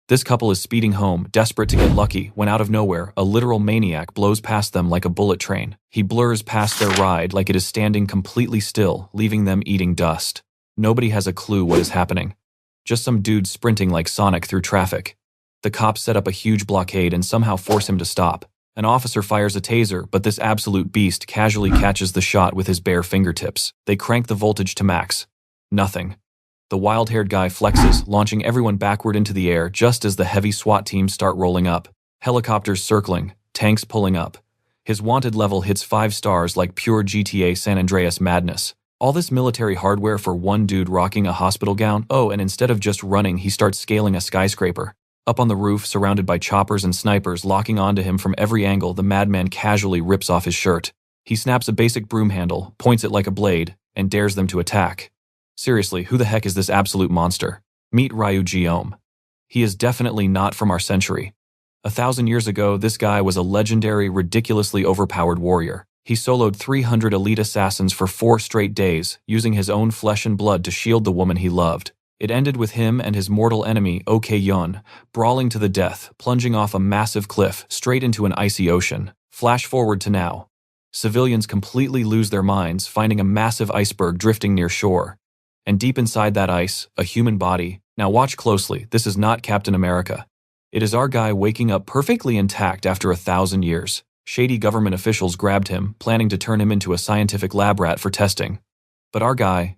This couple is speeding home, desperate to get lucky, when out of nowhere, a literal maniac blows past them like a bullet train. He blurs past their ride like it is standing completely still, leaving them eating dust. Nobody has a clue what is happening. Just some dude sprinting like Sonic through traffic. The cops set up a huge blockade and somehow force him to stop. An officer fires a taser, but this absolute beast casually catches the shot with his bare fingertips. They crank the voltage to max. Nothing. The wild-haired guy flexes, launching everyone backward into the air just as the heavy SWAT teams start rolling up. Helicopters circling, tanks pulling up. His wanted level hits 5 stars like pure GTA San Andreas madness. All this military hardware for one dude rocking a hospital gown? Oh, and instead of just running, he starts scaling a skyscraper. Up on the roof, surrounded by choppers and snipers locking onto him from every angle, the madman casually rips off his shirt. He snaps a basic broom handle, points it like a blade, and dares them to attack. Seriously, who the heck is this absolute monster? Meet Ryu Geom. He is definitely not from our century. 1,000 years ago, this guy was a legendary, ridiculously overpowered warrior. He soloed 300 elite assassins for 4 straight days, using his own flesh and blood to shield the woman he loved. It ended with him and his mortal enemy, Ok-yeon, brawling to the death, plunging off a massive cliff straight into an icy ocean. Flash forward to now. Civilians completely lose their minds, finding a massive iceberg drifting near shore. And deep inside that ice, a human body. Now watch closely, this is not Captain America. It is our guy waking up perfectly intact after 1,000 years. Shady government officials grabbed him, planning to turn him into a scientific lab rat for testing. But our guy,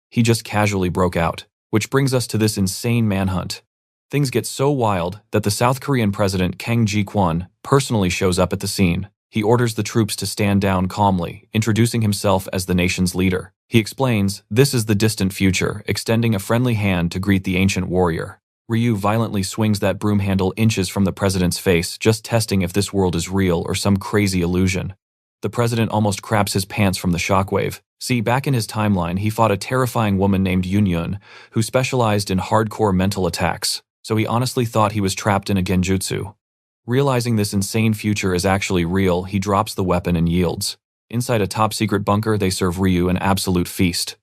he just casually broke out. Which brings us to this insane manhunt. Things get so wild that the South Korean president Kang Ji-kwon personally shows up at the scene. He orders the troops to stand down calmly, introducing himself as the nation's leader. He explains, this is the distant future, extending a friendly hand to greet the ancient warrior. Ryu violently swings that broom handle inches from the president's face, just testing if this world is real or some crazy illusion. The president almost craps his pants from the shockwave. See, back in his timeline, he fought a terrifying woman named Yoon-yeon, who specialized in hardcore mental attacks, so he honestly thought he was trapped in a genjutsu. Realizing this insane future is actually real, he drops the weapon and yields. Inside a top-secret bunker, they serve Ryu an absolute feast.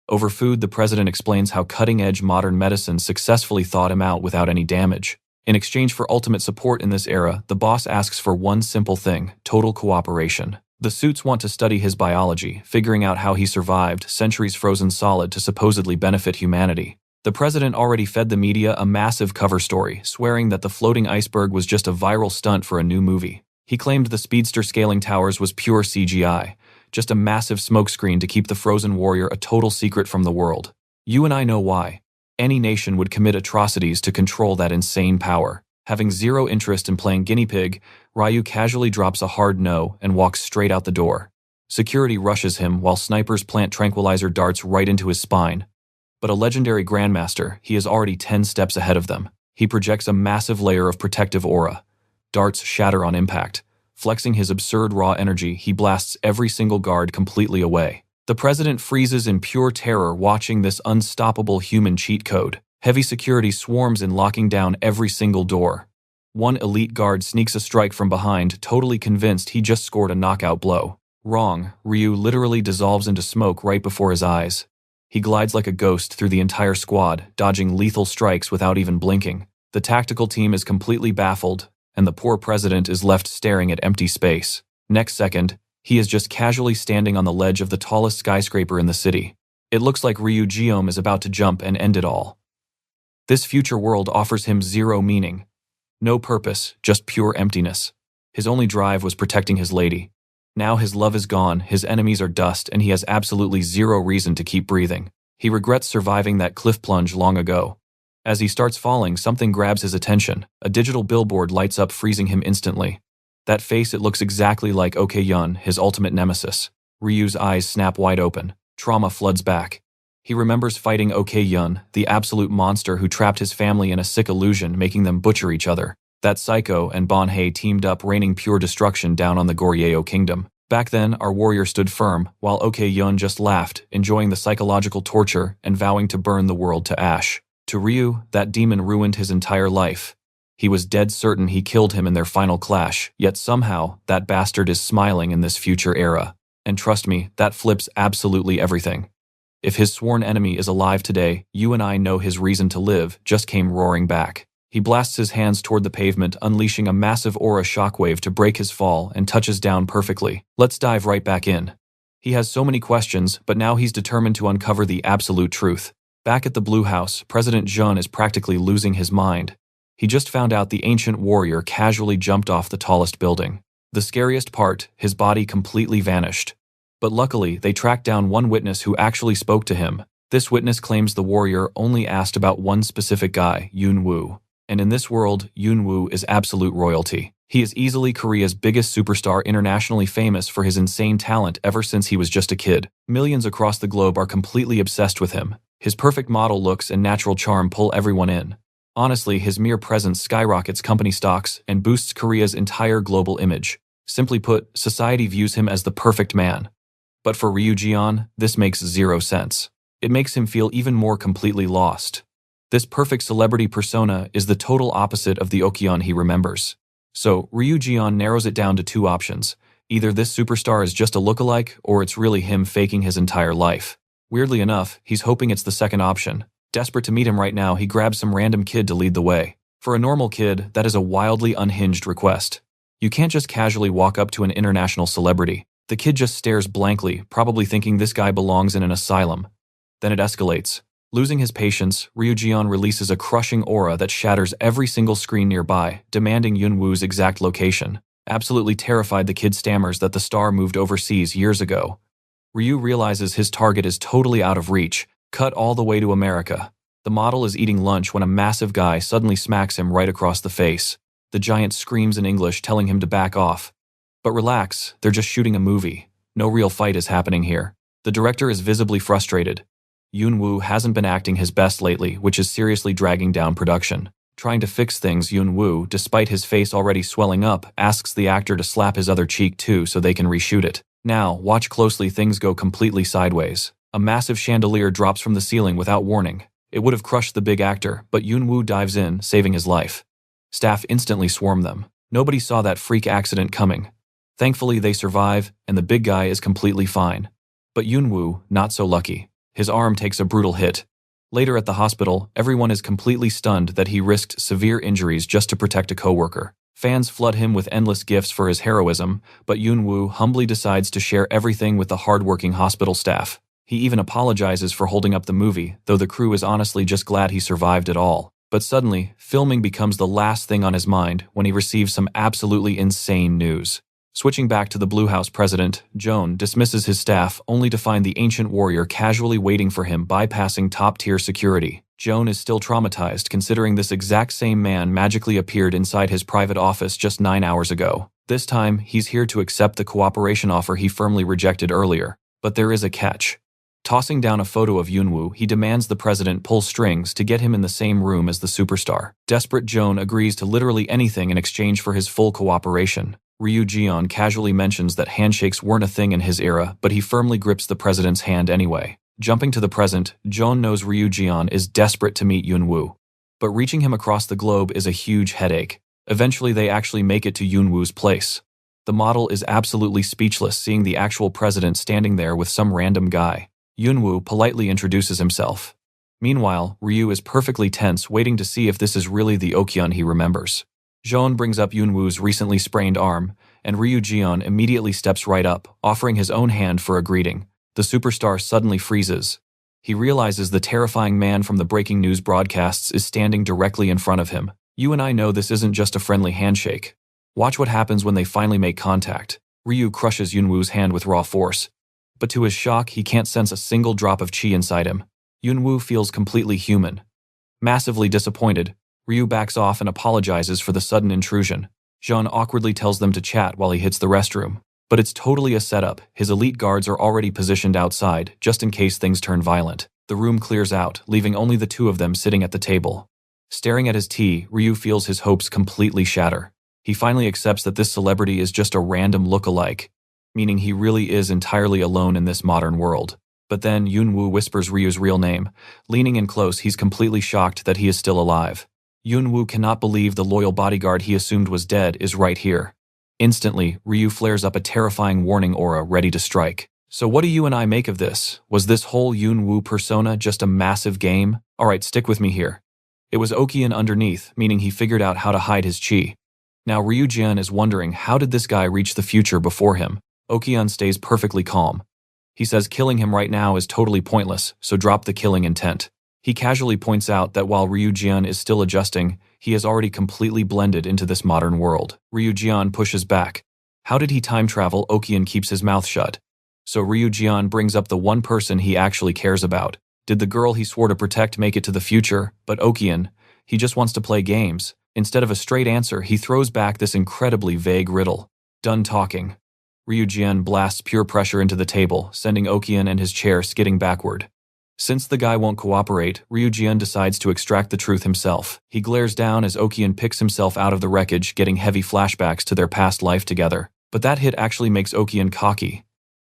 Over food, the president explains how cutting-edge modern medicine successfully thawed him out without any damage. In exchange for ultimate support in this era, the boss asks for one simple thing: total cooperation. The suits want to study his biology, figuring out how he survived centuries frozen solid to supposedly benefit humanity. The president already fed the media a massive cover story, swearing that the floating iceberg was just a viral stunt for a new movie. He claimed the speedster scaling towers was pure CGI, just a massive smokescreen to keep the frozen warrior a total secret from the world. You and I know why. Any nation would commit atrocities to control that insane power. Having zero interest in playing guinea pig, Ryu casually drops a hard no and walks straight out the door. Security rushes him while snipers plant tranquilizer darts right into his spine. But a legendary grandmaster, he is already 10 steps ahead of them. He projects a massive layer of protective aura. Darts shatter on impact. Flexing his absurd raw energy, he blasts every single guard completely away. The president freezes in pure terror watching this unstoppable human cheat code. Heavy security swarms in, locking down every single door. One elite guard sneaks a strike from behind, totally convinced he just scored a knockout blow. Wrong, Ryu literally dissolves into smoke right before his eyes. He glides like a ghost through the entire squad, dodging lethal strikes without even blinking. The tactical team is completely baffled, and the poor president is left staring at empty space. Next second, he is just casually standing on the ledge of the tallest skyscraper in the city. It looks like Ryu Geom is about to jump and end it all. This future world offers him zero meaning. No purpose, just pure emptiness. His only drive was protecting his lady. Now his love is gone, his enemies are dust, and he has absolutely zero reason to keep breathing. He regrets surviving that cliff plunge long ago. As he starts falling, something grabs his attention. A digital billboard lights up, freezing him instantly. That face, it looks exactly like Ok-yeon, his ultimate nemesis. Ryu's eyes snap wide open. Trauma floods back. He remembers fighting Ok-yeon, the absolute monster who trapped his family in a sick illusion, making them butcher each other. That Psycho and Bon-hae teamed up, raining pure destruction down on the Goryeo kingdom. Back then, our warrior stood firm, while Ok-yeon just laughed, enjoying the psychological torture and vowing to burn the world to ash. To Ryu, that demon ruined his entire life. He was dead certain he killed him in their final clash, yet somehow, that bastard is smiling in this future era. And trust me, that flips absolutely everything. If his sworn enemy is alive today, you and I know his reason to live just came roaring back. He blasts his hands toward the pavement, unleashing a massive aura shockwave to break his fall, and touches down perfectly. Let's dive right back in. He has so many questions, but now he's determined to uncover the absolute truth. Back at the Blue House, President Jean is practically losing his mind. He just found out the ancient warrior casually jumped off the tallest building. The scariest part, his body completely vanished. But luckily, they tracked down one witness who actually spoke to him. This witness claims the warrior only asked about one specific guy, Yoon Woo. And in this world, Yoon Woo is absolute royalty. He is easily Korea's biggest superstar, internationally famous for his insane talent ever since he was just a kid. Millions across the globe are completely obsessed with him. His perfect model looks and natural charm pull everyone in. Honestly, his mere presence skyrockets company stocks and boosts Korea's entire global image. Simply put, society views him as the perfect man. But for Ryu Jeon, this makes zero sense. It makes him feel even more completely lost. This perfect celebrity persona is the total opposite of the Okyeon he remembers. So, Ryu Jeon narrows it down to two options. Either this superstar is just a lookalike, or it's really him faking his entire life. Weirdly enough, he's hoping it's the second option. Desperate to meet him right now, he grabs some random kid to lead the way. For a normal kid, that is a wildly unhinged request. You can't just casually walk up to an international celebrity. The kid just stares blankly, probably thinking this guy belongs in an asylum. Then it escalates. Losing his patience, Ryu Jeon releases a crushing aura that shatters every single screen nearby, demanding Yoon Woo's exact location. Absolutely terrified, the kid stammers that the star moved overseas years ago. Ryu realizes his target is totally out of reach, cut all the way to America. The model is eating lunch when a massive guy suddenly smacks him right across the face. The giant screams in English, telling him to back off. But relax, they're just shooting a movie. No real fight is happening here. The director is visibly frustrated. Yoon Woo hasn't been acting his best lately, which is seriously dragging down production. Trying to fix things, Yoon Woo, despite his face already swelling up, asks the actor to slap his other cheek too so they can reshoot it. Now, watch closely, things go completely sideways. A massive chandelier drops from the ceiling without warning. It would have crushed the big actor, but Yoon Woo dives in, saving his life. Staff instantly swarm them. Nobody saw that freak accident coming. Thankfully, they survive, and the big guy is completely fine. But Yoon Woo, not so lucky. His arm takes a brutal hit. Later at the hospital, everyone is completely stunned that he risked severe injuries just to protect a coworker. Fans flood him with endless gifts for his heroism, but Yoon Woo humbly decides to share everything with the hardworking hospital staff. He even apologizes for holding up the movie, though the crew is honestly just glad he survived it all. But suddenly, filming becomes the last thing on his mind when he receives some absolutely insane news. Switching back to the Blue House, President Joan dismisses his staff only to find the ancient warrior casually waiting for him, bypassing top-tier security. Joan is still traumatized considering this exact same man magically appeared inside his private office just 9 hours ago. This time, he's here to accept the cooperation offer he firmly rejected earlier. But there is a catch. Tossing down a photo of Yoon Woo, he demands the president pull strings to get him in the same room as the superstar. Desperate, Joan agrees to literally anything in exchange for his full cooperation. Ryu Jeon casually mentions that handshakes weren't a thing in his era, but he firmly grips the president's hand anyway. Jumping to the present, Joan knows Ryu Jeon is desperate to meet Yoon Woo. But reaching him across the globe is a huge headache. Eventually, they actually make it to Yoon Woo's place. The model is absolutely speechless seeing the actual president standing there with some random guy. Yoon Woo politely introduces himself. Meanwhile, Ryu is perfectly tense, waiting to see if this is really the Okyeon he remembers. Jeon brings up Yoon Woo's recently sprained arm, and Ryu Jeon immediately steps right up, offering his own hand for a greeting. The superstar suddenly freezes. He realizes the terrifying man from the breaking news broadcasts is standing directly in front of him. You and I know this isn't just a friendly handshake. Watch what happens when they finally make contact. Ryu crushes Yoon Woo's hand with raw force. But to his shock, he can't sense a single drop of chi inside him. Yoon Woo feels completely human. Massively disappointed, Ryu backs off and apologizes for the sudden intrusion. Jean awkwardly tells them to chat while he hits the restroom. But it's totally a setup. His elite guards are already positioned outside, just in case things turn violent. The room clears out, leaving only the two of them sitting at the table. Staring at his tea, Ryu feels his hopes completely shatter. He finally accepts that this celebrity is just a random look-alike, meaning he really is entirely alone in this modern world. But then Yoon Woo whispers Ryu's real name. Leaning in close, he's completely shocked that he is still alive. Yoon Woo cannot believe the loyal bodyguard he assumed was dead is right here. Instantly, Ryu flares up a terrifying warning aura ready to strike. So what do you and I make of this? Was this whole Yoon Woo persona just a massive game? Alright, stick with me here. It was Okian underneath, meaning he figured out how to hide his chi. Now Ryujian is wondering, how did this guy reach the future before him? Okian stays perfectly calm. He says killing him right now is totally pointless, so drop the killing intent. He casually points out that while Ryujian is still adjusting, he has already completely blended into this modern world. Ryujian pushes back. How did he time travel? Okian keeps his mouth shut. So Ryujian brings up the one person he actually cares about. Did the girl he swore to protect make it to the future? But Okian, he just wants to play games. Instead of a straight answer, he throws back this incredibly vague riddle. Done talking. Ryujian blasts pure pressure into the table, sending Okian and his chair skidding backward. Since the guy won't cooperate, Ryujian decides to extract the truth himself. He glares down as Okian picks himself out of the wreckage, getting heavy flashbacks to their past life together. But that hit actually makes Okian cocky.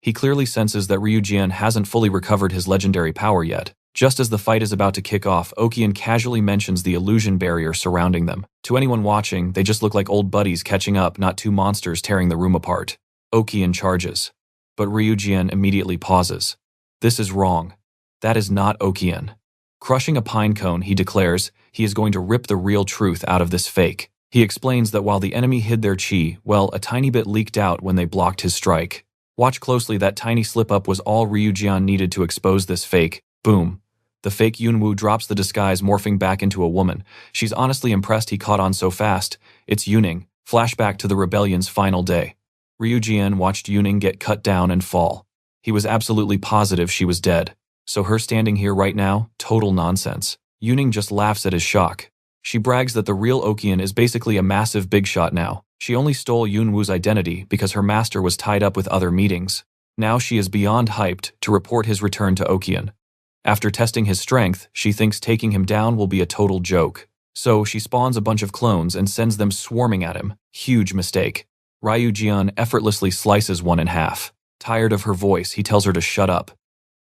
He clearly senses that Ryujian hasn't fully recovered his legendary power yet. Just as the fight is about to kick off, Okian casually mentions the illusion barrier surrounding them. To anyone watching, they just look like old buddies catching up, not two monsters tearing the room apart. Okian charges. But Ryujian immediately pauses. This is wrong. That is not Okian. Crushing a pine cone, he declares he is going to rip the real truth out of this fake. He explains that while the enemy hid their chi, well, a tiny bit leaked out when they blocked his strike. Watch closely, that tiny slip-up was all Ryujian needed to expose this fake. Boom. The fake Yunwoo drops the disguise, morphing back into a woman. She's honestly impressed he caught on so fast. It's Yuning. Flashback to the rebellion's final day. Ryujian watched Yuning get cut down and fall. He was absolutely positive she was dead. So her standing here right now, total nonsense. Yuning just laughs at his shock. She brags that the real Okian is basically a massive big shot now. She only stole Yunwoo's identity because her master was tied up with other meetings. Now she is beyond hyped to report his return to Okian. After testing his strength, she thinks taking him down will be a total joke. So she spawns a bunch of clones and sends them swarming at him. Huge mistake. Ryujian effortlessly slices one in half. Tired of her voice, he tells her to shut up.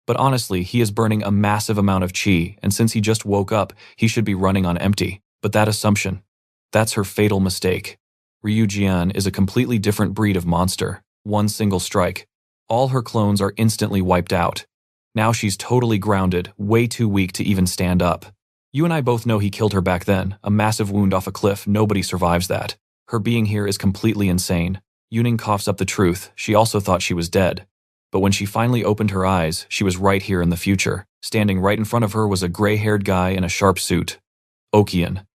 But honestly, he is burning a massive amount of chi, and since he just woke up, he should be running on empty. But that assumption, that's her fatal mistake. Ryujian is a completely different breed of monster. One single strike. All her clones are instantly wiped out. Now she's totally grounded, way too weak to even stand up. You and I both know he killed her back then, a massive wound off a cliff, nobody survives that. Her being here is completely insane. Yuning coughs up the truth, she also thought she was dead. But when she finally opened her eyes, she was right here in the future. Standing right in front of her was a gray-haired guy in a sharp suit. Okian.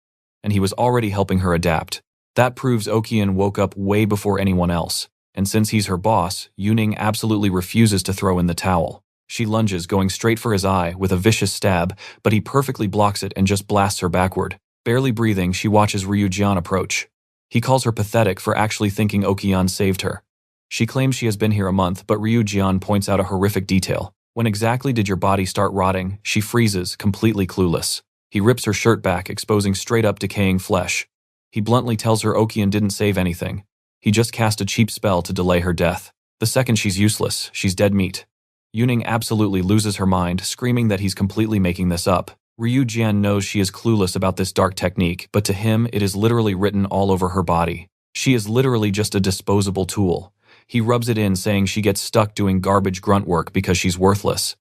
And he was already helping her adapt. That proves Okian woke up way before anyone else. And since he's her boss, Yuning absolutely refuses to throw in the towel. She lunges, going straight for his eye with a vicious stab, but he perfectly blocks it and just blasts her backward. Barely breathing, she watches Ryujian approach. He calls her pathetic for actually thinking Okian saved her. She claims she has been here a month, but Ryujian points out a horrific detail. When exactly did your body start rotting? She freezes, completely clueless. He rips her shirt back, exposing straight-up decaying flesh. He bluntly tells her Okian didn't save anything. He just cast a cheap spell to delay her death. The second she's useless, she's dead meat. Yuning absolutely loses her mind, screaming that he's completely making this up. Ryujian knows she is clueless about this dark technique, but to him it is literally written all over her body. She is literally just a disposable tool. He rubs it in, saying she gets stuck doing garbage grunt work because she's worthless.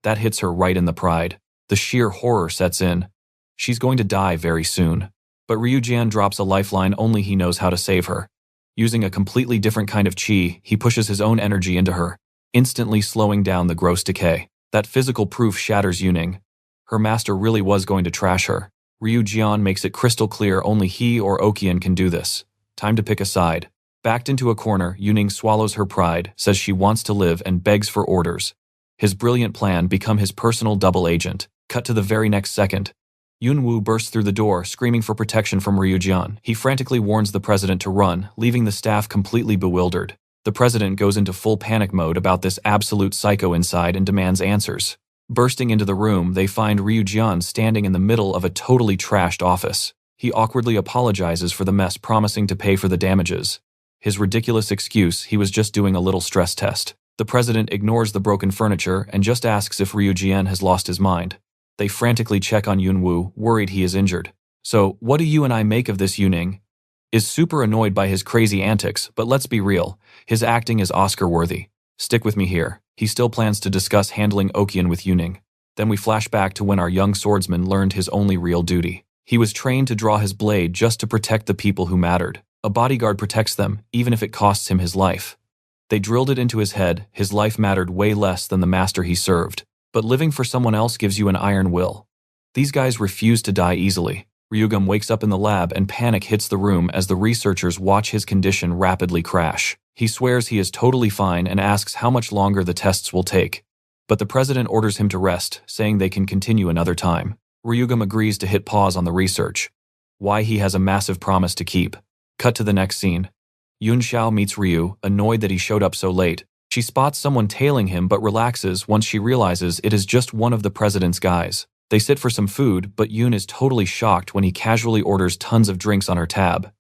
That hits her right in the pride. The sheer horror sets in. She's going to die very soon. But Ryujian drops a lifeline only he knows how to save her. Using a completely different kind of chi, he pushes his own energy into her, instantly slowing down the gross decay. That physical proof shatters Yuning. Her master really was going to trash her. Ryujian makes it crystal clear only he or Okian can do this. Time to pick a side. Backed into a corner, Yuning swallows her pride, says she wants to live, and begs for orders. His brilliant plan: become his personal double agent. Cut to the very next second. Yunwoo bursts through the door, screaming for protection from Ryujian. He frantically warns the president to run, leaving the staff completely bewildered. The president goes into full panic mode about this absolute psycho inside and demands answers. Bursting into the room, they find Ryujian standing in the middle of a totally trashed office. He awkwardly apologizes for the mess, promising to pay for the damages. His ridiculous excuse: he was just doing a little stress test. The president ignores the broken furniture and just asks if Ryujian has lost his mind. They frantically check on Yunwoo, worried he is injured. So, what do you and I make of this? Yuning is super annoyed by his crazy antics, but let's be real, his acting is Oscar-worthy. Stick with me here. He still plans to discuss handling Okian with Yuning. Then we flash back to when our young swordsman learned his only real duty. He was trained to draw his blade just to protect the people who mattered. A bodyguard protects them, even if it costs him his life. They drilled it into his head, his life mattered way less than the master he served. But living for someone else gives you an iron will. These guys refuse to die easily. Ryugam wakes up in the lab and panic hits the room as the researchers watch his condition rapidly crash. He swears he is totally fine and asks how much longer the tests will take. But the president orders him to rest, saying they can continue another time. Ryugam agrees to hit pause on the research. Why he has a massive promise to keep. Cut to the next scene. Yun Xiao meets Ryu, annoyed that he showed up so late. She spots someone tailing him but relaxes once she realizes it is just one of the president's guys. They sit for some food, but Yun is totally shocked when he casually orders tons of drinks on her tab.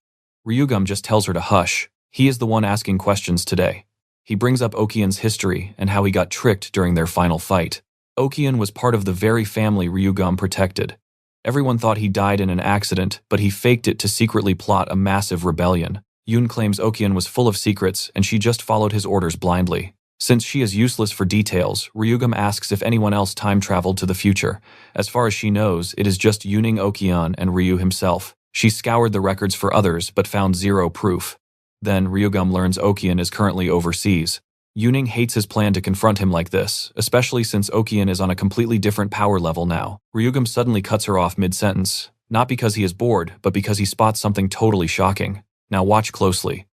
Ryugam just tells her to hush. He is the one asking questions today. He brings up Okian's history and how he got tricked during their final fight. Okian was part of the very family Ryugam protected. Everyone thought he died in an accident, but he faked it to secretly plot a massive rebellion. Yun claims Okian was full of secrets and she just followed his orders blindly. Since she is useless for details, Ryugam asks if anyone else time-traveled to the future. As far as she knows, it is just Yuning Okian and Ryu himself. She scoured the records for others but found zero proof. Then Ryugam learns Okian is currently overseas. Yuning hates his plan to confront him like this, especially since Okian is on a completely different power level now. Ryugam suddenly cuts her off mid-sentence, not because he is bored, but because he spots something totally shocking. Now watch closely.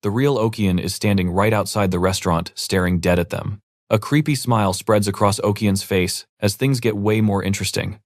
The real Okian is standing right outside the restaurant, staring dead at them. A creepy smile spreads across Okian's face as things get way more interesting.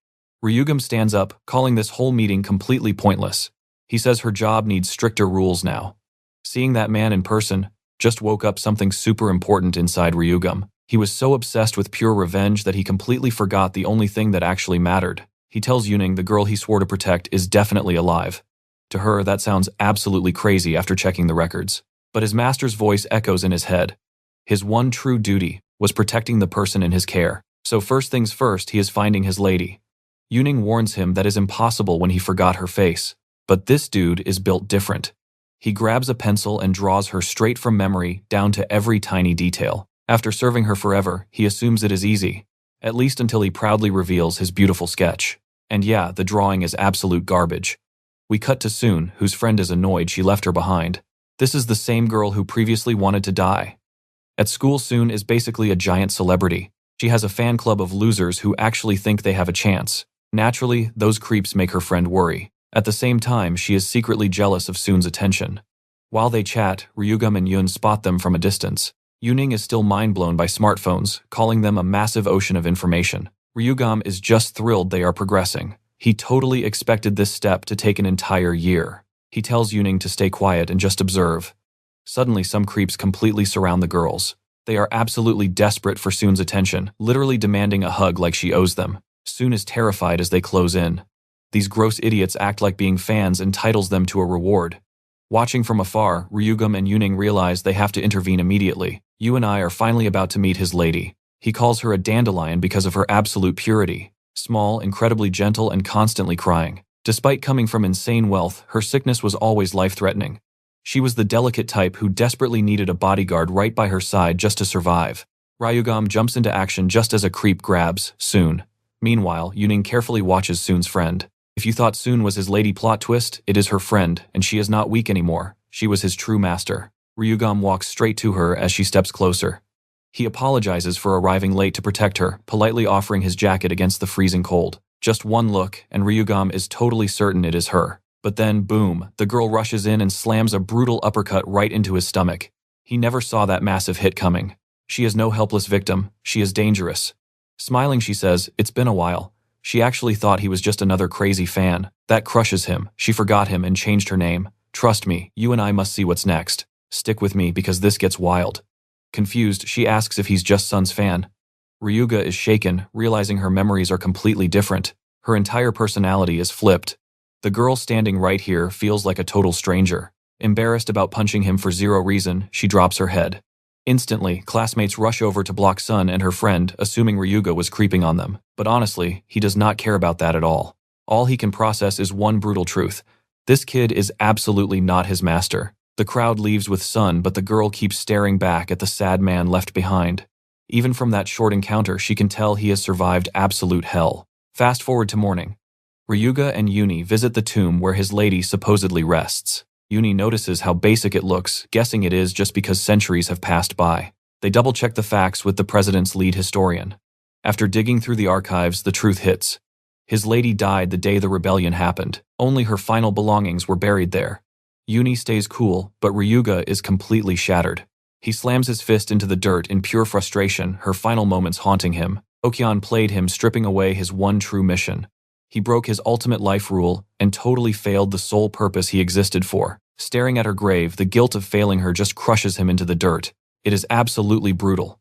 Ryugam stands up, calling this whole meeting completely pointless. He says her job needs stricter rules now. Seeing that man in person just woke up something super important inside Ryugam. He was so obsessed with pure revenge that he completely forgot the only thing that actually mattered. He tells Yuning the girl he swore to protect is definitely alive. To her, that sounds absolutely crazy after checking the records. But his master's voice echoes in his head. His one true duty was protecting the person in his care. So first things first, he is finding his lady. Yuning warns him that is impossible when he forgot her face. But this dude is built different. He grabs a pencil and draws her straight from memory down to every tiny detail. After serving her forever, he assumes it is easy. At least until he proudly reveals his beautiful sketch. And yeah, the drawing is absolute garbage. We cut to Soon, whose friend is annoyed she left her behind. This is the same girl who previously wanted to die. At school, Soon is basically a giant celebrity. She has a fan club of losers who actually think they have a chance. Naturally, those creeps make her friend worry. At the same time, she is secretly jealous of Soon's attention. While they chat, Ryugam and Yun spot them from a distance. Yuning is still mind-blown by smartphones, calling them a massive ocean of information. Ryugam is just thrilled they are progressing. He totally expected this step to take an entire year. He tells Yuning to stay quiet and just observe. Suddenly, some creeps completely surround the girls. They are absolutely desperate for Soon's attention, literally demanding a hug like she owes them. Soon is terrified as they close in. These gross idiots act like being fans entitles them to a reward. Watching from afar, Ryugam and Yuning realize they have to intervene immediately. Yu and I are finally about to meet his lady. He calls her a dandelion because of her absolute purity. Small, incredibly gentle, and constantly crying. Despite coming from insane wealth, her sickness was always life-threatening. She was the delicate type who desperately needed a bodyguard right by her side just to survive. Ryugam jumps into action just as a creep grabs Soon. Meanwhile, Yuning carefully watches Soon's friend. If you thought Soon was his lady plot twist, it is her friend, and she is not weak anymore. She was his true master. Ryugam walks straight to her as she steps closer. He apologizes for arriving late to protect her, politely offering his jacket against the freezing cold. Just one look, and Ryugam is totally certain it is her. But then, boom, the girl rushes in and slams a brutal uppercut right into his stomach. He never saw that massive hit coming. She is no helpless victim. She is dangerous. Smiling, she says, "It's been a while." She actually thought he was just another crazy fan. That crushes him. She forgot him and changed her name. "Trust me, you and I must see what's next. Stick with me because this gets wild." Confused, she asks if he's just Sun's fan. Ryuga is shaken, realizing her memories are completely different. Her entire personality is flipped. The girl standing right here feels like a total stranger. Embarrassed about punching him for zero reason, she drops her head. Instantly, classmates rush over to block Sun and her friend, assuming Ryuga was creeping on them. But honestly, he does not care about that at all. All he can process is one brutal truth. This kid is absolutely not his master. The crowd leaves with Sun, but the girl keeps staring back at the sad man left behind. Even from that short encounter, she can tell he has survived absolute hell. Fast forward to morning. Ryuga and Yuni visit the tomb where his lady supposedly rests. Yuni notices how basic it looks, guessing it is just because centuries have passed by. They double-check the facts with the president's lead historian. After digging through the archives, the truth hits. His lady died the day the rebellion happened. Only her final belongings were buried there. Yuni stays cool, but Ryuga is completely shattered. He slams his fist into the dirt in pure frustration, her final moments haunting him. Okyeon played him, stripping away his one true mission. He broke his ultimate life rule and totally failed the sole purpose he existed for. Staring at her grave, the guilt of failing her just crushes him into the dirt. It is absolutely brutal.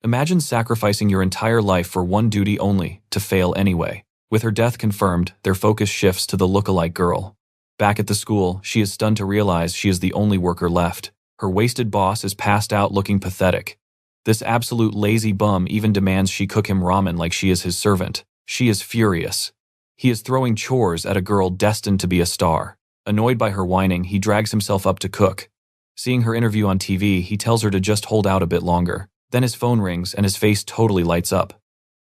Imagine sacrificing your entire life for one duty only, to fail anyway. With her death confirmed, their focus shifts to the look-alike girl. Back at the school, she is stunned to realize she is the only worker left. Her wasted boss is passed out looking pathetic. This absolute lazy bum even demands she cook him ramen like she is his servant. She is furious. He is throwing chores at a girl destined to be a star. Annoyed by her whining, he drags himself up to cook. Seeing her interview on TV, he tells her to just hold out a bit longer. Then his phone rings and his face totally lights up.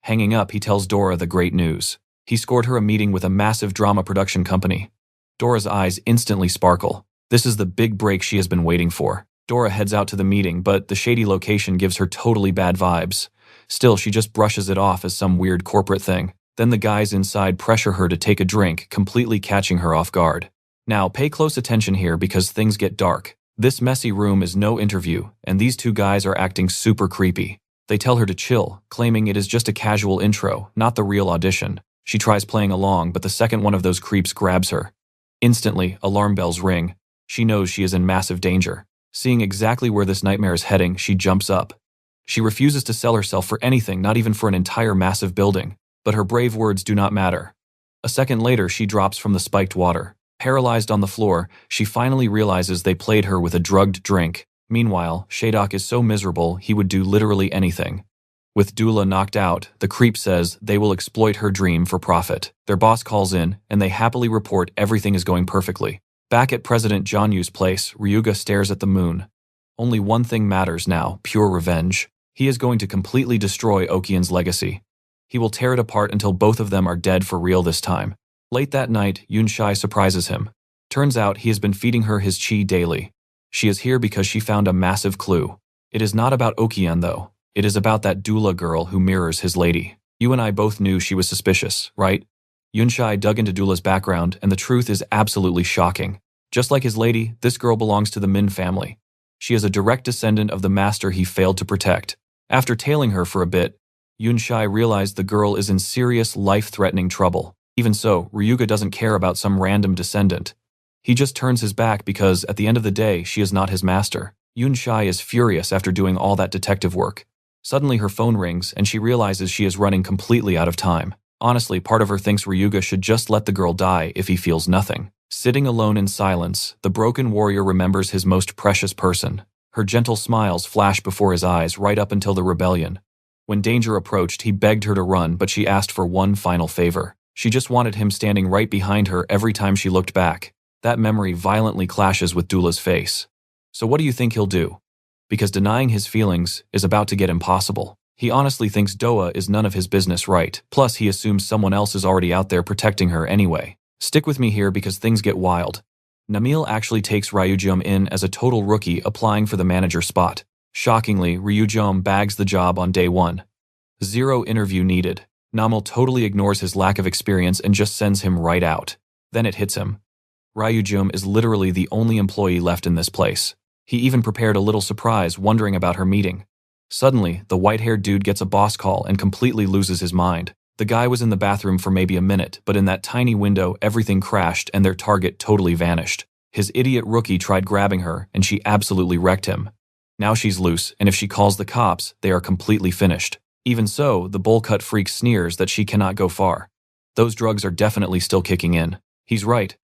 Hanging up, he tells Dora the great news. He scored her a meeting with a massive drama production company. Dora's eyes instantly sparkle. This is the big break she has been waiting for. Dora heads out to the meeting, but the shady location gives her totally bad vibes. Still, she just brushes it off as some weird corporate thing. Then the guys inside pressure her to take a drink, completely catching her off guard. Now, pay close attention here because things get dark. This messy room is no interview, and these two guys are acting super creepy. They tell her to chill, claiming it is just a casual intro, not the real audition. She tries playing along, but the second one of those creeps grabs her. Instantly, alarm bells ring. She knows she is in massive danger. Seeing exactly where this nightmare is heading, she jumps up. She refuses to sell herself for anything, not even for an entire massive building. But her brave words do not matter. A second later, she drops from the spiked water. Paralyzed on the floor, she finally realizes they played her with a drugged drink. Meanwhile, Shadok is so miserable he would do literally anything. With Dula knocked out, the creep says they will exploit her dream for profit. Their boss calls in, and they happily report everything is going perfectly. Back at President Jonyu's place, Ryuga stares at the moon. Only one thing matters now, pure revenge. He is going to completely destroy Okyeon's legacy. He will tear it apart until both of them are dead for real this time. Late that night, Yunshai surprises him. Turns out he has been feeding her his chi daily. She is here because she found a massive clue. It is not about Okyeon though. It is about that Dula girl who mirrors his lady. You and I both knew she was suspicious, right? Yunshai dug into Dula's background, and the truth is absolutely shocking. Just like his lady, this girl belongs to the Min family. She is a direct descendant of the master he failed to protect. After tailing her for a bit, Yunshai realized the girl is in serious, life-threatening trouble. Even so, Ryuga doesn't care about some random descendant. He just turns his back because, at the end of the day, she is not his master. Yunshai is furious after doing all that detective work. Suddenly her phone rings, and she realizes she is running completely out of time. Honestly, part of her thinks Ryuga should just let the girl die if he feels nothing. Sitting alone in silence, the broken warrior remembers his most precious person. Her gentle smiles flash before his eyes right up until the rebellion. When danger approached, he begged her to run, but she asked for one final favor. She just wanted him standing right behind her every time she looked back. That memory violently clashes with Dula's face. So what do you think he'll do? Because denying his feelings is about to get impossible. He honestly thinks Doa is none of his business, right? Plus, he assumes someone else is already out there protecting her anyway. Stick with me here because things get wild. Namil actually takes Ryujom in as a total rookie applying for the manager spot. Shockingly, Ryujom bags the job on day one. 0 interview needed. Namil totally ignores his lack of experience and just sends him right out. Then it hits him. Ryujom is literally the only employee left in this place. He even prepared a little surprise, wondering about her meeting. Suddenly, the white-haired dude gets a boss call and completely loses his mind. The guy was in the bathroom for maybe a minute, but in that tiny window, everything crashed and their target totally vanished. His idiot rookie tried grabbing her, and she absolutely wrecked him. Now she's loose, and if she calls the cops, they are completely finished. Even so, the bowl-cut freak sneers that she cannot go far. Those drugs are definitely still kicking in. He's right.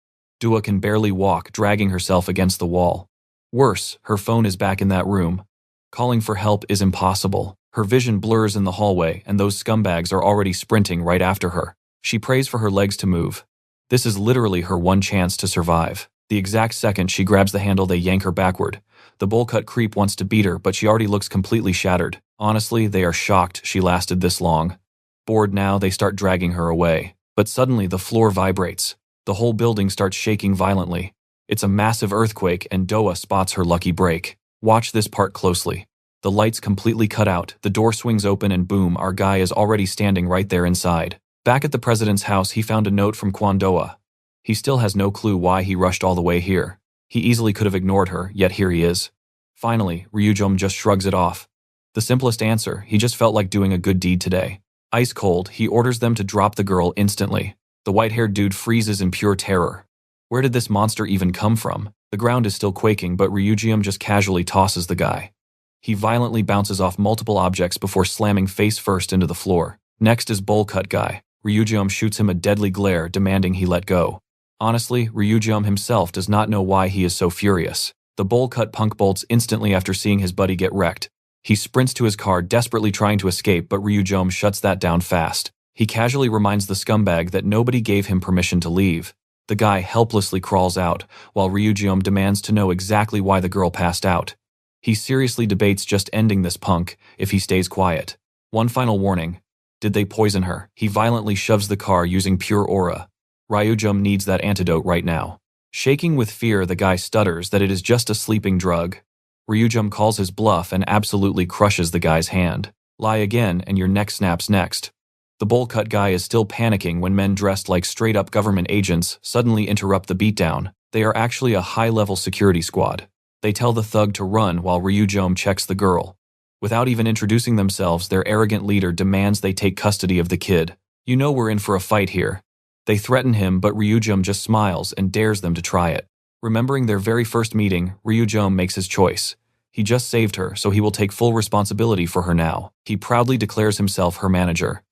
Dua can barely walk, dragging herself against the wall. Worse, her phone is back in that room. Calling for help is impossible. Her vision blurs in the hallway, and those scumbags are already sprinting right after her. She prays for her legs to move. This is literally her one chance to survive. The exact second she grabs the handle, they yank her backward. The bowl-cut creep wants to beat her, but she already looks completely shattered. Honestly, they are shocked she lasted this long. Bored now, they start dragging her away. But suddenly the floor vibrates. The whole building starts shaking violently. It's a massive earthquake and Doa spots her lucky break. Watch this part closely. The lights completely cut out, the door swings open and boom, our guy is already standing right there inside. Back at the president's house, he found a note from Kwon Doa. He still has no clue why he rushed all the way here. He easily could have ignored her, yet here he is. Finally, Ryujum just shrugs it off. The simplest answer, he just felt like doing a good deed today. Ice cold, he orders them to drop the girl instantly. The white-haired dude freezes in pure terror. Where did this monster even come from? The ground is still quaking, but Ryujum just casually tosses the guy. He violently bounces off multiple objects before slamming face first into the floor. Next is Bowl Cut Guy. Ryujum shoots him a deadly glare, demanding he let go. Honestly, Ryujum himself does not know why he is so furious. The bowl cut punk bolts instantly after seeing his buddy get wrecked. He sprints to his car, desperately trying to escape, but Ryujum shuts that down fast. He casually reminds the scumbag that nobody gave him permission to leave. The guy helplessly crawls out, while Ryujum demands to know exactly why the girl passed out. He seriously debates just ending this punk if he stays quiet. One final warning. Did they poison her? He violently shoves the car using pure aura. Ryujum needs that antidote right now. Shaking with fear, the guy stutters that it is just a sleeping drug. Ryujum calls his bluff and absolutely crushes the guy's hand. Lie again and your neck snaps next. The bowl cut guy is still panicking when men dressed like straight-up government agents suddenly interrupt the beatdown. They are actually a high-level security squad. They tell the thug to run while Ryujum checks the girl. Without even introducing themselves, their arrogant leader demands they take custody of the kid. You know we're in for a fight here. They threaten him, but Ryujum just smiles and dares them to try it. Remembering their very first meeting, Ryujum makes his choice. He just saved her, so he will take full responsibility for her now. He proudly declares himself her manager.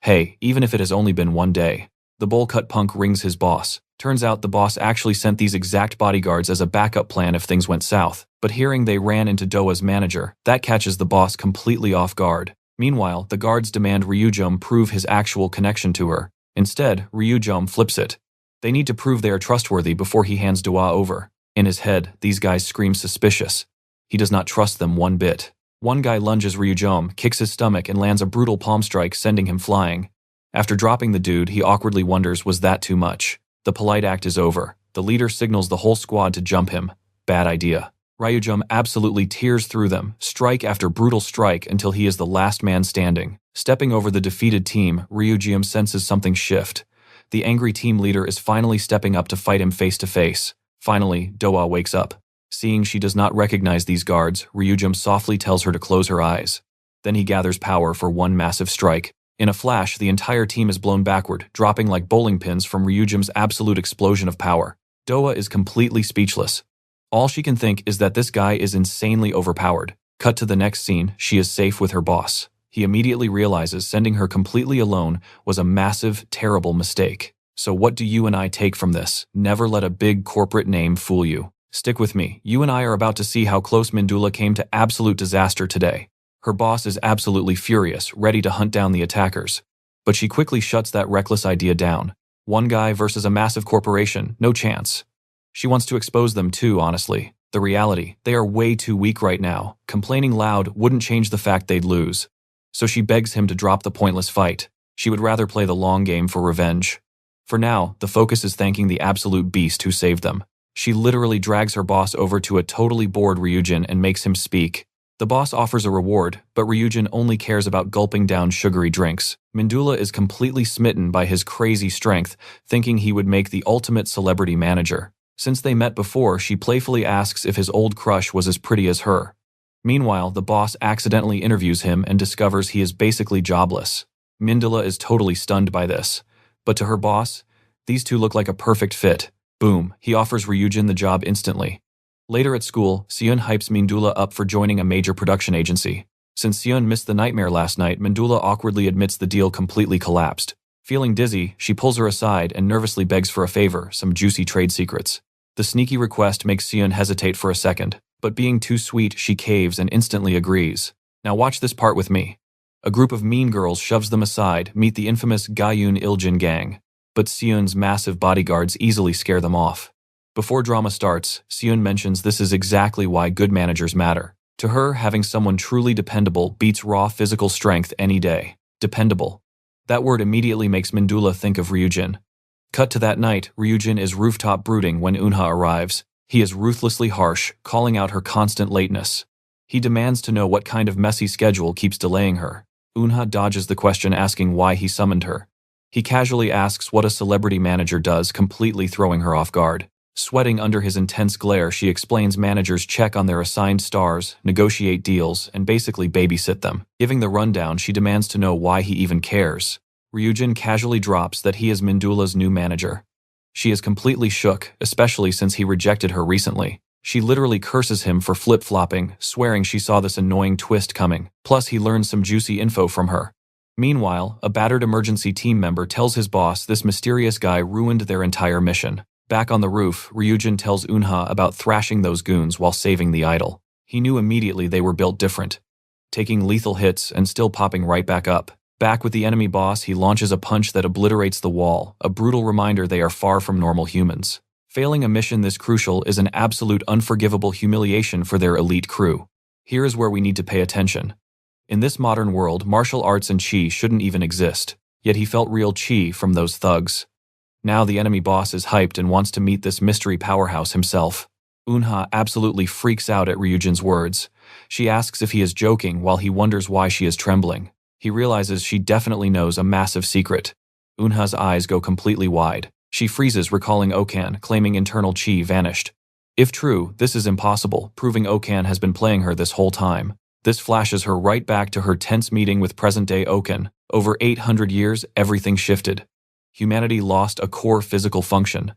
Hey, even if it has only been one day. The bowl cut punk rings his boss. Turns out the boss actually sent these exact bodyguards as a backup plan if things went south. But hearing they ran into Doa's manager, that catches the boss completely off guard. Meanwhile, the guards demand Ryujum prove his actual connection to her. Instead, Ryujum flips it. They need to prove they are trustworthy before he hands Doa over. In his head, these guys scream suspicious. He does not trust them one bit. One guy lunges Ryujum, kicks his stomach, and lands a brutal palm strike, sending him flying. After dropping the dude, he awkwardly wonders, was that too much? The polite act is over. The leader signals the whole squad to jump him. Bad idea. Ryujum absolutely tears through them, strike after brutal strike until he is the last man standing. Stepping over the defeated team, Ryujum senses something shift. The angry team leader is finally stepping up to fight him face to face. Finally, Doa wakes up. Seeing she does not recognize these guards, Ryujum softly tells her to close her eyes. Then he gathers power for one massive strike. In a flash, the entire team is blown backward, dropping like bowling pins from Ryujum's absolute explosion of power. Doa is completely speechless. All she can think is that this guy is insanely overpowered. Cut to the next scene, she is safe with her boss. He immediately realizes sending her completely alone was a massive, terrible mistake. So what do you and I take from this? Never let a big corporate name fool you. Stick with me. You and I are about to see how close Mindula came to absolute disaster today. Her boss is absolutely furious, ready to hunt down the attackers. But she quickly shuts that reckless idea down. One guy versus a massive corporation, no chance. She wants to expose them too, honestly. The reality, they are way too weak right now. Complaining loud wouldn't change the fact they'd lose. So she begs him to drop the pointless fight. She would rather play the long game for revenge. For now, the focus is thanking the absolute beast who saved them. She literally drags her boss over to a totally bored Ryujin and makes him speak. The boss offers a reward, but Ryujin only cares about gulping down sugary drinks. Mindula is completely smitten by his crazy strength, thinking he would make the ultimate celebrity manager. Since they met before, she playfully asks if his old crush was as pretty as her. Meanwhile, the boss accidentally interviews him and discovers he is basically jobless. Mindula is totally stunned by this. But to her boss, these two look like a perfect fit. Boom, he offers Ryujin the job instantly. Later at school, Seon hypes Mindula up for joining a major production agency. Since Seon missed the nightmare last night, Mindula awkwardly admits the deal completely collapsed. Feeling dizzy, she pulls her aside and nervously begs for a favor, some juicy trade secrets. The sneaky request makes Seon hesitate for a second, but being too sweet, she caves and instantly agrees. Now watch this part with me. A group of mean girls shoves them aside, meet the infamous Gayun Iljin gang. But Seon's massive bodyguards easily scare them off. Before drama starts, Seon mentions this is exactly why good managers matter. To her, having someone truly dependable beats raw physical strength any day. Dependable. That word immediately makes Mindula think of Ryujin. Cut to that night, Ryujin is rooftop brooding when Unha arrives. He is ruthlessly harsh, calling out her constant lateness. He demands to know what kind of messy schedule keeps delaying her. Unha dodges the question, asking why he summoned her. He casually asks what a celebrity manager does, completely throwing her off guard. Sweating under his intense glare, she explains managers check on their assigned stars, negotiate deals, and basically babysit them. Giving the rundown, she demands to know why he even cares. Ryujin casually drops that he is Mindula's new manager. She is completely shook, especially since he rejected her recently. She literally curses him for flip-flopping, swearing she saw this annoying twist coming. Plus, he learns some juicy info from her. Meanwhile, a battered emergency team member tells his boss this mysterious guy ruined their entire mission. Back on the roof, Ryujin tells Unha about thrashing those goons while saving the idol. He knew immediately they were built different, taking lethal hits and still popping right back up. Back with the enemy boss, he launches a punch that obliterates the wall, a brutal reminder they are far from normal humans. Failing a mission this crucial is an absolute unforgivable humiliation for their elite crew. Here is where we need to pay attention. In this modern world, martial arts and chi shouldn't even exist, yet he felt real chi from those thugs. Now the enemy boss is hyped and wants to meet this mystery powerhouse himself. Unha absolutely freaks out at Ryujin's words. She asks if he is joking while he wonders why she is trembling. He realizes she definitely knows a massive secret. Unha's eyes go completely wide. She freezes, recalling Okan, claiming internal chi vanished. If true, this is impossible, proving Okan has been playing her this whole time. This flashes her right back to her tense meeting with present-day Okan. Over 800 years, everything shifted. Humanity lost a core physical function.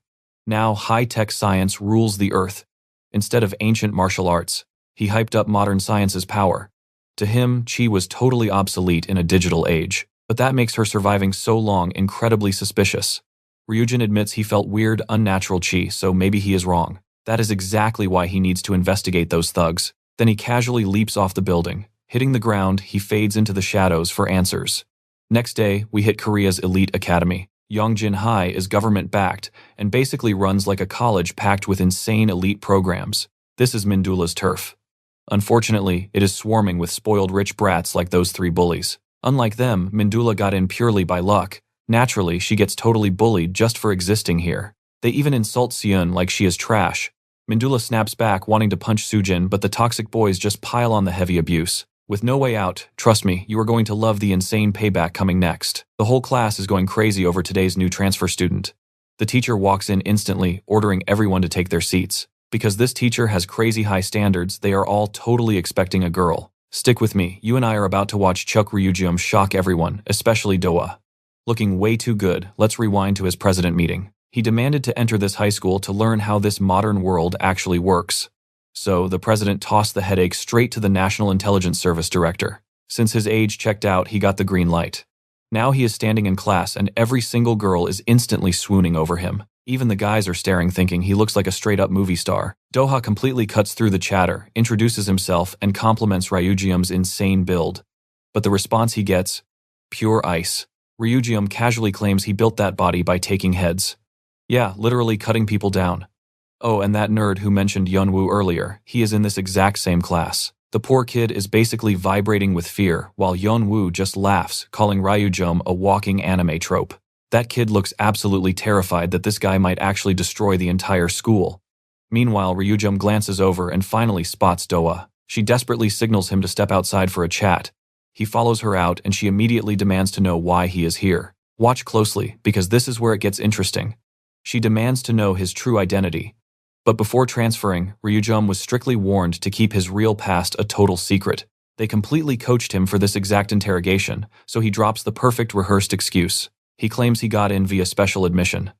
Now high-tech science rules the earth. Instead of ancient martial arts, he hyped up modern science's power. To him, chi was totally obsolete in a digital age, but that makes her surviving so long incredibly suspicious. Ryujin admits he felt weird, unnatural chi, so maybe he is wrong. That is exactly why he needs to investigate those thugs. Then he casually leaps off the building. Hitting the ground, he fades into the shadows for answers. Next day, we hit Korea's elite academy. Yongjin High is government-backed and basically runs like a college packed with insane elite programs. This is Mindula's turf. Unfortunately, it is swarming with spoiled rich brats like those three bullies. Unlike them, Mindula got in purely by luck. Naturally, she gets totally bullied just for existing here. They even insult Seun like she is trash. Mindula snaps back, wanting to punch Sujin, but the toxic boys just pile on the heavy abuse. With no way out, trust me, you are going to love the insane payback coming next. The whole class is going crazy over today's new transfer student. The teacher walks in instantly, ordering everyone to take their seats. Because this teacher has crazy high standards, they are all totally expecting a girl. Stick with me, you and I are about to watch Chuk Ryujium shock everyone, especially Doa. Looking way too good, let's rewind to his president meeting. He demanded to enter this high school to learn how this modern world actually works. So, the president tossed the headache straight to the National Intelligence Service director. Since his age checked out, he got the green light. Now he is standing in class and every single girl is instantly swooning over him. Even the guys are staring, thinking he looks like a straight-up movie star. Doha completely cuts through the chatter, introduces himself, and compliments Ryujium's insane build. But the response he gets? Pure ice. Ryujium casually claims he built that body by taking heads. Yeah, literally cutting people down. Oh, and that nerd who mentioned Yeonwoo earlier, he is in this exact same class. The poor kid is basically vibrating with fear, while Yeonwoo just laughs, calling Ryujium a walking anime trope. That kid looks absolutely terrified that this guy might actually destroy the entire school. Meanwhile, Ryujium glances over and finally spots Doa. She desperately signals him to step outside for a chat. He follows her out and she immediately demands to know why he is here. Watch closely, because this is where it gets interesting. She demands to know his true identity. But before transferring, Ryujium was strictly warned to keep his real past a total secret. They completely coached him for this exact interrogation, so he drops the perfect rehearsed excuse. He claims he got in via special admission.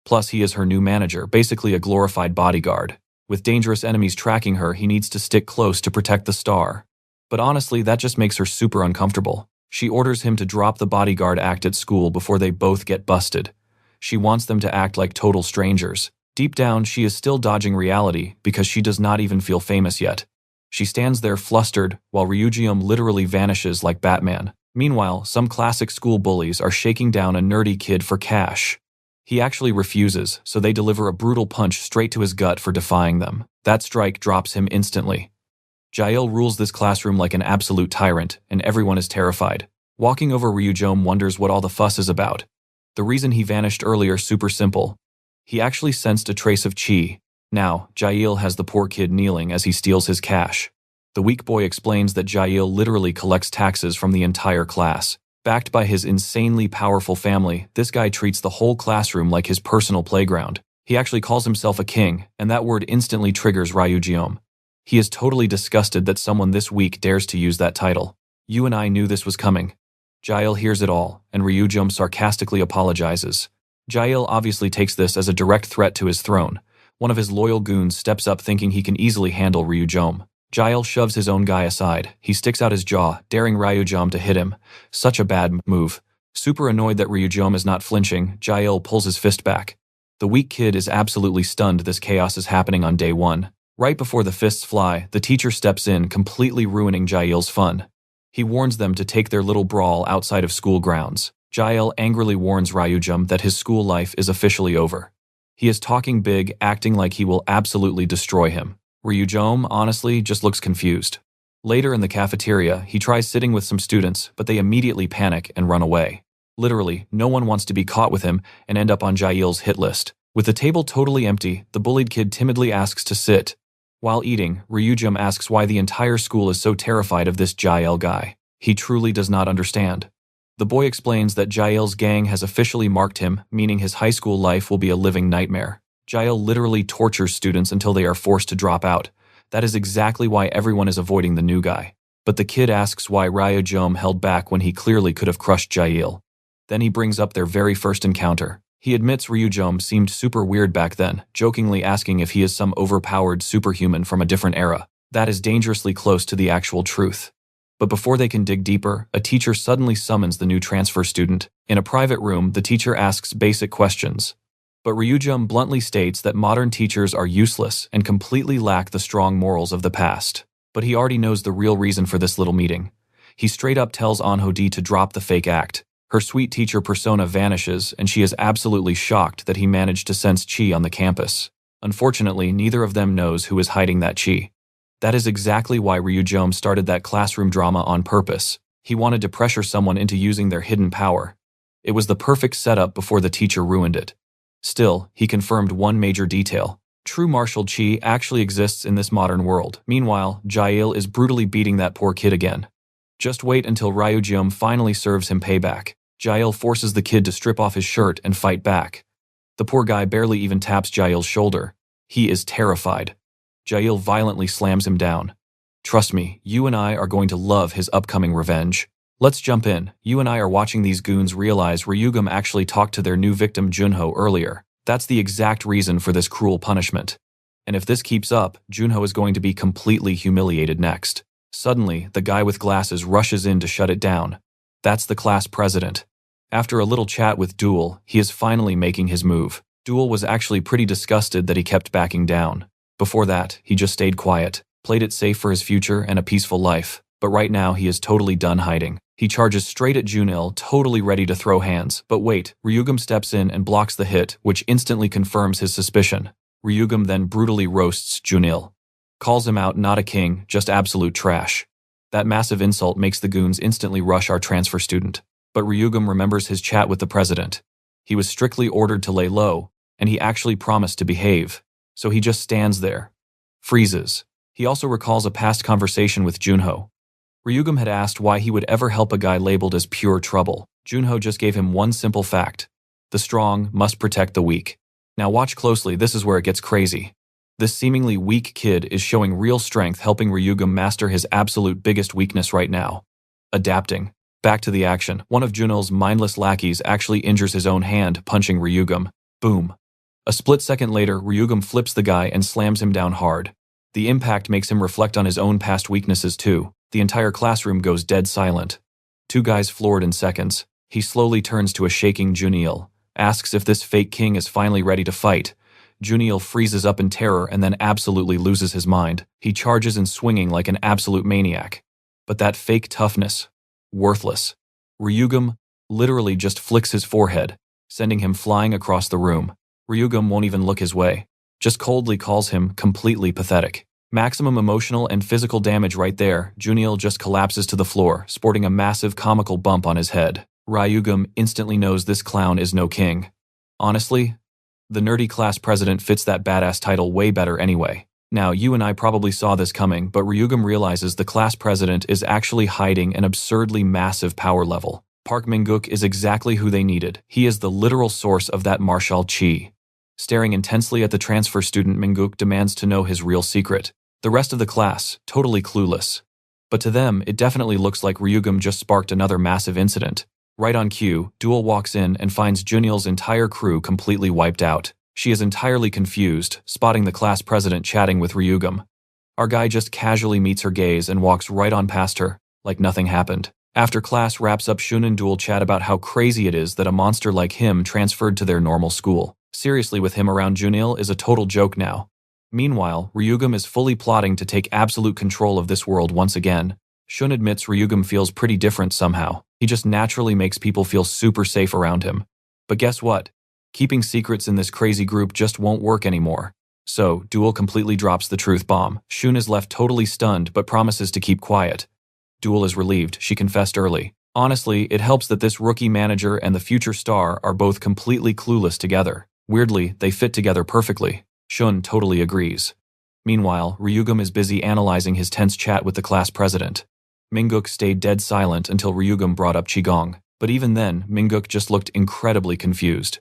Plus, he is her new manager, basically a glorified bodyguard. With dangerous enemies tracking her, he needs to stick close to protect the star. But honestly, that just makes her super uncomfortable. She orders him to drop the bodyguard act at school before they both get busted. She wants them to act like total strangers. Deep down, she is still dodging reality because she does not even feel famous yet. She stands there flustered while Ryujium literally vanishes like Batman. Meanwhile, some classic school bullies are shaking down a nerdy kid for cash. He actually refuses, so they deliver a brutal punch straight to his gut for defying them. That strike drops him instantly. Jael rules this classroom like an absolute tyrant, and everyone is terrified. Walking over, Ryujom wonders what all the fuss is about. The reason he vanished earlier super simple. He actually sensed a trace of chi. Now, Jail has the poor kid kneeling as he steals his cash. The weak boy explains that Jail literally collects taxes from the entire class. Backed by his insanely powerful family, this guy treats the whole classroom like his personal playground. He actually calls himself a king, and that word instantly triggers Ryujom. He is totally disgusted that someone this weak dares to use that title. You and I knew this was coming. Jail hears it all, and Ryujom sarcastically apologizes. Jail obviously takes this as a direct threat to his throne. One of his loyal goons steps up thinking he can easily handle Ryujom. Jail shoves his own guy aside. He sticks out his jaw, daring Ryujom to hit him. Such a bad move. Super annoyed that Ryujom is not flinching, Jail pulls his fist back. The weak kid is absolutely stunned this chaos is happening on day one. Right before the fists fly, the teacher steps in, completely ruining Jail's fun. He warns them to take their little brawl outside of school grounds. Jail angrily warns Ryujom that his school life is officially over. He is talking big, acting like he will absolutely destroy him. Ryujom, honestly, just looks confused. Later in the cafeteria, he tries sitting with some students, but they immediately panic and run away. Literally, no one wants to be caught with him and end up on Jail's hit list. With the table totally empty, the bullied kid timidly asks to sit. While eating, Ryujom asks why the entire school is so terrified of this Jail guy. He truly does not understand. The boy explains that Jail's gang has officially marked him, meaning his high school life will be a living nightmare. Jail literally tortures students until they are forced to drop out. That is exactly why everyone is avoiding the new guy. But the kid asks why Ryujom held back when he clearly could have crushed Jail. Then he brings up their very first encounter. He admits Ryujom seemed super weird back then, jokingly asking if he is some overpowered superhuman from a different era. That is dangerously close to the actual truth. But before they can dig deeper, a teacher suddenly summons the new transfer student. In a private room, the teacher asks basic questions. But Ryujom bluntly states that modern teachers are useless and completely lack the strong morals of the past. But he already knows the real reason for this little meeting. He straight up tells Anhodi to drop the fake act. Her sweet teacher persona vanishes, and she is absolutely shocked that he managed to sense chi on the campus. Unfortunately, neither of them knows who is hiding that chi. That is exactly why Ryujom started that classroom drama on purpose. He wanted to pressure someone into using their hidden power. It was the perfect setup before the teacher ruined it. Still, he confirmed one major detail. True martial chi actually exists in this modern world. Meanwhile, Jail is brutally beating that poor kid again. Just wait until Ryujom finally serves him payback. Jail forces the kid to strip off his shirt and fight back. The poor guy barely even taps Jail's shoulder. He is terrified. Jail violently slams him down. Trust me, you and I are going to love his upcoming revenge. Let's jump in. You and I are watching these goons realize Ryujom actually talked to their new victim Junho earlier. That's the exact reason for this cruel punishment. And if this keeps up, Junho is going to be completely humiliated next. Suddenly, the guy with glasses rushes in to shut it down. That's the class president. After a little chat with Duel, he is finally making his move. Duel was actually pretty disgusted that he kept backing down. Before that, he just stayed quiet, played it safe for his future and a peaceful life. But right now, he is totally done hiding. He charges straight at Junil, totally ready to throw hands. But wait, Ryujom steps in and blocks the hit, which instantly confirms his suspicion. Ryujom then brutally roasts Junil. Calls him out not a king, just absolute trash. That massive insult makes the goons instantly rush our transfer student. But Ryujom remembers his chat with the president. He was strictly ordered to lay low, and he actually promised to behave. So he just stands there. Freezes. He also recalls a past conversation with Junho. Ryujom had asked why he would ever help a guy labeled as pure trouble. Junho just gave him one simple fact. The strong must protect the weak. Now watch closely, this is where it gets crazy. This seemingly weak kid is showing real strength, helping Ryujom master his absolute biggest weakness right now. Adapting. Back to the action. One of Junil's mindless lackeys actually injures his own hand, punching Ryujom. Boom. A split second later, Ryujom flips the guy and slams him down hard. The impact makes him reflect on his own past weaknesses too. The entire classroom goes dead silent. Two guys floored in seconds. He slowly turns to a shaking Junil, asks if this fake king is finally ready to fight. Junil freezes up in terror and then absolutely loses his mind. He charges and swinging like an absolute maniac. But that fake toughness, worthless. Ryujom literally just flicks his forehead, sending him flying across the room. Ryujom won't even look his way, just coldly calls him completely pathetic. Maximum emotional and physical damage right there. Junil just collapses to the floor, sporting a massive comical bump on his head. Ryugam instantly knows this clown is no king. Honestly, the nerdy class president fits that badass title way better anyway. Now, you and I probably saw this coming, but Ryugam realizes the class president is actually hiding an absurdly massive power level. Park Min-guk is exactly who they needed. He is the literal source of that martial chi. Staring intensely at the transfer student, Min-guk demands to know his real secret. The rest of the class, totally clueless. But to them, it definitely looks like Ryugam just sparked another massive incident. Right on cue, Duel walks in and finds Junil's entire crew completely wiped out. She is entirely confused, spotting the class president chatting with Ryugam. Our guy just casually meets her gaze and walks right on past her, like nothing happened. After class wraps up, Shun and Duel chat about how crazy it is that a monster like him transferred to their normal school. Seriously, with him around, Junil is a total joke now. Meanwhile, Ryugam is fully plotting to take absolute control of this world once again. Shun admits Ryugam feels pretty different somehow. He just naturally makes people feel super safe around him. But guess what? Keeping secrets in this crazy group just won't work anymore. So, Duel completely drops the truth bomb. Shun is left totally stunned but promises to keep quiet. Duel is relieved. She confessed early. Honestly, it helps that this rookie manager and the future star are both completely clueless together. Weirdly, they fit together perfectly. Shun totally agrees. Meanwhile, Ryugam is busy analyzing his tense chat with the class president. Min-guk stayed dead silent until Ryugam brought up Qigong, but even then, Min-guk just looked incredibly confused.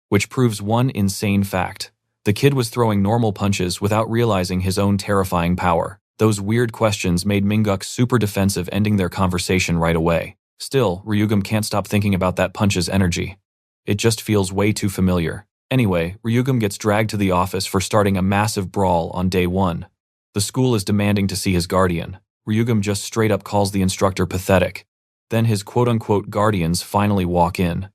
Which proves one insane fact. The kid was throwing normal punches without realizing his own terrifying power. Those weird questions made Min-guk super defensive, ending their conversation right away. Still, Ryugam can't stop thinking about that punch's energy. It just feels way too familiar. Anyway, Ryugam gets dragged to the office for starting a massive brawl on day 1. The school is demanding to see his guardian. Ryugam just straight up calls the instructor pathetic. Then his quote-unquote guardians finally walk in.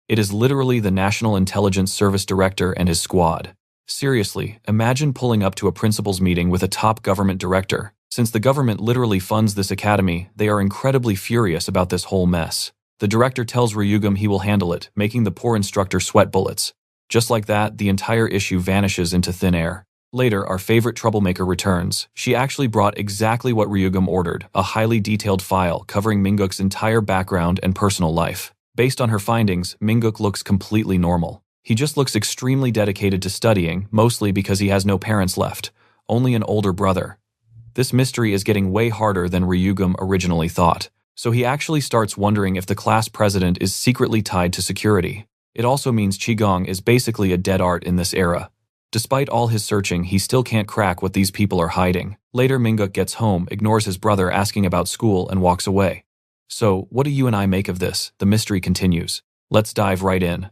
It is literally the National Intelligence Service Director and his squad. Seriously, imagine pulling up to a principal's meeting with a top government director. Since the government literally funds this academy, they are incredibly furious about this whole mess. The director tells Ryugam he will handle it, making the poor instructor sweat bullets. Just like that, the entire issue vanishes into thin air. Later, our favorite troublemaker returns. She actually brought exactly what Ryugam ordered, a highly detailed file covering Min-guk's entire background and personal life. Based on her findings, Min-guk looks completely normal. He just looks extremely dedicated to studying, mostly because he has no parents left, only an older brother. This mystery is getting way harder than Ryugam originally thought, so he actually starts wondering if the class president is secretly tied to security. It also means Qigong is basically a dead art in this era. Despite all his searching, he still can't crack what these people are hiding. Later, Min-guk gets home, ignores his brother asking about school, and walks away. So, what do you and I make of this? The mystery continues. Let's dive right in.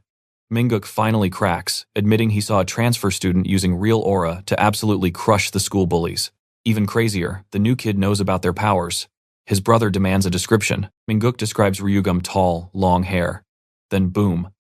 Min-guk finally cracks, admitting he saw a transfer student using real aura to absolutely crush the school bullies. Even crazier, the new kid knows about their powers. His brother demands a description. Min-guk describes Ryugam tall, long hair. Then boom.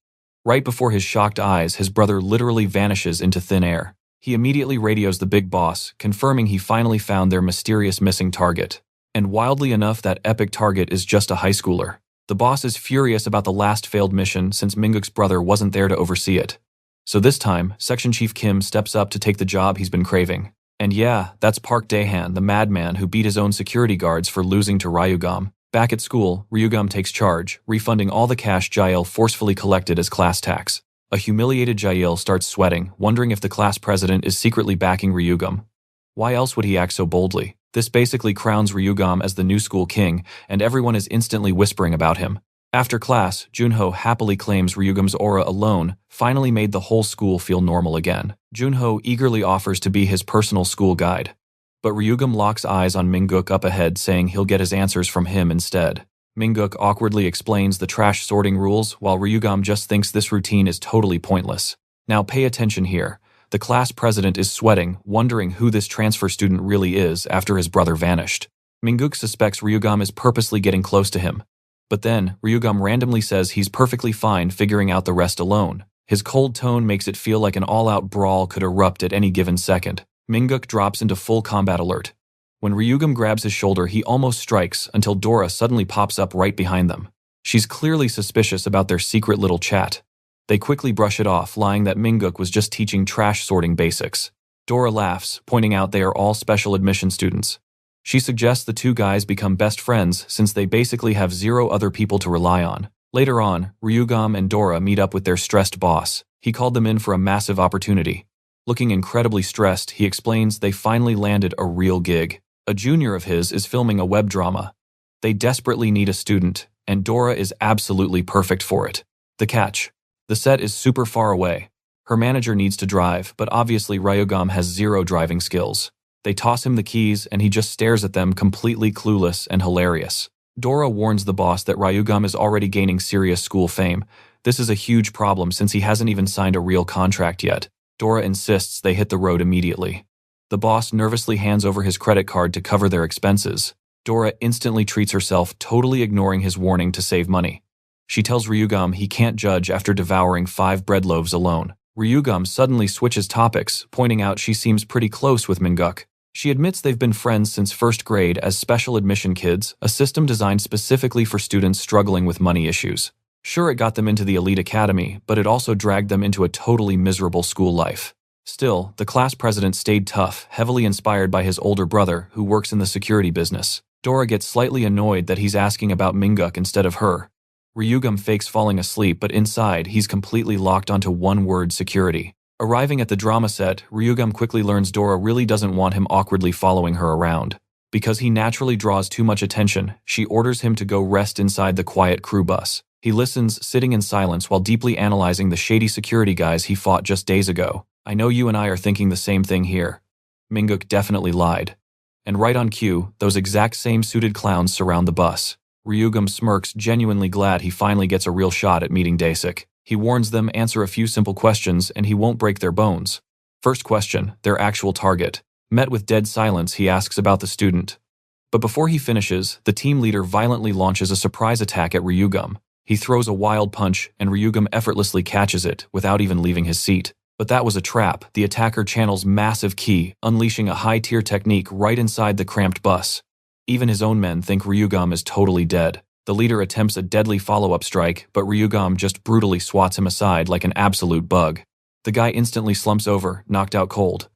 Right before his shocked eyes, his brother literally vanishes into thin air. He immediately radios the big boss, confirming he finally found their mysterious missing target. And wildly enough, that epic target is just a high schooler. The boss is furious about the last failed mission since Min-guk's brother wasn't there to oversee it. So this time, Section Chief Kim steps up to take the job he's been craving. And yeah, that's Park Dae-han, the madman who beat his own security guards for losing to Ryugam. Back at school, Ryugam takes charge, refunding all the cash Jael forcefully collected as class tax. A humiliated Jael starts sweating, wondering if the class president is secretly backing Ryugam. Why else would he act so boldly? This basically crowns Ryugam as the new school king, and everyone is instantly whispering about him. After class, Junho happily claims Ryugam's aura alone finally made the whole school feel normal again. Junho eagerly offers to be his personal school guide. But Ryugam locks eyes on Min-guk up ahead, saying he'll get his answers from him instead. Min-guk awkwardly explains the trash sorting rules, while Ryugam just thinks this routine is totally pointless. Now pay attention here. The class president is sweating, wondering who this transfer student really is after his brother vanished. Min-guk suspects Ryugam is purposely getting close to him. But then, Ryugam randomly says he's perfectly fine figuring out the rest alone. His cold tone makes it feel like an all-out brawl could erupt at any given second. Min-guk drops into full combat alert. When Ryugam grabs his shoulder, he almost strikes until Dora suddenly pops up right behind them. She's clearly suspicious about their secret little chat. They quickly brush it off, lying that Min-guk was just teaching trash sorting basics. Dora laughs, pointing out they are all special admission students. She suggests the two guys become best friends since they basically have zero other people to rely on. Later on, Ryugam and Dora meet up with their stressed boss. He called them in for a massive opportunity. Looking incredibly stressed, he explains they finally landed a real gig. A junior of his is filming a web drama. They desperately need a student, and Dora is absolutely perfect for it. The catch: the set is super far away. Her manager needs to drive, but obviously Ryugam has zero driving skills. They toss him the keys, and he just stares at them, completely clueless and hilarious. Dora warns the boss that Ryugam is already gaining serious school fame. This is a huge problem since he hasn't even signed a real contract yet. Dora insists they hit the road immediately. The boss nervously hands over his credit card to cover their expenses. Dora instantly treats herself, totally ignoring his warning to save money. She tells Ryugam he can't judge after devouring 5 bread loaves alone. Ryugam suddenly switches topics, pointing out she seems pretty close with Minguk. She admits they've been friends since first grade as special admission kids, a system designed specifically for students struggling with money issues. Sure, it got them into the elite academy, but it also dragged them into a totally miserable school life. Still, the class president stayed tough, heavily inspired by his older brother, who works in the security business. Dora gets slightly annoyed that he's asking about Minguk instead of her. Ryugam fakes falling asleep, but inside, he's completely locked onto one word: security. Arriving at the drama set, Ryugam quickly learns Dora really doesn't want him awkwardly following her around. Because he naturally draws too much attention, she orders him to go rest inside the quiet crew bus. He listens, sitting in silence while deeply analyzing the shady security guys he fought just days ago. I know you and I are thinking the same thing here. Minguk definitely lied. And right on cue, those exact same suited clowns surround the bus. Ryugam smirks, genuinely glad he finally gets a real shot at meeting Dasik. He warns them answer a few simple questions and he won't break their bones. First question, their actual target. Met with dead silence, he asks about the student. But before he finishes, the team leader violently launches a surprise attack at Ryugam. He throws a wild punch, and Ryugam effortlessly catches it, without even leaving his seat. But that was a trap. The attacker channels massive ki, unleashing a high-tier technique right inside the cramped bus. Even his own men think Ryugam is totally dead. The leader attempts a deadly follow-up strike, but Ryugam just brutally swats him aside like an absolute bug. The guy instantly slumps over, knocked out cold.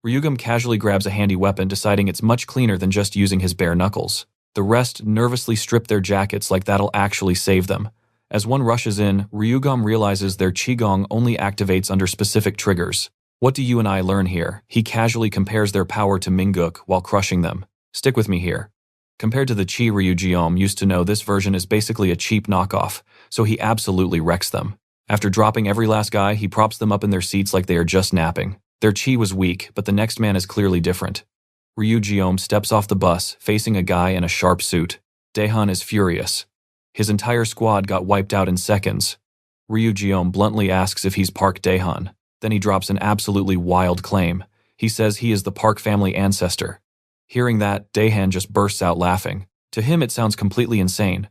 Ryugam casually grabs a handy weapon, deciding it's much cleaner than just using his bare knuckles. The rest nervously strip their jackets like that'll actually save them. As one rushes in, Ryugam realizes their qigong only activates under specific triggers. What do you and I learn here? He casually compares their power to Minguk while crushing them. Stick with me here. Compared to the Chi Ryujiom used to know, this version is basically a cheap knockoff, so he absolutely wrecks them. After dropping every last guy, he props them up in their seats like they are just napping. Their chi was weak, but the next man is clearly different. Ryujiom steps off the bus, facing a guy in a sharp suit. Daehan is furious. His entire squad got wiped out in seconds. Ryujiom bluntly asks if he's Park Daehan. Then he drops an absolutely wild claim. He says he is the Park family ancestor. Hearing that, Daehan just bursts out laughing. To him it sounds completely insane.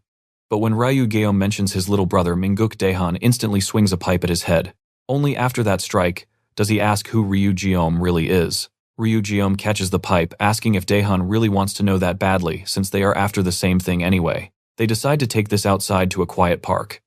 But when Ryugeom mentions his little brother, Minguk, Daehan instantly swings a pipe at his head. Only after that strike does he ask who Ryugeom really is. Ryugeom catches the pipe, asking if Daehan really wants to know that badly, since they are after the same thing anyway. They decide to take this outside to a quiet park.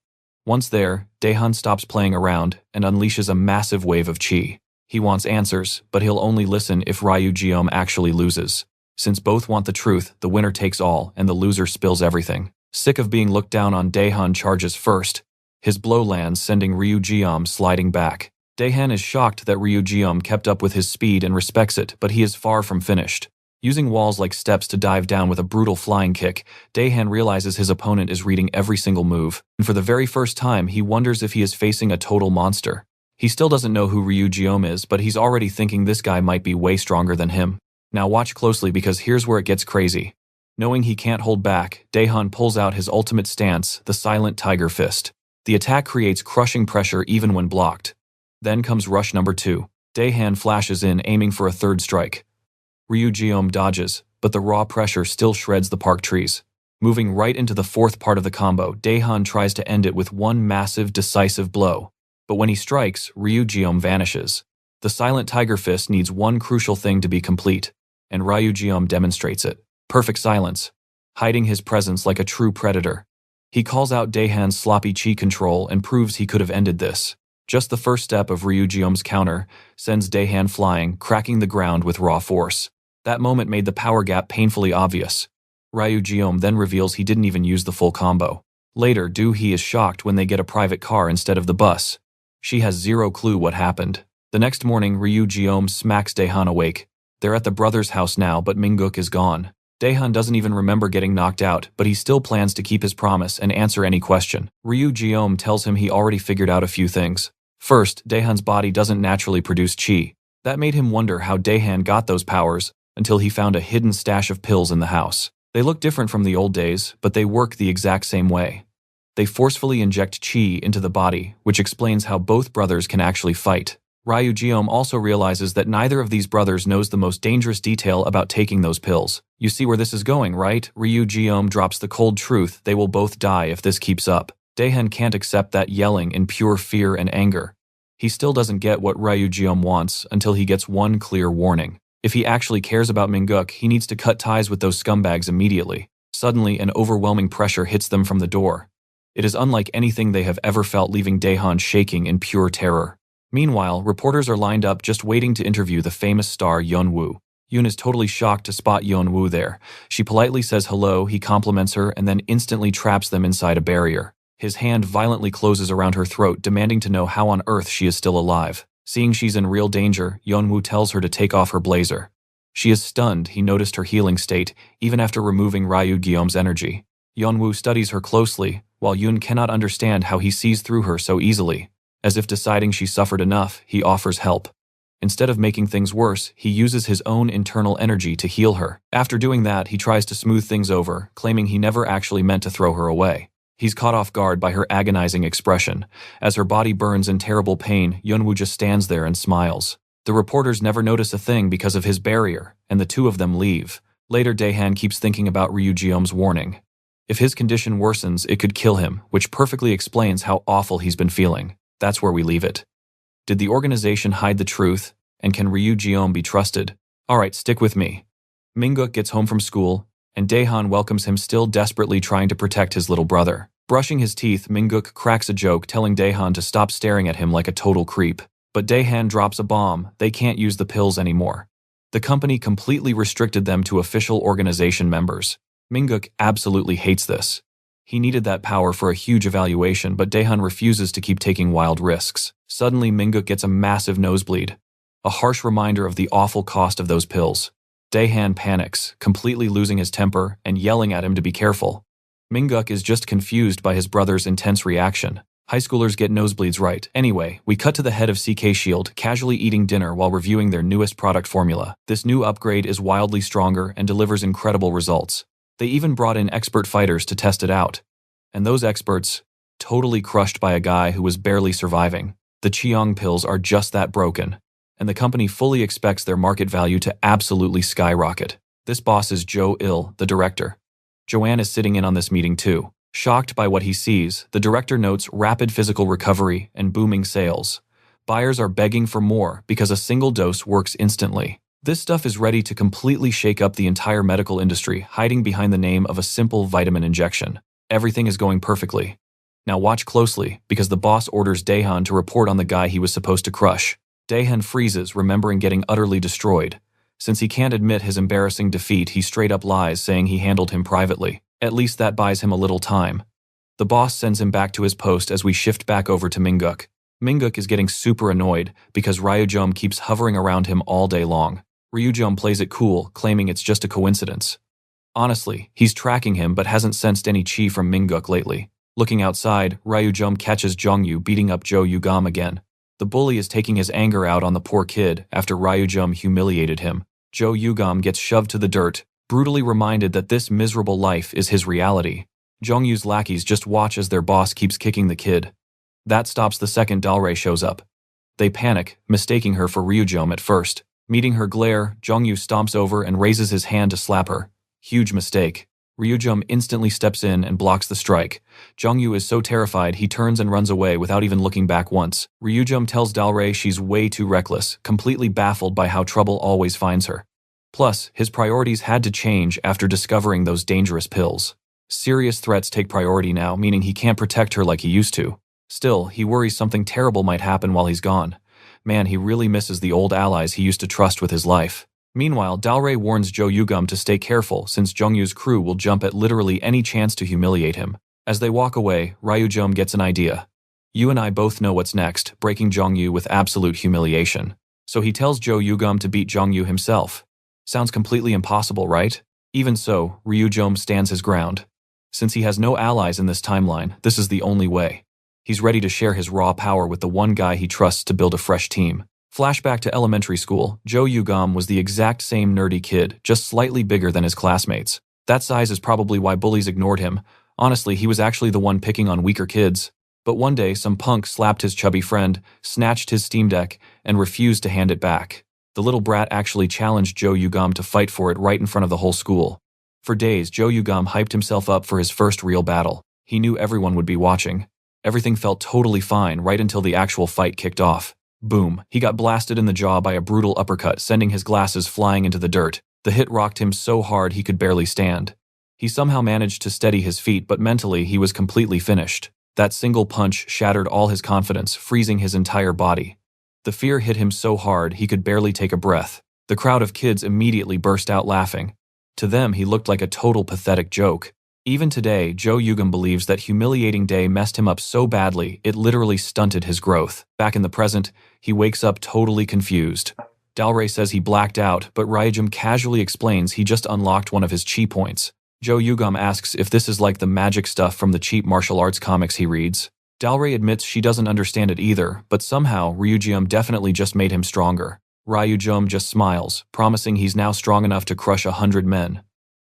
Once there, Daehan stops playing around and unleashes a massive wave of chi. He wants answers, but he'll only listen if Ryugeom actually loses. Since both want the truth, the winner takes all and the loser spills everything. Sick of being looked down on, Daehan charges first. His blow lands, sending Ryugeom sliding back. Daehan is shocked that Ryugeom kept up with his speed and respects it, but he is far from finished. Using walls like steps to dive down with a brutal flying kick, Daehan realizes his opponent is reading every single move, and for the very first time he wonders if he is facing a total monster. He still doesn't know who Ryugeom is, but he's already thinking this guy might be way stronger than him. Now watch closely, because here's where it gets crazy. Knowing he can't hold back, Daehan pulls out his ultimate stance, the Silent Tiger Fist. The attack creates crushing pressure even when blocked. Then comes rush number 2. Daehan flashes in, aiming for a third strike. Ryugeom dodges, but the raw pressure still shreds the park trees. Moving right into the fourth part of the combo, Daehan tries to end it with one massive, decisive blow. But when he strikes, Ryugeom vanishes. The Silent Tiger Fist needs one crucial thing to be complete, and Ryugeom demonstrates it. Perfect silence, hiding his presence like a true predator. He calls out Daehan's sloppy chi control and proves he could have ended this. Just the first step of Ryu Jeom's counter sends Daehan flying, cracking the ground with raw force. That moment made the power gap painfully obvious. Ryu Jeom then reveals he didn't even use the full combo. Later, Do-hee is shocked when they get a private car instead of the bus. She has zero clue what happened. The next morning, Ryu Jeom smacks Daehan awake. They're at the brother's house now, but Minguk is gone. Daehan doesn't even remember getting knocked out, but he still plans to keep his promise and answer any question. Ryu Jeom tells him he already figured out a few things. First, Daehan's body doesn't naturally produce chi. That made him wonder how Daehan got those powers until he found a hidden stash of pills in the house. They look different from the old days, but they work the exact same way. They forcefully inject chi into the body, which explains how both brothers can actually fight. Ryu Jeom also realizes that neither of these brothers knows the most dangerous detail about taking those pills. You see where this is going, right? Ryu Jeom drops the cold truth: they will both die if this keeps up. Daehan can't accept that, yelling in pure fear and anger. He still doesn't get what Ryu Jeom wants until he gets one clear warning. If he actually cares about Minguk, he needs to cut ties with those scumbags immediately. Suddenly, an overwhelming pressure hits them from the door. It is unlike anything they have ever felt, leaving Daehan shaking in pure terror. Meanwhile, reporters are lined up just waiting to interview the famous star Yeon-woo. Yoon is totally shocked to spot Yeon-woo there. She politely says hello, he compliments her, and then instantly traps them inside a barrier. His hand violently closes around her throat, demanding to know how on earth she is still alive. Seeing she's in real danger, Yeon-woo tells her to take off her blazer. She is stunned. He noticed her healing state, even after removing Ryu Guillaume's energy. Yeon-woo studies her closely, while Yoon cannot understand how he sees through her so easily. As if deciding she suffered enough, he offers help. Instead of making things worse, he uses his own internal energy to heal her. After doing that, he tries to smooth things over, claiming he never actually meant to throw her away. He's caught off guard by her agonizing expression. As her body burns in terrible pain, Yeon-woo just stands there and smiles. The reporters never notice a thing because of his barrier, and the two of them leave. Later, Daehan keeps thinking about Ryu Jeom's warning. If his condition worsens, it could kill him, which perfectly explains how awful he's been feeling. That's where we leave it. Did the organization hide the truth? And can Ryu Jeom be trusted? Alright, stick with me. Minguk gets home from school, and Daehan welcomes him, still desperately trying to protect his little brother. Brushing his teeth, Minguk cracks a joke, telling Daehan to stop staring at him like a total creep. But Daehan drops a bomb: they can't use the pills anymore. The company completely restricted them to official organization members. Minguk absolutely hates this. He needed that power for a huge evaluation, but Daehan refuses to keep taking wild risks. Suddenly, Minguk gets a massive nosebleed. A harsh reminder of the awful cost of those pills. Daehan panics, completely losing his temper and yelling at him to be careful. Minguk is just confused by his brother's intense reaction. High schoolers get nosebleeds right. Anyway, we cut to the head of CK Shield casually eating dinner while reviewing their newest product formula. This new upgrade is wildly stronger and delivers incredible results. They even brought in expert fighters to test it out. And those experts, totally crushed by a guy who was barely surviving. The Cheong pills are just that broken, and the company fully expects their market value to absolutely skyrocket. This boss is Jo Il, the director. Joanne is sitting in on this meeting too. Shocked by what he sees, the director notes rapid physical recovery and booming sales. Buyers are begging for more because a single dose works instantly. This stuff is ready to completely shake up the entire medical industry, hiding behind the name of a simple vitamin injection. Everything is going perfectly. Now watch closely, because the boss orders Daehan to report on the guy he was supposed to crush. Daehan freezes, remembering getting utterly destroyed. Since he can't admit his embarrassing defeat, he straight up lies, saying he handled him privately. At least that buys him a little time. The boss sends him back to his post as we shift back over to Minguk. Minguk is getting super annoyed because Ryu Jeom keeps hovering around him all day long. Ryu Jeom plays it cool, claiming it's just a coincidence. Honestly, he's tracking him but hasn't sensed any chi from Minguk lately. Looking outside, Ryu Jeom catches Jongyu beating up Jo Yugam again. The bully is taking his anger out on the poor kid after Ryu Jeom humiliated him. Jo Yugam gets shoved to the dirt, brutally reminded that this miserable life is his reality. Jongyu's lackeys just watch as their boss keeps kicking the kid. That stops the second Dalray shows up. They panic, mistaking her for Ryu Jeom at first. Meeting her glare, Jongyu stomps over and raises his hand to slap her. Huge mistake. Ryu Jeom instantly steps in and blocks the strike. Jongyu is so terrified he turns and runs away without even looking back once. Ryu Jeom tells Dalray she's way too reckless, completely baffled by how trouble always finds her. Plus, his priorities had to change after discovering those dangerous pills. Serious threats take priority now, meaning he can't protect her like he used to. Still, he worries something terrible might happen while he's gone. Man, he really misses the old allies he used to trust with his life. Meanwhile, Dalray warns Jo Yugam to stay careful since Jongyu's crew will jump at literally any chance to humiliate him. As they walk away, Ryujom gets an idea. You and I both know what's next, breaking Jongyu with absolute humiliation. So he tells Jo Yugam to beat Jongyu himself. Sounds completely impossible, right? Even so, Ryujom stands his ground. Since he has no allies in this timeline, this is the only way. He's ready to share his raw power with the one guy he trusts to build a fresh team. Flashback to elementary school, Jo Yugam was the exact same nerdy kid, just slightly bigger than his classmates. That size is probably why bullies ignored him. Honestly, he was actually the one picking on weaker kids. But one day, some punk slapped his chubby friend, snatched his Steam Deck, and refused to hand it back. The little brat actually challenged Jo Yugam to fight for it right in front of the whole school. For days, Jo Yugam hyped himself up for his first real battle. He knew everyone would be watching. Everything felt totally fine right until the actual fight kicked off. Boom, he got blasted in the jaw by a brutal uppercut, sending his glasses flying into the dirt. The hit rocked him so hard he could barely stand. He somehow managed to steady his feet, but mentally he was completely finished. That single punch shattered all his confidence, freezing his entire body. The fear hit him so hard he could barely take a breath. The crowd of kids immediately burst out laughing. To them, he looked like a total pathetic joke. Even today, Jo Yugam believes that humiliating day messed him up so badly it literally stunted his growth. Back in the present, he wakes up totally confused. Dalray says he blacked out, but Ryujom casually explains he just unlocked one of his chi points. Jo Yugam asks if this is like the magic stuff from the cheap martial arts comics he reads. Dalray admits she doesn't understand it either, but somehow Ryujom definitely just made him stronger. Ryujom just smiles, promising he's now strong enough to crush 100 men.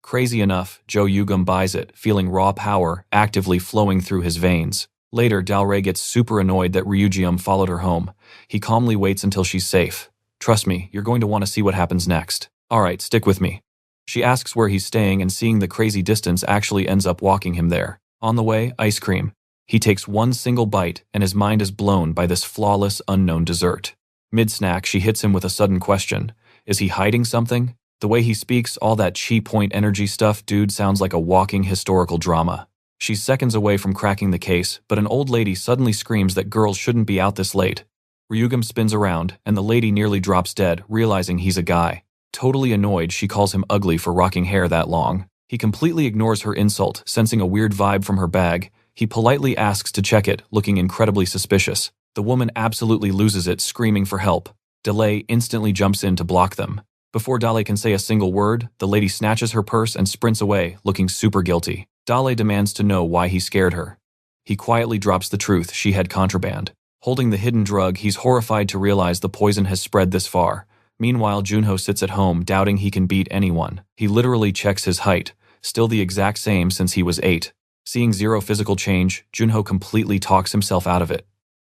Crazy enough, Jo Yugam buys it, feeling raw power actively flowing through his veins. Later, Dalray gets super annoyed that Ryujom followed her home. He calmly waits until she's safe. Trust me, you're going to want to see what happens next. Alright, stick with me. She asks where he's staying, and seeing the crazy distance actually ends up walking him there. On the way, ice cream. He takes one single bite, and his mind is blown by this flawless, unknown dessert. Mid-snack, she hits him with a sudden question. Is he hiding something? The way he speaks, all that chi point energy stuff, dude sounds like a walking historical drama. She's seconds away from cracking the case, but an old lady suddenly screams that girls shouldn't be out this late. Ryugam spins around, and the lady nearly drops dead, realizing he's a guy. Totally annoyed, she calls him ugly for rocking hair that long. He completely ignores her insult, sensing a weird vibe from her bag. He politely asks to check it, looking incredibly suspicious. The woman absolutely loses it, screaming for help. Dalray instantly jumps in to block them. Before Dalray can say a single word, the lady snatches her purse and sprints away, looking super guilty. Dalray demands to know why he scared her. He quietly drops the truth: she had contraband. Holding the hidden drug, he's horrified to realize the poison has spread this far. Meanwhile, Junho sits at home, doubting he can beat anyone. He literally checks his height, still the exact same since he was 8. Seeing zero physical change, Junho completely talks himself out of it.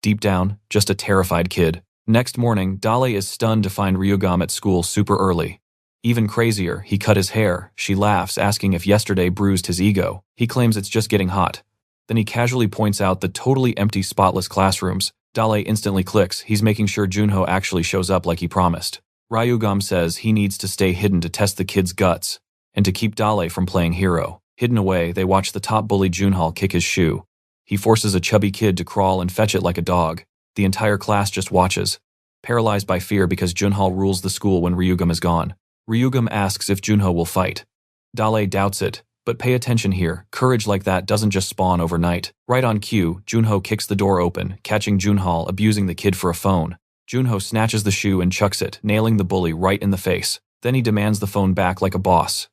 Deep down, just a terrified kid. Next morning, Dalray is stunned to find Ryugam at school super early. Even crazier, he cut his hair. She laughs, asking if yesterday bruised his ego. He claims it's just getting hot. Then he casually points out the totally empty, spotless classrooms. Dalray instantly clicks. He's making sure Junho actually shows up like he promised. Ryugam says he needs to stay hidden to test the kid's guts, and to keep Dalray from playing hero. Hidden away, they watch the top bully Junhal kick his shoe. He forces a chubby kid to crawl and fetch it like a dog. The entire class just watches, paralyzed by fear because Junhal rules the school when Ryugam is gone. Ryugam asks if Junho will fight. Dalray doubts it, but pay attention here. Courage like that doesn't just spawn overnight. Right on cue, Junho kicks the door open, catching Junhal abusing the kid for a phone. Junho snatches the shoe and chucks it, nailing the bully right in the face. Then he demands the phone back like a boss.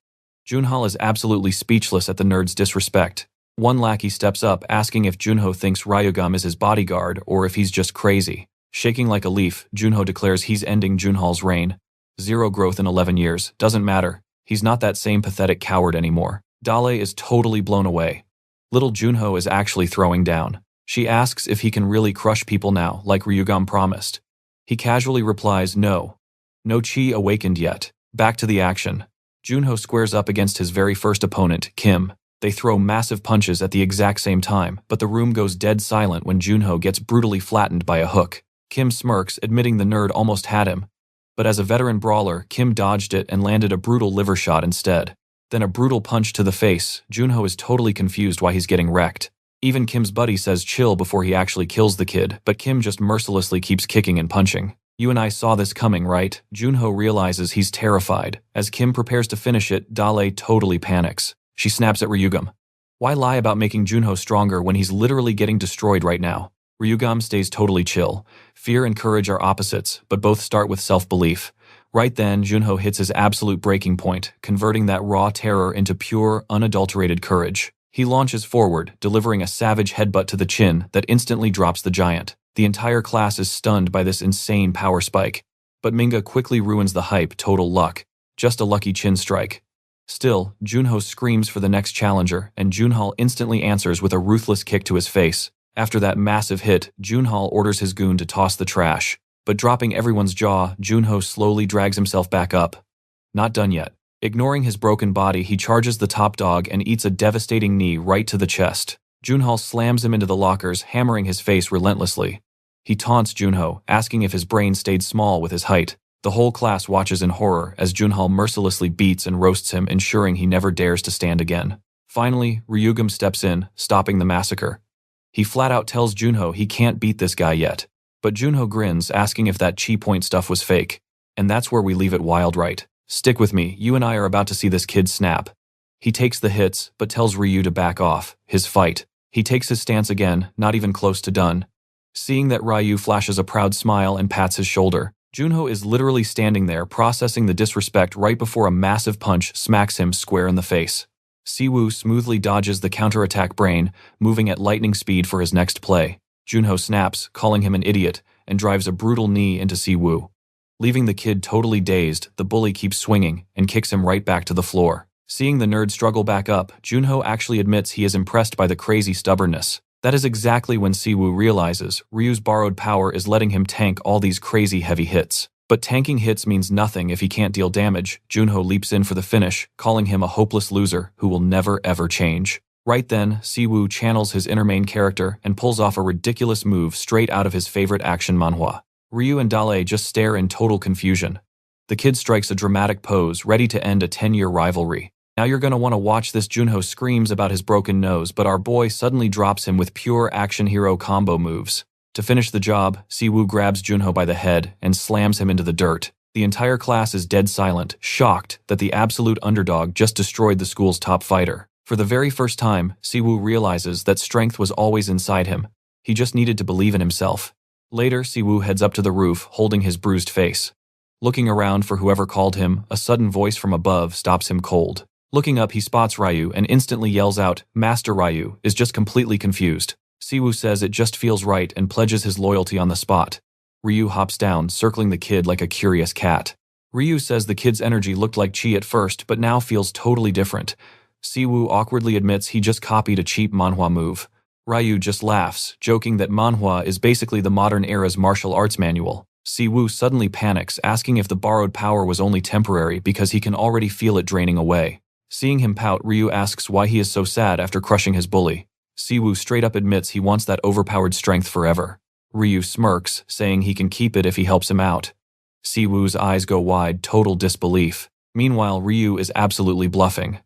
Junhal is absolutely speechless at the nerd's disrespect. One lackey steps up, asking if Junho thinks Ryugam is his bodyguard or if he's just crazy. Shaking like a leaf, Junho declares he's ending Junhal's reign. 0 growth in 11 years, doesn't matter. He's not that same pathetic coward anymore. Dalray is totally blown away. Little Junho is actually throwing down. She asks if he can really crush people now, like Ryugam promised. He casually replies no. No chi awakened yet. Back to the action. Junho squares up against his very first opponent, Kim. They throw massive punches at the exact same time, but the room goes dead silent when Junho gets brutally flattened by a hook. Kim smirks, admitting the nerd almost had him. But as a veteran brawler, Kim dodged it and landed a brutal liver shot instead. Then a brutal punch to the face. Junho is totally confused why he's getting wrecked. Even Kim's buddy says chill before he actually kills the kid, but Kim just mercilessly keeps kicking and punching. You and I saw this coming, right? Junho realizes he's terrified. As Kim prepares to finish it, Dale totally panics. She snaps at Ryugam. Why lie about making Junho stronger when he's literally getting destroyed right now? Ryugam stays totally chill. Fear and courage are opposites, but both start with self-belief. Right then, Junho hits his absolute breaking point, converting that raw terror into pure, unadulterated courage. He launches forward, delivering a savage headbutt to the chin that instantly drops the giant. The entire class is stunned by this insane power spike. But Minga quickly ruins the hype, total luck. Just a lucky chin strike. Still, Junho screams for the next challenger, and Junhal instantly answers with a ruthless kick to his face. After that massive hit, Junhal orders his goon to toss the trash. But dropping everyone's jaw, Junho slowly drags himself back up. Not done yet. Ignoring his broken body, he charges the top dog and eats a devastating knee right to the chest. Junhal slams him into the lockers, hammering his face relentlessly. He taunts Junho, asking if his brain stayed small with his height. The whole class watches in horror as Junhal mercilessly beats and roasts him, ensuring he never dares to stand again. Finally, Ryugam steps in, stopping the massacre. He flat out tells Junho he can't beat this guy yet. But Junho grins, asking if that chi point stuff was fake. And that's where we leave it wild, right? Stick with me, you and I are about to see this kid snap. He takes the hits, but tells Ryu to back off. His fight. He takes his stance again, not even close to done. Seeing that Ryu flashes a proud smile and pats his shoulder, Junho is literally standing there processing the disrespect right before a massive punch smacks him square in the face. Siwoo smoothly dodges the counterattack brain, moving at lightning speed for his next play. Junho snaps, calling him an idiot, and drives a brutal knee into Siwoo. Leaving the kid totally dazed, the bully keeps swinging and kicks him right back to the floor. Seeing the nerd struggle back up, Junho actually admits he is impressed by the crazy stubbornness. That is exactly when Siwoo realizes Ryu's borrowed power is letting him tank all these crazy heavy hits. But tanking hits means nothing if he can't deal damage. Junho leaps in for the finish, calling him a hopeless loser who will never ever change. Right then, Siwoo channels his inner main character and pulls off a ridiculous move straight out of his favorite action manhwa. Ryu and Dale just stare in total confusion. The kid strikes a dramatic pose, ready to end a 10-year rivalry. Now you're gonna want to watch this. Junho screams about his broken nose, but our boy suddenly drops him with pure action hero combo moves. To finish the job, Siwoo grabs Junho by the head and slams him into the dirt. The entire class is dead silent, shocked that the absolute underdog just destroyed the school's top fighter. For the very first time, Siwoo realizes that strength was always inside him. He just needed to believe in himself. Later, Siwoo heads up to the roof, holding his bruised face. Looking around for whoever called him, a sudden voice from above stops him cold. Looking up, he spots Ryu and instantly yells out, "Master Ryu," is just completely confused. Siwoo says it just feels right and pledges his loyalty on the spot. Ryu hops down, circling the kid like a curious cat. Ryu says the kid's energy looked like chi at first, but now feels totally different. Siwoo awkwardly admits he just copied a cheap manhwa move. Ryu just laughs, joking that manhwa is basically the modern era's martial arts manual. Siwoo suddenly panics, asking if the borrowed power was only temporary because he can already feel it draining away. Seeing him pout, Ryu asks why he is so sad after crushing his bully. Siwoo straight up admits he wants that overpowered strength forever. Ryu smirks, saying he can keep it if he helps him out. Siwoo's eyes go wide, total disbelief. Meanwhile, Ryu is absolutely bluffing.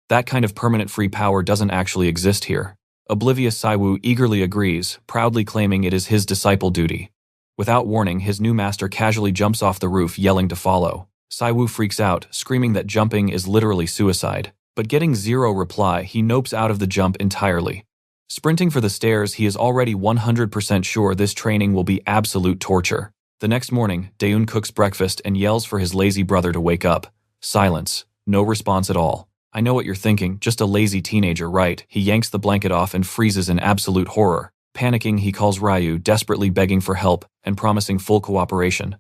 That kind of permanent free power doesn't actually exist here. Oblivious Siwoo eagerly agrees, proudly claiming it is his disciple duty. Without warning, his new master casually jumps off the roof, yelling to follow. Siwoo freaks out, screaming that jumping is literally suicide. But getting zero reply, he nopes out of the jump entirely. Sprinting for the stairs, he is already 100% sure this training will be absolute torture. The next morning, Daeun cooks breakfast and yells for his lazy brother to wake up. Silence. No response at all. I know what you're thinking, just a lazy teenager, right? He yanks the blanket off and freezes in absolute horror. Panicking, he calls Ryu, desperately begging for help and promising full cooperation.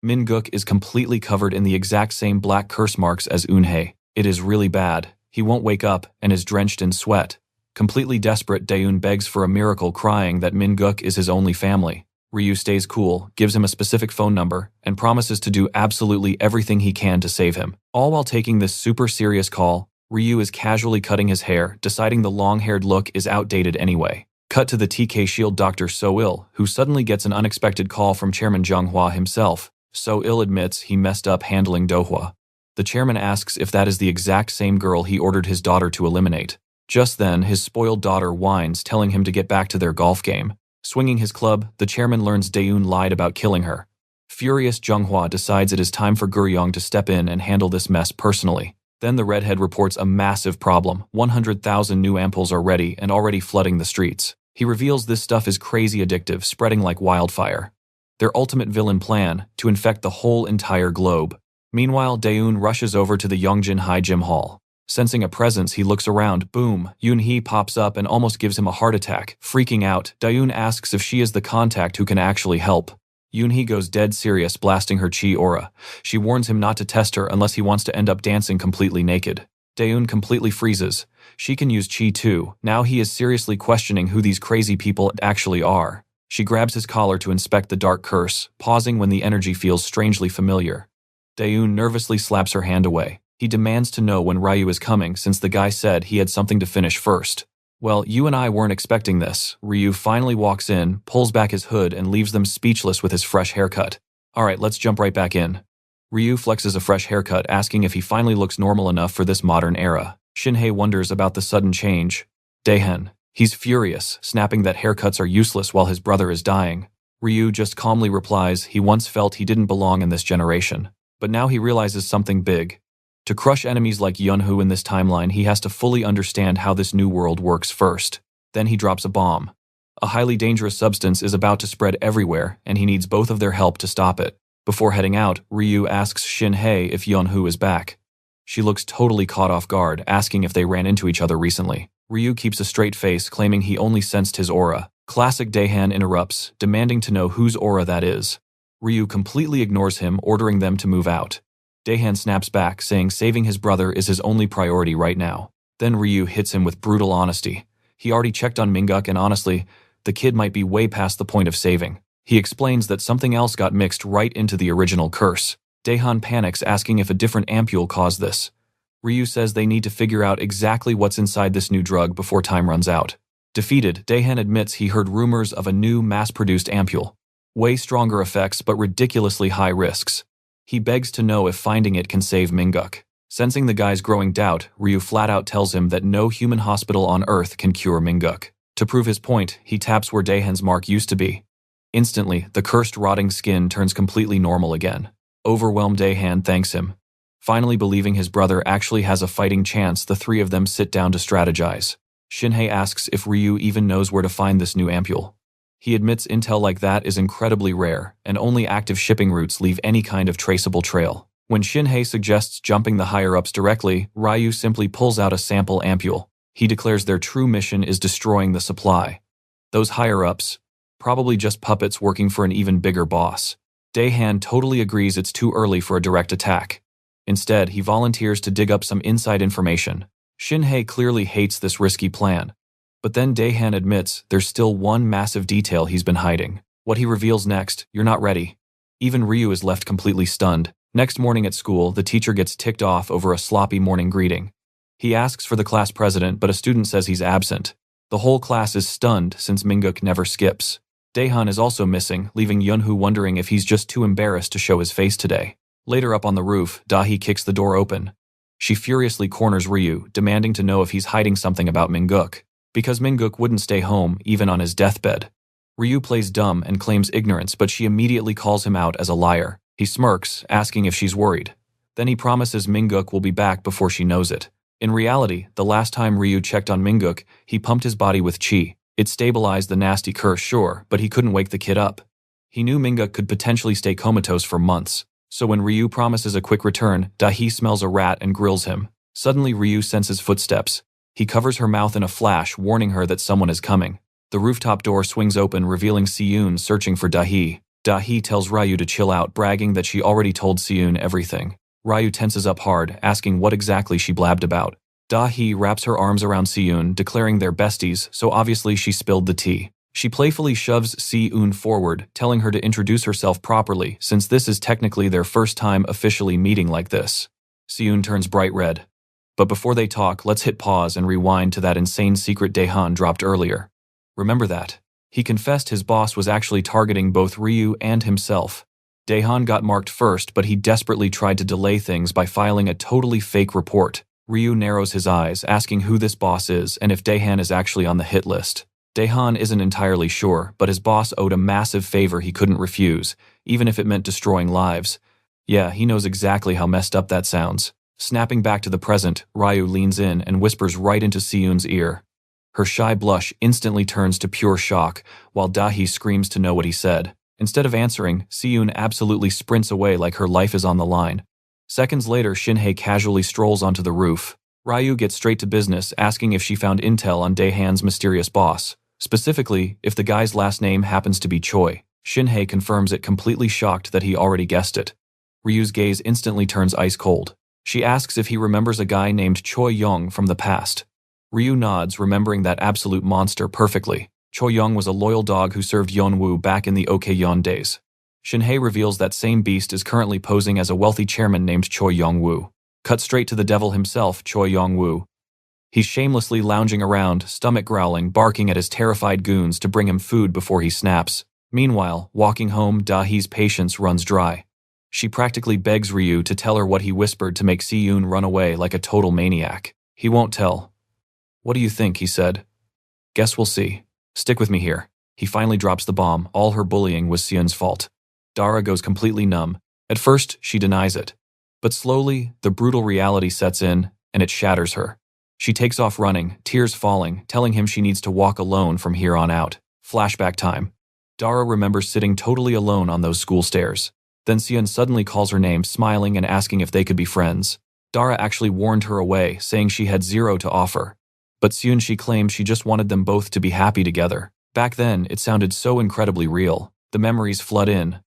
Min-guk is completely covered in the exact same black curse marks as Eunhae. It is really bad. He won't wake up and is drenched in sweat. Completely desperate, Daeun begs for a miracle, crying that Min-guk is his only family. Ryu stays cool, gives him a specific phone number, and promises to do absolutely everything he can to save him. All while taking this super serious call, Ryu is casually cutting his hair, deciding the long-haired look is outdated anyway. Cut to the TK Shield Dr. So-il, who suddenly gets an unexpected call from Chairman Zhonghua himself. So-il admits he messed up handling Dohwa. The chairman asks if that is the exact same girl he ordered his daughter to eliminate. Just then, his spoiled daughter whines, telling him to get back to their golf game. Swinging his club, the chairman learns Daeun lied about killing her. Furious, Junghwa decides it is time for Guryong to step in and handle this mess personally. Then the redhead reports a massive problem. 100,000 new ampoules are ready and already flooding the streets. He reveals this stuff is crazy addictive, spreading like wildfire. Their ultimate villain plan, to infect the whole entire globe. Meanwhile, Daeun rushes over to the Yongjin High Gym Hall. Sensing a presence, he looks around. Boom! Yoon-hee pops up and almost gives him a heart attack. Freaking out, Daeun asks if she is the contact who can actually help. Yoon-hee goes dead serious, blasting her chi aura. She warns him not to test her unless he wants to end up dancing completely naked. Daeun completely freezes. She can use chi too. Now he is seriously questioning who these crazy people actually are. She grabs his collar to inspect the dark curse, pausing when the energy feels strangely familiar. Daeun nervously slaps her hand away. He demands to know when Ryu is coming since the guy said he had something to finish first. Well, you and I weren't expecting this. Ryu finally walks in, pulls back his hood, and leaves them speechless with his fresh haircut. Alright, let's jump right back in. Ryu flexes a fresh haircut, asking if he finally looks normal enough for this modern era. Shinhei wonders about the sudden change. Daehan. He's furious, snapping that haircuts are useless while his brother is dying. Ryu just calmly replies he once felt he didn't belong in this generation. But now he realizes something big. To crush enemies like Yunhu in this timeline, he has to fully understand how this new world works first. Then he drops a bomb. A highly dangerous substance is about to spread everywhere, and he needs both of their help to stop it. Before heading out, Ryu asks Shinhei if Yunhu is back. She looks totally caught off guard, asking if they ran into each other recently. Ryu keeps a straight face, claiming he only sensed his aura. Classic Daehan interrupts, demanding to know whose aura that is. Ryu completely ignores him, ordering them to move out. Daehan snaps back, saying saving his brother is his only priority right now. Then Ryu hits him with brutal honesty. He already checked on Minguk and honestly, the kid might be way past the point of saving. He explains that something else got mixed right into the original curse. Daehan panics, asking if a different ampule caused this. Ryu says they need to figure out exactly what's inside this new drug before time runs out. Defeated, Daehan admits he heard rumors of a new mass-produced ampule. Way stronger effects but ridiculously high risks. He begs to know if finding it can save Minguk. Sensing the guy's growing doubt, Ryu flat out tells him that no human hospital on Earth can cure Minguk. To prove his point, he taps where Daehan's mark used to be. Instantly, the cursed rotting skin turns completely normal again. Overwhelmed, Daehan thanks him. Finally believing his brother actually has a fighting chance, the three of them sit down to strategize. Shinhei asks if Ryu even knows where to find this new ampule. He admits intel like that is incredibly rare, and only active shipping routes leave any kind of traceable trail. When Shinhei suggests jumping the higher-ups directly, Ryu simply pulls out a sample ampule. He declares their true mission is destroying the supply. Those higher-ups, probably just puppets working for an even bigger boss. Daehan totally agrees it's too early for a direct attack. Instead, he volunteers to dig up some inside information. Shinhei clearly hates this risky plan. But then Daehan admits there's still one massive detail he's been hiding. What he reveals next, you're not ready. Even Ryu is left completely stunned. Next morning at school, the teacher gets ticked off over a sloppy morning greeting. He asks for the class president, but a student says he's absent. The whole class is stunned since Minguk never skips. Daehan is also missing, leaving Yunhu wondering if he's just too embarrassed to show his face today. Later up on the roof, Dahi kicks the door open. She furiously corners Ryu, demanding to know if he's hiding something about Minguk. Because Minguk wouldn't stay home, even on his deathbed. Ryu plays dumb and claims ignorance, but she immediately calls him out as a liar. He smirks, asking if she's worried. Then he promises Minguk will be back before she knows it. In reality, the last time Ryu checked on Minguk, he pumped his body with chi. It stabilized the nasty curse, sure, but he couldn't wake the kid up. He knew Minguk could potentially stay comatose for months. So when Ryu promises a quick return, Dahi smells a rat and grills him. Suddenly Ryu senses footsteps. He covers her mouth in a flash, warning her that someone is coming. The rooftop door swings open, revealing Siyun searching for Dahi. Dahi tells Ryu to chill out, bragging that she already told Siyun everything. Ryu tenses up hard, asking what exactly she blabbed about. Dahi wraps her arms around Siyun, declaring they're besties, so obviously she spilled the tea. She playfully shoves Siyun forward, telling her to introduce herself properly, since this is technically their first time officially meeting like this. Siyun turns bright red. But before they talk, let's hit pause and rewind to that insane secret Daehan dropped earlier. Remember that? He confessed his boss was actually targeting both Ryu and himself. Daehan got marked first, but he desperately tried to delay things by filing a totally fake report. Ryu narrows his eyes, asking who this boss is and if Daehan is actually on the hit list. Daehan isn't entirely sure, but his boss owed a massive favor he couldn't refuse, even if it meant destroying lives. Yeah, he knows exactly how messed up that sounds. Snapping back to the present, Ryu leans in and whispers right into Siyun's ear. Her shy blush instantly turns to pure shock, while Dahi screams to know what he said. Instead of answering, Siyun absolutely sprints away like her life is on the line. Seconds later, Shinhei casually strolls onto the roof. Ryu gets straight to business, asking if she found intel on Daehan's mysterious boss. Specifically, if the guy's last name happens to be Choi. Shinhei confirms it, completely shocked that he already guessed it. Ryu's gaze instantly turns ice cold. She asks if he remembers a guy named Choi Yong from the past. Ryu nods, remembering that absolute monster perfectly. Choi Yong was a loyal dog who served Yeonwoo back in the OK-Yeon days. Shinhei reveals that same beast is currently posing as a wealthy chairman named Choi Yong-woo. Cut straight to the devil himself, Choi Yong-woo. He's shamelessly lounging around, stomach growling, barking at his terrified goons to bring him food before he snaps. Meanwhile, walking home, Dahi's patience runs dry. She practically begs Ryu to tell her what he whispered to make Siyun run away like a total maniac. He won't tell. "What do you think?" he said. "Guess we'll see. Stick with me here." He finally drops the bomb. All her bullying was Siyun's fault. Dara goes completely numb. At first, she denies it. But slowly, the brutal reality sets in, and it shatters her. She takes off running, tears falling, telling him she needs to walk alone from here on out. Flashback time. Dara remembers sitting totally alone on those school stairs. Then Siyun suddenly calls her name, smiling and asking if they could be friends. Dara actually warned her away, saying she had zero to offer. But soon she claimed she just wanted them both to be happy together. Back then, it sounded so incredibly real. The memories flood in.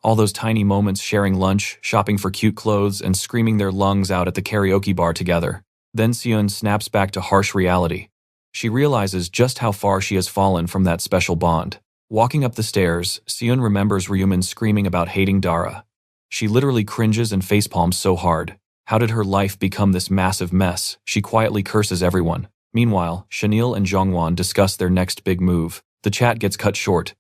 All those tiny moments sharing lunch, shopping for cute clothes, and screaming their lungs out at the karaoke bar together. Then Siyun snaps back to harsh reality. She realizes just how far she has fallen from that special bond. Walking up the stairs, Siyun remembers Ryumin screaming about hating Dara. She literally cringes and facepalms so hard. How did her life become this massive mess? She quietly curses everyone. Meanwhile, Chanel and Jongwon discuss their next big move. The chat gets cut short.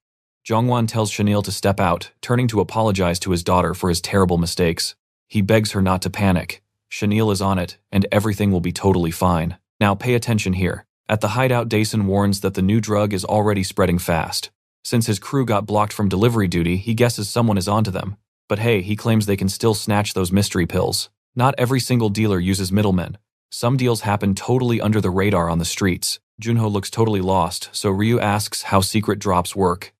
Jongwon tells Chanel to step out, turning to apologize to his daughter for his terrible mistakes. He begs her not to panic. Chanel is on it, and everything will be totally fine. Now pay attention here. At the hideout, Daesun warns that the new drug is already spreading fast. Since his crew got blocked from delivery duty, he guesses someone is onto them. But hey, he claims they can still snatch those mystery pills. Not every single dealer uses middlemen. Some deals happen totally under the radar on the streets. Junho looks totally lost, so Ryu asks how secret drops work.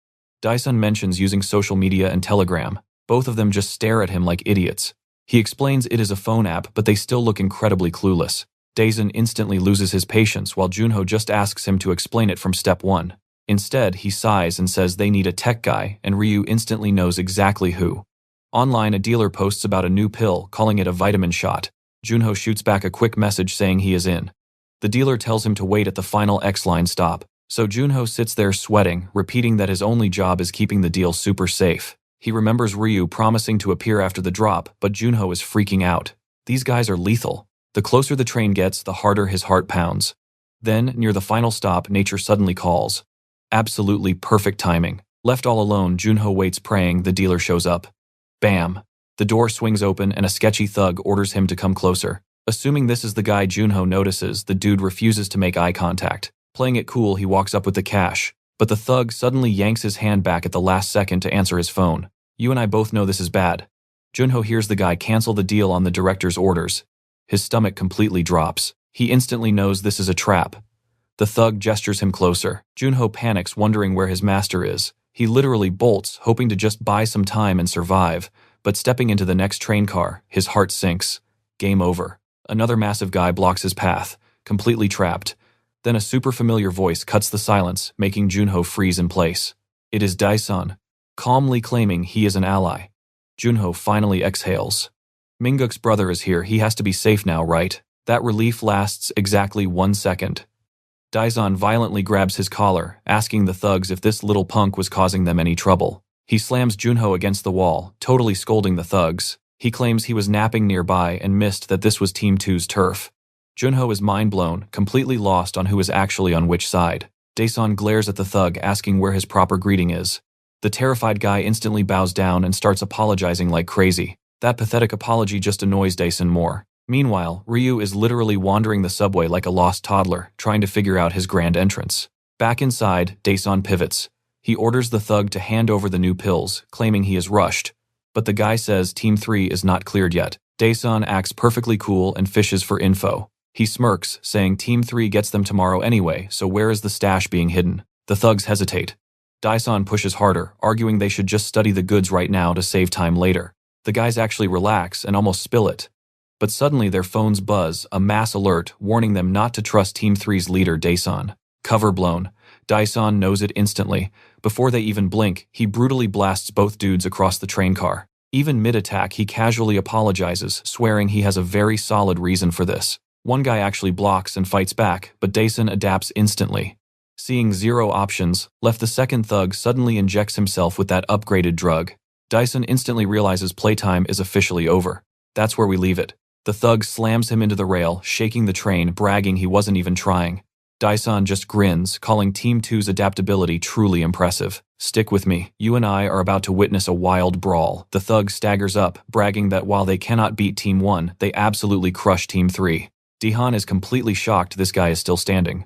Daesun mentions using social media and Telegram. Both of them just stare at him like idiots. He explains it is a phone app, but they still look incredibly clueless. Daesun instantly loses his patience while Junho just asks him to explain it from step 1. Instead, he sighs and says they need a tech guy, and Ryu instantly knows exactly who. Online, a dealer posts about a new pill, calling it a vitamin shot. Junho shoots back a quick message saying he is in. The dealer tells him to wait at the final X-line stop. So Junho sits there sweating, repeating that his only job is keeping the deal super safe. He remembers Ryu promising to appear after the drop, but Junho is freaking out. These guys are lethal. The closer the train gets, the harder his heart pounds. Then, near the final stop, nature suddenly calls. Absolutely perfect timing. Left all alone, Junho waits praying the dealer shows up. Bam! The door swings open and a sketchy thug orders him to come closer. Assuming this is the guy Junho notices, the dude refuses to make eye contact. Playing it cool, he walks up with the cash. But the thug suddenly yanks his hand back at the last second to answer his phone. You and I both know this is bad. Junho hears the guy cancel the deal on the director's orders. His stomach completely drops. He instantly knows this is a trap. The thug gestures him closer. Junho panics, wondering where his master is. He literally bolts, hoping to just buy some time and survive. But stepping into the next train car, his heart sinks. Game over. Another massive guy blocks his path, completely trapped. Then a super familiar voice cuts the silence, making Junho freeze in place. It is Daesun, calmly claiming he is an ally. Junho finally exhales. Mingguk's brother is here, he has to be safe now, right? That relief lasts exactly 1 second. Daesun violently grabs his collar, asking the thugs if this little punk was causing them any trouble. He slams Junho against the wall, totally scolding the thugs. He claims he was napping nearby and missed that this was Team 2's turf. Junho is mind-blown, completely lost on who is actually on which side. Daesun glares at the thug, asking where his proper greeting is. The terrified guy instantly bows down and starts apologizing like crazy. That pathetic apology just annoys Daesun more. Meanwhile, Ryu is literally wandering the subway like a lost toddler, trying to figure out his grand entrance. Back inside, Daesun pivots. He orders the thug to hand over the new pills, claiming he is rushed. But the guy says Team 3 is not cleared yet. Daesun acts perfectly cool and fishes for info. He smirks, saying Team 3 gets them tomorrow anyway, so where is the stash being hidden? The thugs hesitate. Daesun pushes harder, arguing they should just study the goods right now to save time later. The guys actually relax and almost spill it. But suddenly their phones buzz, a mass alert, warning them not to trust Team 3's leader Daesun. Cover blown. Daesun knows it instantly. Before they even blink, he brutally blasts both dudes across the train car. Even mid-attack, he casually apologizes, swearing he has a very solid reason for this. One guy actually blocks and fights back, but Daesun adapts instantly. Seeing zero options, left the second thug suddenly injects himself with that upgraded drug. Daesun instantly realizes playtime is officially over. That's where we leave it. The thug slams him into the rail, shaking the train, bragging he wasn't even trying. Daesun just grins, calling Team 2's adaptability truly impressive. Stick with me, you and I are about to witness a wild brawl. The thug staggers up, bragging that while they cannot beat Team 1, they absolutely crush Team 3. Daehan is completely shocked this guy is still standing.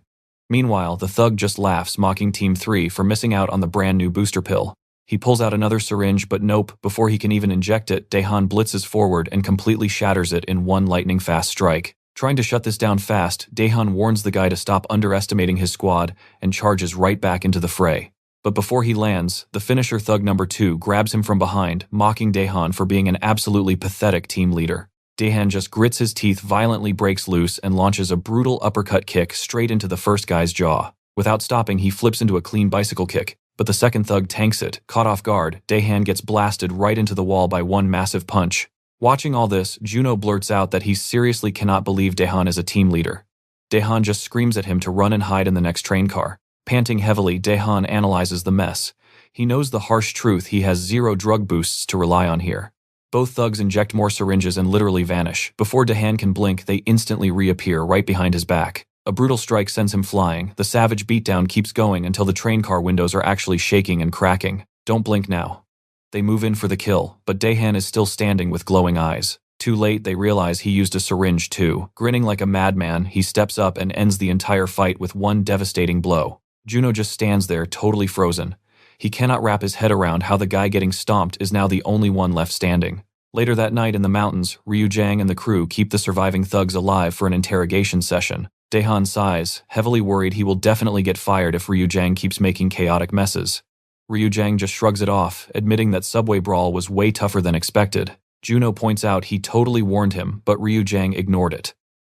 Meanwhile, the thug just laughs, mocking Team 3 for missing out on the brand new booster pill. He pulls out another syringe, but nope, before he can even inject it, Daehan blitzes forward and completely shatters it in one lightning-fast strike. Trying to shut this down fast, Daehan warns the guy to stop underestimating his squad and charges right back into the fray. But before he lands, the finisher thug number 2 grabs him from behind, mocking Daehan for being an absolutely pathetic team leader. Daehan just grits his teeth, violently breaks loose, and launches a brutal uppercut kick straight into the first guy's jaw. Without stopping, he flips into a clean bicycle kick. But the second thug tanks it. Caught off guard, Daehan gets blasted right into the wall by one massive punch. Watching all this, Juno blurts out that he seriously cannot believe Daehan is a team leader. Daehan just screams at him to run and hide in the next train car. Panting heavily, Daehan analyzes the mess. He knows the harsh truth: he has zero drug boosts to rely on here. Both thugs inject more syringes and literally vanish. Before Daehan can blink, they instantly reappear right behind his back. A brutal strike sends him flying. The savage beatdown keeps going until the train car windows are actually shaking and cracking. Don't blink now. They move in for the kill, but Daehan is still standing with glowing eyes. Too late, they realize he used a syringe too. Grinning like a madman, he steps up and ends the entire fight with one devastating blow. Juno just stands there, totally frozen. He cannot wrap his head around how the guy getting stomped is now the only one left standing. Later that night in the mountains, Ryujang and the crew keep the surviving thugs alive for an interrogation session. Daehan sighs, heavily worried he will definitely get fired if Ryujang keeps making chaotic messes. Ryujang just shrugs it off, admitting that Subway Brawl was way tougher than expected. Juno points out he totally warned him, but Ryujang ignored it.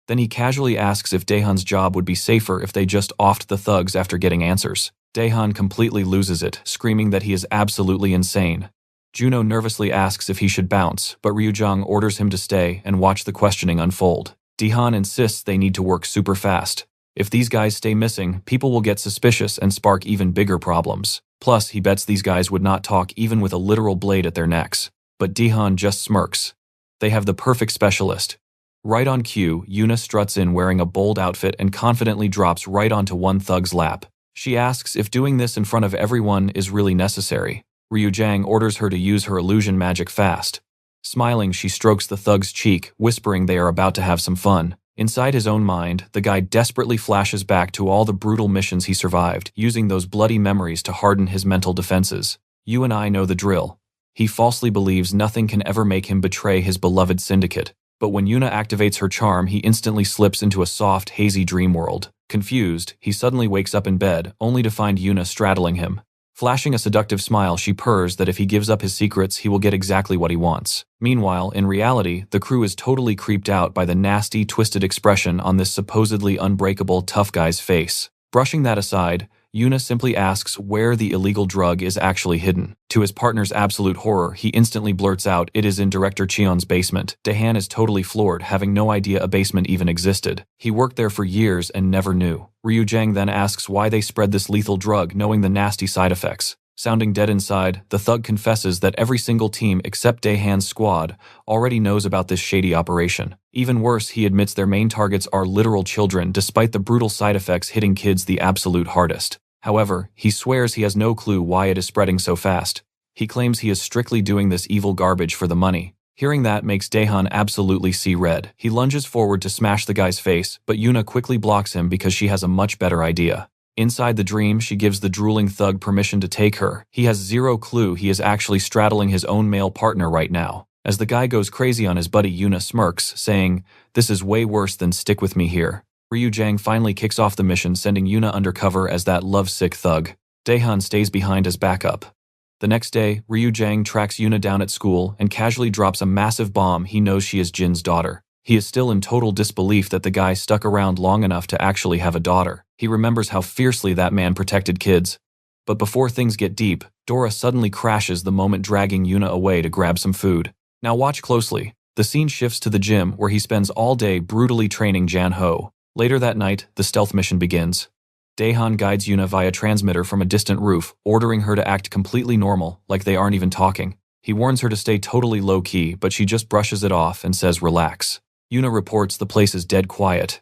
Then he casually asks if Daehan's job would be safer if they just offed the thugs after getting answers. Daehan completely loses it, screaming that he is absolutely insane. Juno nervously asks if he should bounce, but Ryujang orders him to stay and watch the questioning unfold. Daehan insists they need to work super fast. If these guys stay missing, people will get suspicious and spark even bigger problems. Plus, he bets these guys would not talk even with a literal blade at their necks. But Daehan just smirks. They have the perfect specialist. Right on cue, Yuna struts in wearing a bold outfit and confidently drops right onto one thug's lap. She asks if doing this in front of everyone is really necessary. Ryujang orders her to use her illusion magic fast. Smiling, she strokes the thug's cheek, whispering they are about to have some fun. Inside his own mind, the guy desperately flashes back to all the brutal missions he survived, using those bloody memories to harden his mental defenses. You and I know the drill. He falsely believes nothing can ever make him betray his beloved syndicate. But when Yuna activates her charm, he instantly slips into a soft, hazy dream world. Confused, he suddenly wakes up in bed, only to find Yuna straddling him. Flashing a seductive smile, she purrs that if he gives up his secrets, he will get exactly what he wants. Meanwhile, in reality, the crew is totally creeped out by the nasty, twisted expression on this supposedly unbreakable tough guy's face. Brushing that aside, Yuna simply asks where the illegal drug is actually hidden. To his partner's absolute horror, he instantly blurts out it is in Director Cheon's basement. Daehan is totally floored, having no idea a basement even existed. He worked there for years and never knew. Ryujang then asks why they spread this lethal drug, knowing the nasty side effects. Sounding dead inside, the thug confesses that every single team except Daehan's squad already knows about this shady operation. Even worse, he admits their main targets are literal children, despite the brutal side effects hitting kids the absolute hardest. However, he swears he has no clue why it is spreading so fast. He claims he is strictly doing this evil garbage for the money. Hearing that makes Daehan absolutely see red. He lunges forward to smash the guy's face, but Yuna quickly blocks him because she has a much better idea. Inside the dream, she gives the drooling thug permission to take her. He has zero clue he is actually straddling his own male partner right now. As the guy goes crazy on his buddy, Yuna smirks, saying, "This is way worse than stick with me here." Ryu Jang finally kicks off the mission, sending Yuna undercover as that lovesick thug. Daehan stays behind as backup. The next day, Ryu Jang tracks Yuna down at school and casually drops a massive bomb. He knows she is Jin's daughter. He is still in total disbelief that the guy stuck around long enough to actually have a daughter. He remembers how fiercely that man protected kids. But before things get deep, Dora suddenly crashes the moment dragging Yuna away to grab some food. Now watch closely. The scene shifts to the gym where he spends all day brutally training Jan Ho. Later that night, the stealth mission begins. Daehan guides Yuna via transmitter from a distant roof, ordering her to act completely normal, like they aren't even talking. He warns her to stay totally low-key, but she just brushes it off and says relax. Yuna reports the place is dead quiet.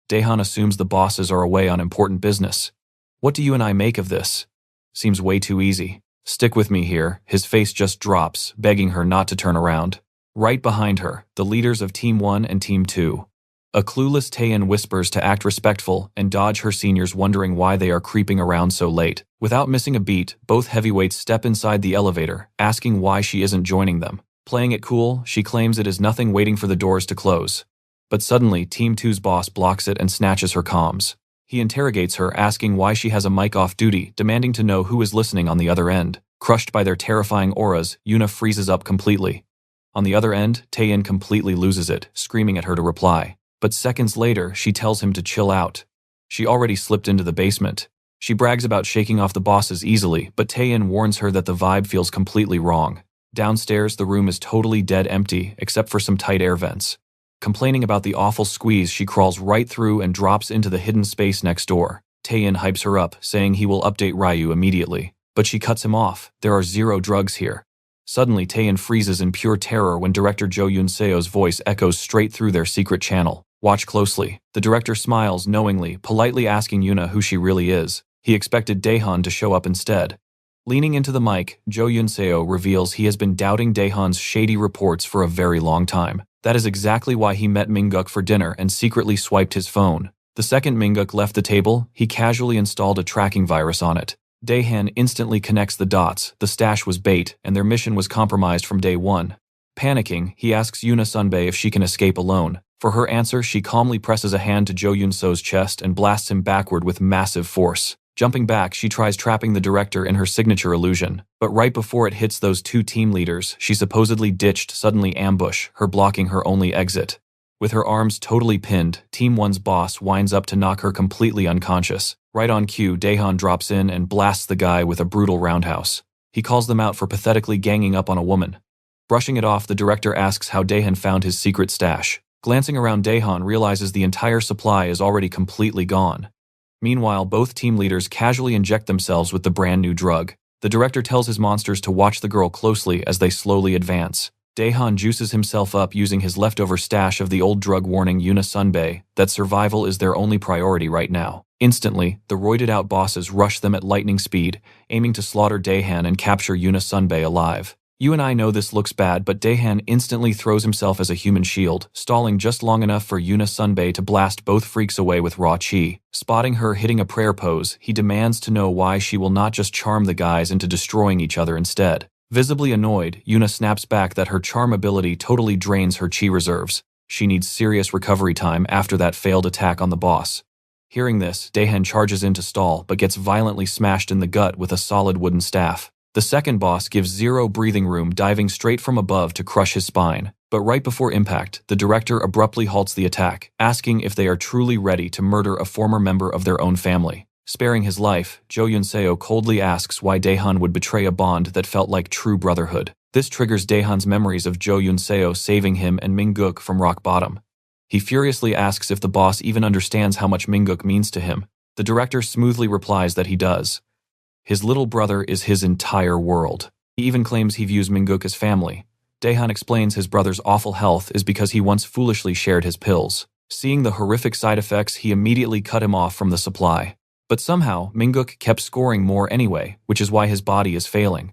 Daehan assumes the bosses are away on important business. What do you and I make of this? Seems way too easy. Stick with me here. His face just drops, begging her not to turn around. Right behind her, the leaders of Team 1 and Team 2. A clueless Taein whispers to act respectful and dodge her seniors, wondering why they are creeping around so late. Without missing a beat, both heavyweights step inside the elevator, asking why she isn't joining them. Playing it cool, she claims it is nothing, waiting for the doors to close. But suddenly, Team 2's boss blocks it and snatches her comms. He interrogates her, asking why she has a mic off duty, demanding to know who is listening on the other end. Crushed by their terrifying auras, Yuna freezes up completely. On the other end, Taein completely loses it, screaming at her to reply. But seconds later, she tells him to chill out. She already slipped into the basement. She brags about shaking off the bosses easily, but Taein warns her that the vibe feels completely wrong. Downstairs, the room is totally dead empty, except for some tight air vents. Complaining about the awful squeeze, she crawls right through and drops into the hidden space next door. Taein hypes her up, saying he will update Ryu immediately. But she cuts him off. There are zero drugs here. Suddenly, Taein freezes in pure terror when director Jo Yoon-seo's voice echoes straight through their secret channel. Watch closely. The director smiles knowingly, politely asking Yuna who she really is. He expected Daehan to show up instead. Leaning into the mic, Jo Yoon-seo reveals he has been doubting Daehan's shady reports for a very long time. That is exactly why he met Minguk for dinner and secretly swiped his phone. The second Minguk left the table, he casually installed a tracking virus on it. Daehan instantly connects the dots. The stash was bait, and their mission was compromised from day one. Panicking, he asks Yuna Sunbae if she can escape alone. For her answer, she calmly presses a hand to Jo Yoon-seo's chest and blasts him backward with massive force. Jumping back, she tries trapping the director in her signature illusion. But right before it hits those two team leaders she supposedly ditched, suddenly ambush her, blocking her only exit. With her arms totally pinned, Team 1's boss winds up to knock her completely unconscious. Right on cue, Daehan drops in and blasts the guy with a brutal roundhouse. He calls them out for pathetically ganging up on a woman. Brushing it off, the director asks how Daehan found his secret stash. Glancing around, Daehan realizes the entire supply is already completely gone. Meanwhile, both team leaders casually inject themselves with the brand new drug. The director tells his monsters to watch the girl closely as they slowly advance. Daehan juices himself up using his leftover stash of the old drug, warning Yuna Sunbae that survival is their only priority right now. Instantly, the roided-out bosses rush them at lightning speed, aiming to slaughter Daehan and capture Yuna Sunbae alive. You and I know this looks bad, but Daehan instantly throws himself as a human shield, stalling just long enough for Yuna Sunbae to blast both freaks away with raw chi. Spotting her hitting a prayer pose, he demands to know why she will not just charm the guys into destroying each other instead. Visibly annoyed, Yuna snaps back that her charm ability totally drains her chi reserves. She needs serious recovery time after that failed attack on the boss. Hearing this, Daehan charges in to stall, but gets violently smashed in the gut with a solid wooden staff. The second boss gives zero breathing room, diving straight from above to crush his spine. But right before impact, the director abruptly halts the attack, asking if they are truly ready to murder a former member of their own family. Sparing his life, Jo Yoon-seo coldly asks why Daehan would betray a bond that felt like true brotherhood. This triggers Daehan's memories of Jo Yoon-seo saving him and Minguk from rock bottom. He furiously asks if the boss even understands how much Minguk means to him. The director smoothly replies that he does. His little brother is his entire world. He even claims he views Minguk as family. Daehan explains his brother's awful health is because he once foolishly shared his pills. Seeing the horrific side effects, he immediately cut him off from the supply. But somehow, Minguk kept scoring more anyway, which is why his body is failing.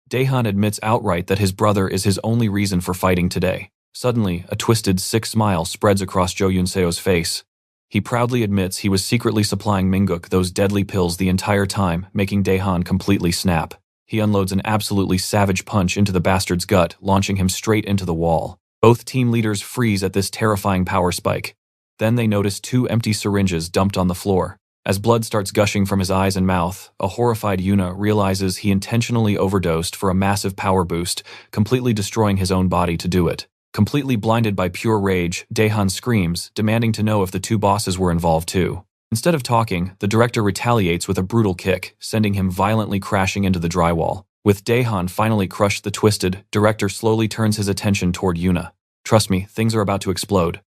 Daehan admits outright that his brother is his only reason for fighting today. Suddenly, a twisted, sick smile spreads across Jo Yun-seo's face. He proudly admits he was secretly supplying Minguk those deadly pills the entire time, making Daehan completely snap. He unloads an absolutely savage punch into the bastard's gut, launching him straight into the wall. Both team leaders freeze at this terrifying power spike. Then they notice 2 empty syringes dumped on the floor. As blood starts gushing from his eyes and mouth, a horrified Yuna realizes he intentionally overdosed for a massive power boost, completely destroying his own body to do it. Completely blinded by pure rage, Daehan screams, demanding to know if the 2 bosses were involved too. Instead of talking, the director retaliates with a brutal kick, sending him violently crashing into the drywall. With Daehan finally crushed the twisted, director slowly turns his attention toward Yuna. Trust me, things are about to explode.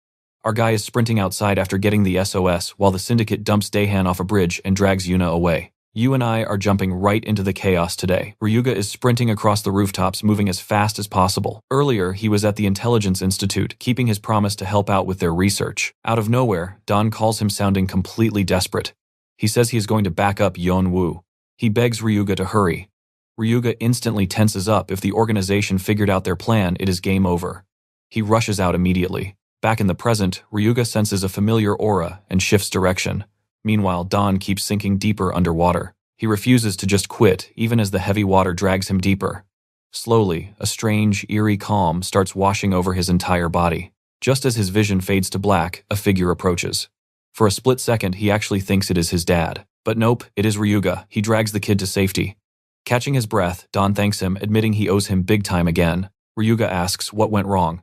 Our guy is sprinting outside after getting the SOS while the syndicate dumps Daehan off a bridge and drags Yuna away. You and I are jumping right into the chaos today. Ryuga is sprinting across the rooftops, moving as fast as possible. Earlier, he was at the Intelligence Institute, keeping his promise to help out with their research. Out of nowhere, Don calls him sounding completely desperate. He says he is going to back up Yeon-woo. He begs Ryuga to hurry. Ryuga instantly tenses up. If the organization figured out their plan, it is game over. He rushes out immediately. Back in the present, Ryuga senses a familiar aura and shifts direction. Meanwhile, Don keeps sinking deeper underwater. He refuses to just quit, even as the heavy water drags him deeper. Slowly, a strange, eerie calm starts washing over his entire body. Just as his vision fades to black, a figure approaches. For a split second, he actually thinks it is his dad. But nope, it is Ryuga. He drags the kid to safety. Catching his breath, Don thanks him, admitting he owes him big time again. Ryuga asks what went wrong.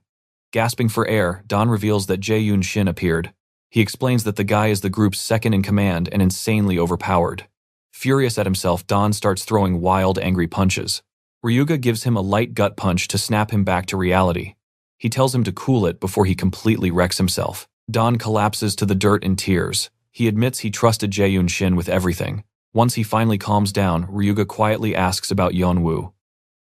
Gasping for air, Don reveals that Jae-yoon Shin appeared. He explains that the guy is the group's second in command and insanely overpowered. Furious at himself, Don starts throwing wild, angry punches. Ryuga gives him a light gut punch to snap him back to reality. He tells him to cool it before he completely wrecks himself. Don collapses to the dirt in tears. He admits he trusted Jae-yoon Shin with everything. Once he finally calms down, Ryuga quietly asks about Yeon-woo.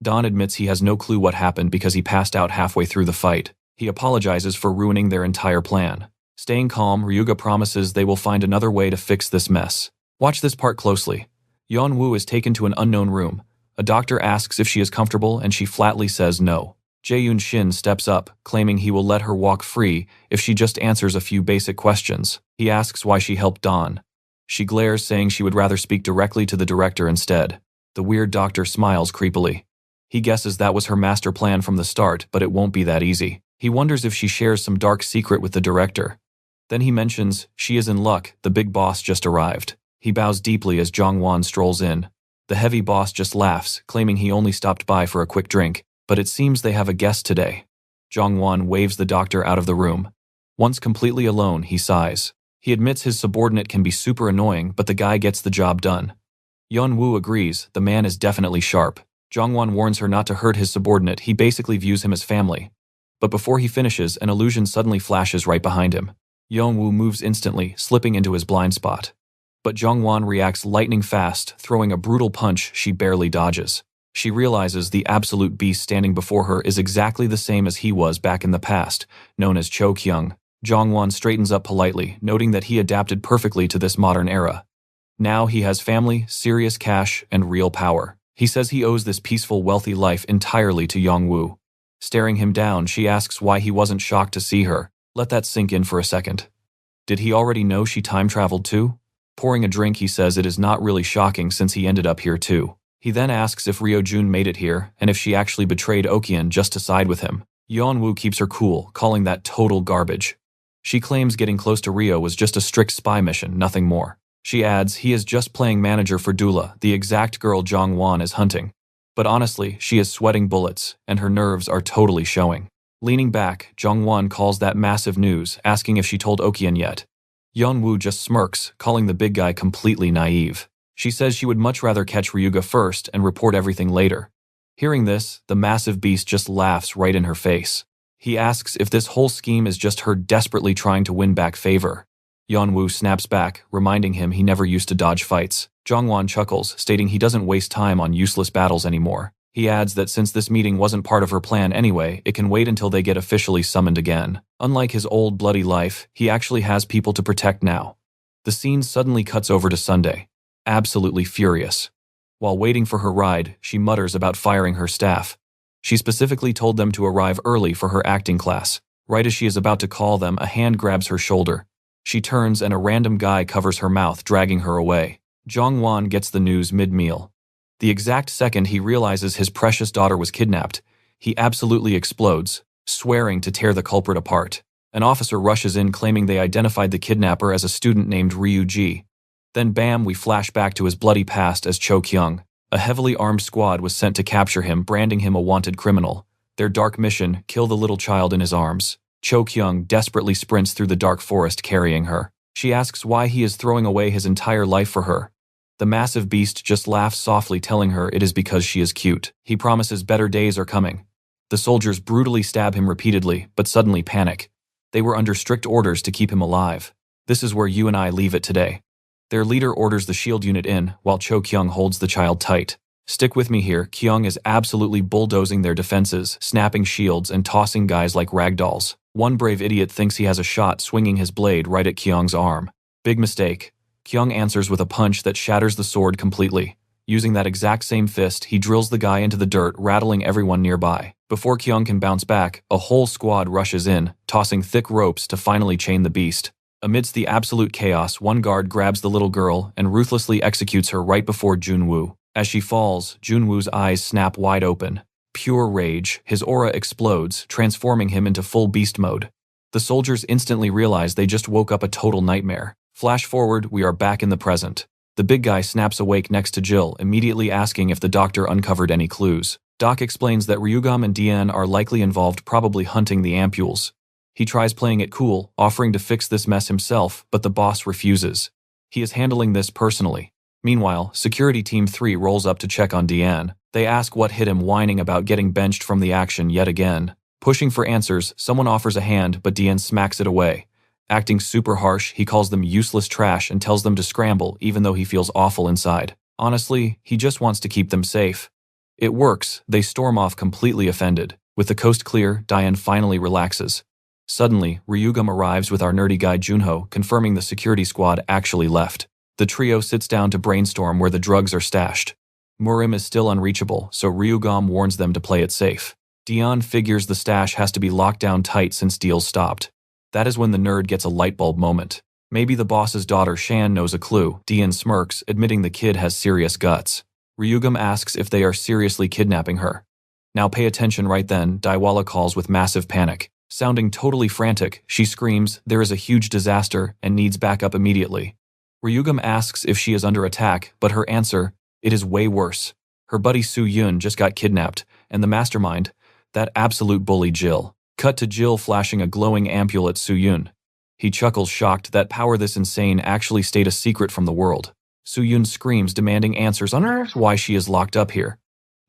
Don admits he has no clue what happened because he passed out halfway through the fight. He apologizes for ruining their entire plan. Staying calm, Ryuga promises they will find another way to fix this mess. Watch this part closely. Yeon-woo is taken to an unknown room. A doctor asks if she is comfortable and she flatly says no. Jae-yoon Shin steps up, claiming he will let her walk free if she just answers a few basic questions. He asks why she helped Don. She glares, saying she would rather speak directly to the director instead. The weird doctor smiles creepily. He guesses that was her master plan from the start, but it won't be that easy. He wonders if she shares some dark secret with the director. Then he mentions she is in luck, the big boss just arrived. He bows deeply as Jong-won strolls in. The heavy boss just laughs, claiming he only stopped by for a quick drink, but it seems they have a guest today. Jong-won waves the doctor out of the room. Once completely alone, he sighs. He admits his subordinate can be super annoying, but the guy gets the job done. Yeon-woo agrees, the man is definitely sharp. Jong-won warns her not to hurt his subordinate, he basically views him as family. But before he finishes, an illusion suddenly flashes right behind him. Yeon-woo moves instantly, slipping into his blind spot. But Jong-won reacts lightning fast, throwing a brutal punch she barely dodges. She realizes the absolute beast standing before her is exactly the same as he was back in the past, known as Cho Kyung. Jong-won straightens up politely, noting that he adapted perfectly to this modern era. Now he has family, serious cash, and real power. He says he owes this peaceful, wealthy life entirely to Yeon-woo. Staring him down, she asks why he wasn't shocked to see her. Let that sink in for a second. Did he already know she time-traveled too? Pouring a drink, he says it is not really shocking since he ended up here too. He then asks if Ryo-jun made it here and if she actually betrayed Okyeon just to side with him. Yeon-woo keeps her cool, calling that total garbage. She claims getting close to Ryo was just a strict spy mission, nothing more. She adds he is just playing manager for Dula, the exact girl Jong-won is hunting. But honestly, she is sweating bullets, and her nerves are totally showing. Leaning back, Jong-won calls that massive news, asking if she told Okyeon yet. Yeon-woo just smirks, calling the big guy completely naive. She says she would much rather catch Ryuga first and report everything later. Hearing this, the massive beast just laughs right in her face. He asks if this whole scheme is just her desperately trying to win back favor. Yeon-woo snaps back, reminding him he never used to dodge fights. Jong-won chuckles, stating he doesn't waste time on useless battles anymore. He adds that since this meeting wasn't part of her plan anyway, it can wait until they get officially summoned again. Unlike his old bloody life, he actually has people to protect now. The scene suddenly cuts over to Sunday. Absolutely furious. While waiting for her ride, she mutters about firing her staff. She specifically told them to arrive early for her acting class. Right as she is about to call them, a hand grabs her shoulder. She turns and a random guy covers her mouth, dragging her away. Jong-won gets the news mid-meal. The exact second he realizes his precious daughter was kidnapped, he absolutely explodes, swearing to tear the culprit apart. An officer rushes in claiming they identified the kidnapper as a student named Ryu-ji. Then bam, we flash back to his bloody past as Cho Kyung. A heavily armed squad was sent to capture him, branding him a wanted criminal. Their dark mission, kill the little child in his arms. Cho Kyung desperately sprints through the dark forest carrying her. She asks why he is throwing away his entire life for her. The massive beast just laughs softly, telling her it is because she is cute. He promises better days are coming. The soldiers brutally stab him repeatedly, but suddenly panic. They were under strict orders to keep him alive. This is where you and I leave it today. Their leader orders the shield unit in, while Cho Kyung holds the child tight. Stick with me here. Kyung is absolutely bulldozing their defenses, snapping shields and tossing guys like ragdolls. One brave idiot thinks he has a shot, swinging his blade right at Kyung's arm. Big mistake. Kyung answers with a punch that shatters the sword completely. Using that exact same fist, he drills the guy into the dirt, rattling everyone nearby. Before Kyung can bounce back, a whole squad rushes in, tossing thick ropes to finally chain the beast. Amidst the absolute chaos, one guard grabs the little girl and ruthlessly executes her right before Junwoo. As she falls, Junwoo's eyes snap wide open. Pure rage, his aura explodes, transforming him into full beast mode. The soldiers instantly realize they just woke up a total nightmare. Flash forward, we are back in the present. The big guy snaps awake next to Jill, immediately asking if the doctor uncovered any clues. Doc explains that Ryugam and Dian are likely involved, probably hunting the ampules. He tries playing it cool, offering to fix this mess himself, but the boss refuses. He is handling this personally. Meanwhile, Security Team 3 rolls up to check on Dian. They ask what hit him, whining about getting benched from the action yet again. Pushing for answers, someone offers a hand, but Dian smacks it away. Acting super harsh, he calls them useless trash and tells them to scramble, even though he feels awful inside. Honestly, he just wants to keep them safe. It works. They storm off completely offended. With the coast clear, Dian finally relaxes. Suddenly, Ryugam arrives with our nerdy guy Junho, confirming the security squad actually left. The trio sits down to brainstorm where the drugs are stashed. Murim is still unreachable, so Ryugam warns them to play it safe. Dian figures the stash has to be locked down tight since deals stopped. That is when the nerd gets a lightbulb moment. Maybe the boss's daughter Shan knows a clue. Dian smirks, admitting the kid has serious guts. Ryugam asks if they are seriously kidnapping her. Now pay attention. Right then, Daiwala calls with massive panic. Sounding totally frantic, she screams, there is a huge disaster, and needs backup immediately. Ryugam asks if she is under attack, but her answer, it is way worse. Her buddy Soo-yoon just got kidnapped, and the mastermind, that absolute bully Jill. Cut to Jill flashing a glowing ampule at Soo-yoon. He chuckles, shocked that power this insane actually stayed a secret from the world. Soo-yoon screams, demanding answers on why she is locked up here.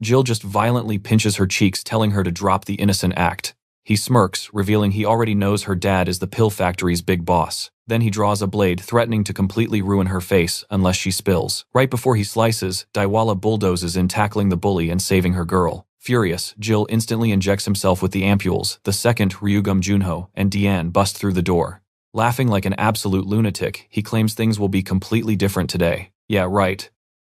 Jill just violently pinches her cheeks, telling her to drop the innocent act. He smirks, revealing he already knows her dad is the pill factory's big boss. Then he draws a blade, threatening to completely ruin her face unless she spills. Right before he slices, Daiwala bulldozes in, tackling the bully and saving her girl. Furious, Jill instantly injects himself with the ampules. The second, Ryugam, Junho, and Dian bust through the door. Laughing like an absolute lunatic, he claims things will be completely different today. Yeah, right.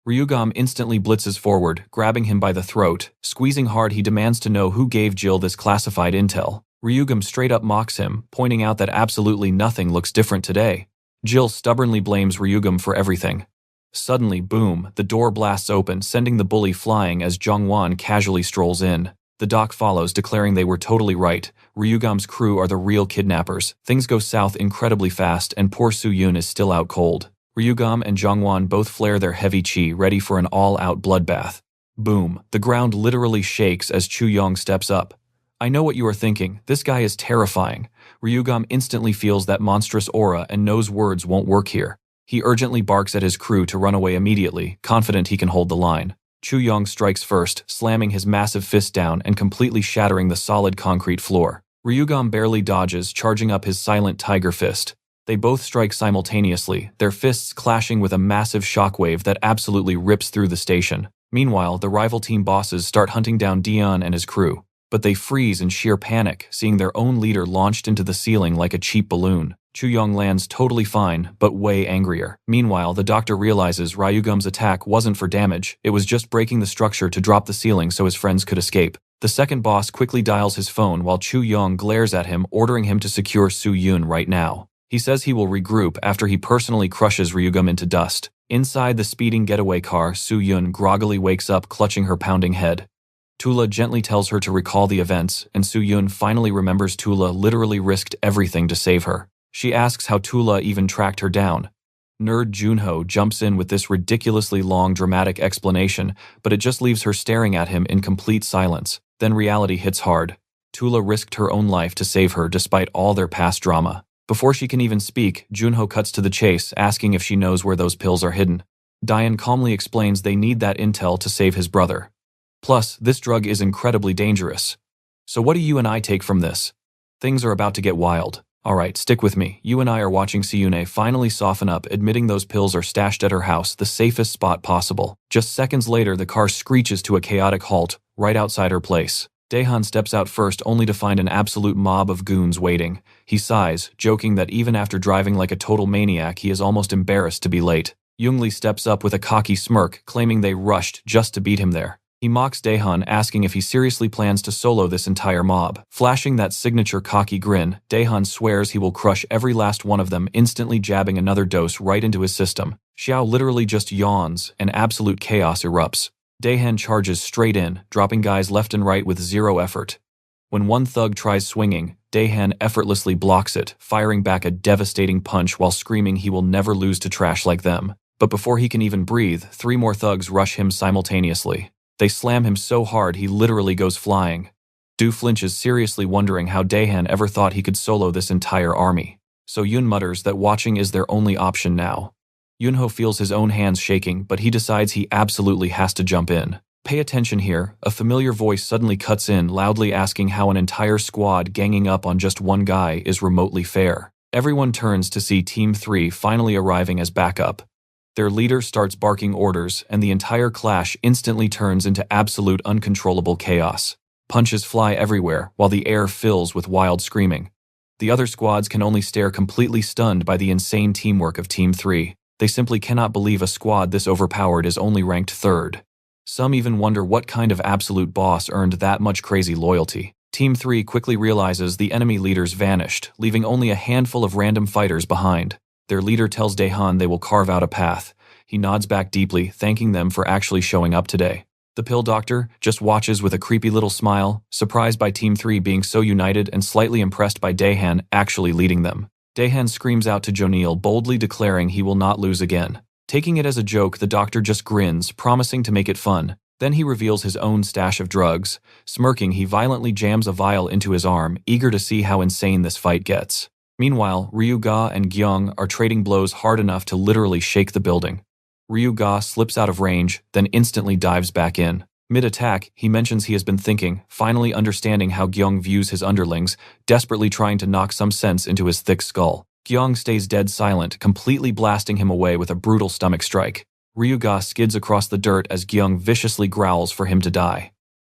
Ryugam instantly blitzes forward, grabbing him by the throat. Squeezing hard, he demands to know who gave Jill this classified intel. Ryugam straight up mocks him, pointing out that absolutely nothing looks different today. Jill stubbornly blames Ryugam for everything. Suddenly, boom, the door blasts open, sending the bully flying as Jong-won casually strolls in. The doc follows, declaring they were totally right. Ryugam's crew are the real kidnappers. Things go south incredibly fast, and poor Soo-yoon is still out cold. Ryugam and Jong-won both flare their heavy chi, ready for an all-out bloodbath. Boom, the ground literally shakes as Chu-yong steps up. I know what you are thinking, this guy is terrifying. Ryugam instantly feels that monstrous aura and knows words won't work here. He urgently barks at his crew to run away immediately, confident he can hold the line. Chu-yong strikes first, slamming his massive fist down and completely shattering the solid concrete floor. Ryugam barely dodges, charging up his silent tiger fist. They both strike simultaneously, their fists clashing with a massive shockwave that absolutely rips through the station. Meanwhile, the rival team bosses start hunting down Dian and his crew. but they freeze in sheer panic, seeing their own leader launched into the ceiling like a cheap balloon. Chu-young lands totally fine, but way angrier. Meanwhile, the doctor realizes Ryugam's attack wasn't for damage, it was just breaking the structure to drop the ceiling so his friends could escape. The second boss quickly dials his phone while Chu-young glares at him, ordering him to secure Su-yun right now. He says he will regroup after he personally crushes Ryugam into dust. Inside the speeding getaway car, Su-yun groggily wakes up, clutching her pounding head. Tula gently tells her to recall the events, and Su-yun finally remembers Tula literally risked everything to save her. She asks how Tula even tracked her down. Nerd Junho jumps in with this ridiculously long dramatic explanation, but it just leaves her staring at him in complete silence. Then reality hits hard. Tula risked her own life to save her despite all their past drama. Before she can even speak, Junho cuts to the chase, asking if she knows where those pills are hidden. Diane calmly explains they need that intel to save his brother. Plus, this drug is incredibly dangerous. So what do you and I take from this? Things are about to get wild. Alright, stick with me. You and I are watching Siyune finally soften up, admitting those pills are stashed at her house, the safest spot possible. Just seconds later, the car screeches to a chaotic halt, right outside her place. Daehan steps out first, only to find an absolute mob of goons waiting. He sighs, joking that even after driving like a total maniac, he is almost embarrassed to be late. Youngli steps up with a cocky smirk, claiming they rushed just to beat him there. He mocks Daehan, asking if he seriously plans to solo this entire mob. Flashing that signature cocky grin, Daehan swears he will crush every last one of them, instantly jabbing another dose right into his system. Xiao literally just yawns, and absolute chaos erupts. Daehan charges straight in, dropping guys left and right with zero effort. When one thug tries swinging, Daehan effortlessly blocks it, firing back a devastating punch while screaming he will never lose to trash like them. But before he can even breathe, 3 more thugs rush him simultaneously. They slam him so hard he literally goes flying. Du flinches, seriously wondering how Daehan ever thought he could solo this entire army. So Yun mutters that watching is their only option now. Yunho feels his own hands shaking, but he decides he absolutely has to jump in. Pay attention here, a familiar voice suddenly cuts in, loudly asking how an entire squad ganging up on just one guy is remotely fair. Everyone turns to see Team 3 finally arriving as backup. Their leader starts barking orders, and the entire clash instantly turns into absolute uncontrollable chaos. Punches fly everywhere, while the air fills with wild screaming. The other squads can only stare, completely stunned by the insane teamwork of Team 3. They simply cannot believe a squad this overpowered is only ranked 3rd. Some even wonder what kind of absolute boss earned that much crazy loyalty. Team 3 quickly realizes the enemy leaders vanished, leaving only a handful of random fighters behind. Their leader tells Daehan they will carve out a path. He nods back deeply, thanking them for actually showing up today. The pill doctor just watches with a creepy little smile, surprised by Team 3 being so united and slightly impressed by Daehan actually leading them. Daehan screams out to Jonil, boldly declaring he will not lose again. Taking it as a joke, the doctor just grins, promising to make it fun. Then he reveals his own stash of drugs. Smirking, he violently jams a vial into his arm, eager to see how insane this fight gets. Meanwhile, Ryuga and Gyeong are trading blows hard enough to literally shake the building. Ryuga slips out of range, then instantly dives back in. Mid-attack, he mentions he has been thinking, finally understanding how Gyeong views his underlings, desperately trying to knock some sense into his thick skull. Gyeong stays dead silent, completely blasting him away with a brutal stomach strike. Ryuga skids across the dirt as Gyeong viciously growls for him to die.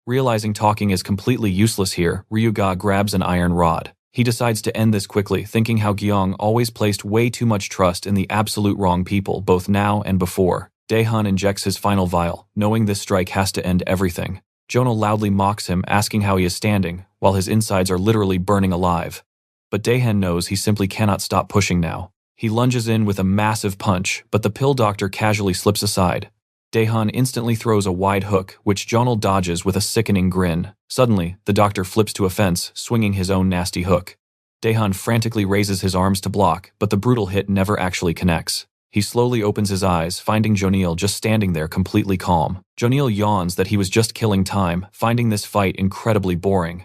Realizing talking is completely useless here, Ryuga grabs an iron rod. He decides to end this quickly, thinking how Gyeong always placed way too much trust in the absolute wrong people, both now and before. Daehan injects his final vial, knowing this strike has to end everything. Jonil loudly mocks him, asking how he is standing, while his insides are literally burning alive. But Daehan knows he simply cannot stop pushing now. He lunges in with a massive punch, but the pill doctor casually slips aside. Daehan instantly throws a wide hook, which Jonil dodges with a sickening grin. Suddenly, the doctor flips to a fence, swinging his own nasty hook. Daehan frantically raises his arms to block, but the brutal hit never actually connects. He slowly opens his eyes, finding Jonil just standing there completely calm. Jonil yawns that he was just killing time, finding this fight incredibly boring.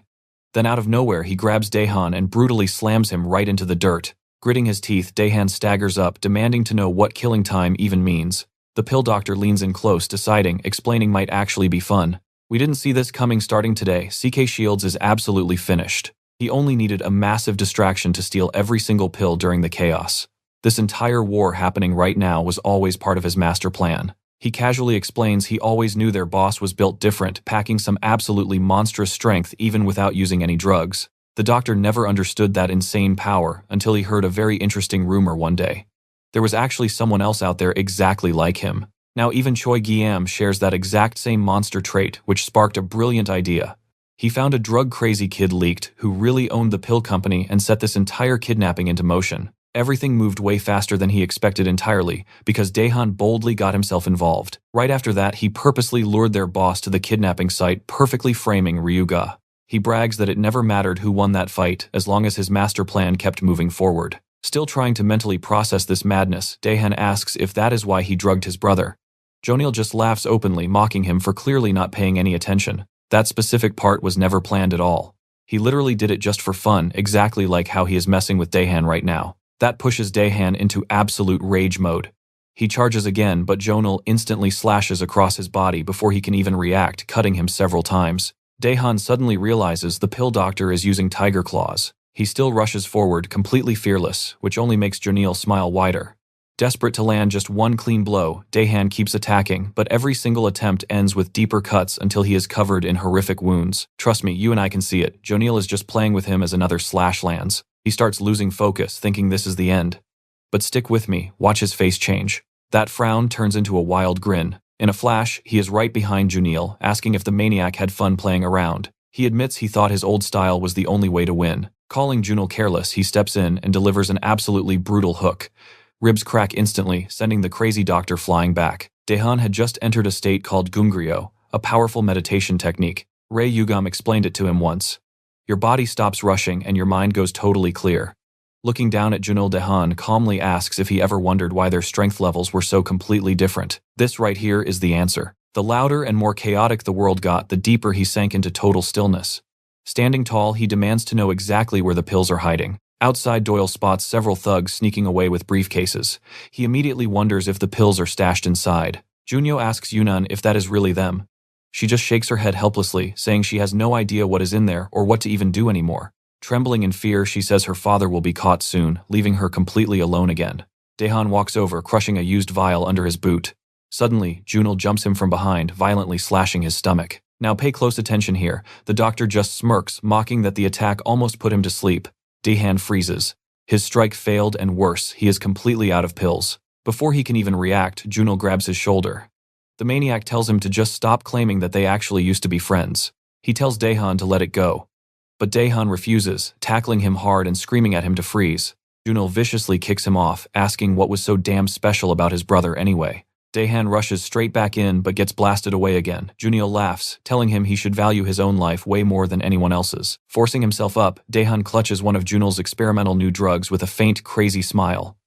Then out of nowhere, he grabs Daehan and brutally slams him right into the dirt. Gritting his teeth, Daehan staggers up, demanding to know what killing time even means. The pill doctor leans in close, deciding explaining might actually be fun. We didn't see this coming. Starting today, CK Shields is absolutely finished. He only needed a massive distraction to steal every single pill during the chaos. This entire war happening right now was always part of his master plan. He casually explains he always knew their boss was built different, packing some absolutely monstrous strength even without using any drugs. The doctor never understood that insane power until he heard a very interesting rumor one day. There was actually someone else out there exactly like him. Now even Choi Gi-am shares that exact same monster trait, which sparked a brilliant idea. He found a drug-crazy kid leaked who really owned the pill company and set this entire kidnapping into motion. Everything moved way faster than he expected entirely, because Daehan boldly got himself involved. Right after that, he purposely lured their boss to the kidnapping site, perfectly framing Ryuga. He brags that it never mattered who won that fight, as long as his master plan kept moving forward. Still trying to mentally process this madness, Daehan asks if that is why he drugged his brother. Jonil just laughs openly, mocking him for clearly not paying any attention. That specific part was never planned at all. He literally did it just for fun, exactly like how he is messing with Daehan right now. That pushes Daehan into absolute rage mode. He charges again, but Jonil instantly slashes across his body before he can even react, cutting him several times. Daehan suddenly realizes the pill doctor is using tiger claws. He still rushes forward, completely fearless, which only makes Jonil smile wider. Desperate to land just one clean blow, Daehan keeps attacking, but every single attempt ends with deeper cuts until he is covered in horrific wounds. Trust me, you and I can see it. Jonil is just playing with him as another slash lands. He starts losing focus, thinking this is the end. But stick with me, watch his face change. That frown turns into a wild grin. In a flash, he is right behind Junil, asking if the maniac had fun playing around. He admits he thought his old style was the only way to win. Calling Junil careless, he steps in and delivers an absolutely brutal hook. Ribs crack instantly, sending the crazy doctor flying back. Daehan had just entered a state called Gungryeo, a powerful meditation technique. Ray Yugam explained it to him once. Your body stops rushing and your mind goes totally clear. Looking down at Junil, Daehan calmly asks if he ever wondered why their strength levels were so completely different. This right here is the answer. The louder and more chaotic the world got, the deeper he sank into total stillness. Standing tall, he demands to know exactly where the pills are hiding. Outside, Doyle spots several thugs sneaking away with briefcases. He immediately wonders if the pills are stashed inside. Junyo asks Yunnan if that is really them. She just shakes her head helplessly, saying she has no idea what is in there or what to even do anymore. Trembling in fear, she says her father will be caught soon, leaving her completely alone again. Daehan walks over, crushing a used vial under his boot. Suddenly, Junil jumps him from behind, violently slashing his stomach. Now pay close attention here. The doctor just smirks, mocking that the attack almost put him to sleep. Daehan freezes. His strike failed, and worse, he is completely out of pills. Before he can even react, Junil grabs his shoulder. The maniac tells him to just stop claiming that they actually used to be friends. He tells Daehan to let it go. But Daehan refuses, tackling him hard and screaming at him to freeze. Junil viciously kicks him off, asking what was so damn special about his brother anyway. Daehan rushes straight back in but gets blasted away again. Junil laughs, telling him he should value his own life way more than anyone else's. Forcing himself up, Daehan clutches one of Junil's experimental new drugs with a faint, crazy smile.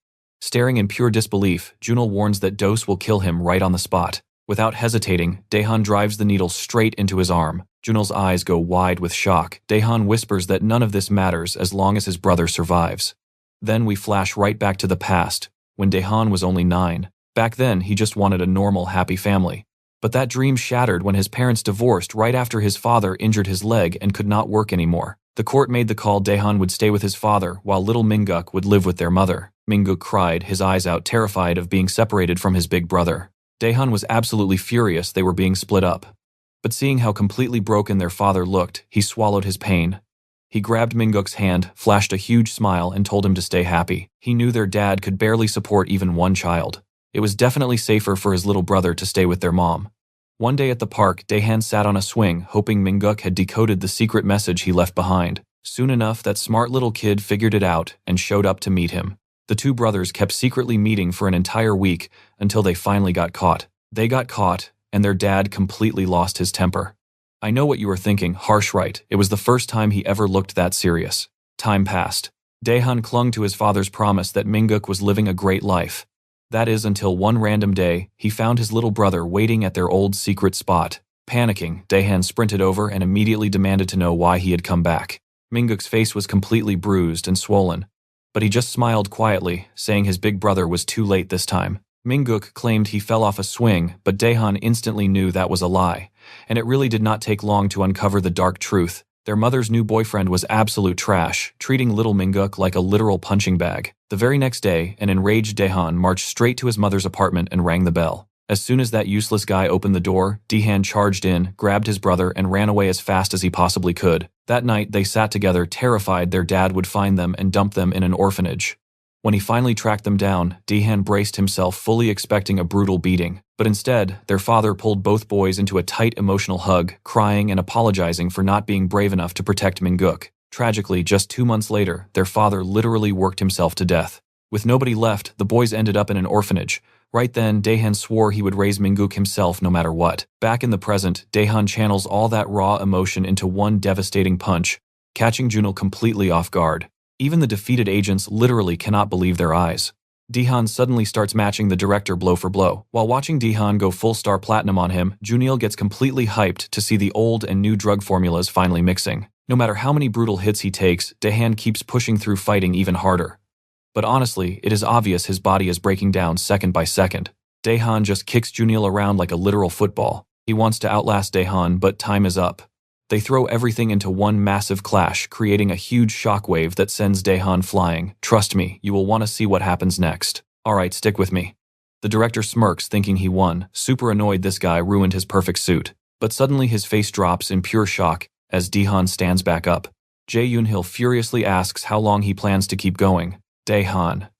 Staring in pure disbelief, Junil warns that dose will kill him right on the spot. Without hesitating, Daehan drives the needle straight into his arm. Junil's eyes go wide with shock. Daehan whispers that none of this matters as long as his brother survives. Then we flash right back to the past, when Daehan was only 9. Back then, he just wanted a normal, happy family. But that dream shattered when his parents divorced right after his father injured his leg and could not work anymore. The court made the call Daehan would stay with his father while little Minguk would live with their mother. Minguk cried, his eyes out, terrified of being separated from his big brother. Daehan was absolutely furious they were being split up. But seeing how completely broken their father looked, he swallowed his pain. He grabbed Minguk's hand, flashed a huge smile, and told him to stay happy. He knew their dad could barely support even one child. It was definitely safer for his little brother to stay with their mom. One day at the park, Daehan sat on a swing, hoping Minguk had decoded the secret message he left behind. Soon enough, that smart little kid figured it out and showed up to meet him. The two brothers kept secretly meeting for an entire week until they finally got caught. They got caught, and their dad completely lost his temper. I know what you are thinking, harsh, right? It was the first time he ever looked that serious. Time passed. Daehan clung to his father's promise that Minguk was living a great life. That is until one random day, he found his little brother waiting at their old secret spot. Panicking, Daehan sprinted over and immediately demanded to know why he had come back. Minguk's face was completely bruised and swollen, but he just smiled quietly, saying his big brother was too late this time. Minguk claimed he fell off a swing, but Daehan instantly knew that was a lie, and it really did not take long to uncover the dark truth. Their mother's new boyfriend was absolute trash, treating little Minguk like a literal punching bag. The very next day, an enraged Daehan marched straight to his mother's apartment and rang the bell. As soon as that useless guy opened the door, Dehan charged in, grabbed his brother, and ran away as fast as he possibly could. That night, they sat together, terrified their dad would find them and dump them in an orphanage. When he finally tracked them down, Dehan braced himself, fully expecting a brutal beating. But instead, their father pulled both boys into a tight emotional hug, crying and apologizing for not being brave enough to protect Minguk. Tragically, just 2 months later, their father literally worked himself to death. With nobody left, the boys ended up in an orphanage. Right then, Daehan swore he would raise Minguk himself no matter what. Back in the present, Daehan channels all that raw emotion into one devastating punch, catching Junil completely off guard. Even the defeated agents literally cannot believe their eyes. Daehan suddenly starts matching the director blow for blow. While watching Daehan go full star platinum on him, Junil gets completely hyped to see the old and new drug formulas finally mixing. No matter how many brutal hits he takes, Daehan keeps pushing through, fighting even harder. But honestly, it is obvious his body is breaking down second by second. Daehan just kicks Junil around like a literal football. He wants to outlast Daehan, but time is up. They throw everything into one massive clash, creating a huge shockwave that sends Daehan flying. Trust me, you will want to see what happens next. Alright, stick with me. The director smirks, thinking he won, super annoyed this guy ruined his perfect suit. But suddenly his face drops in pure shock as Daehan stands back up. Jae Yoonhil furiously asks how long he plans to keep going. Daehan.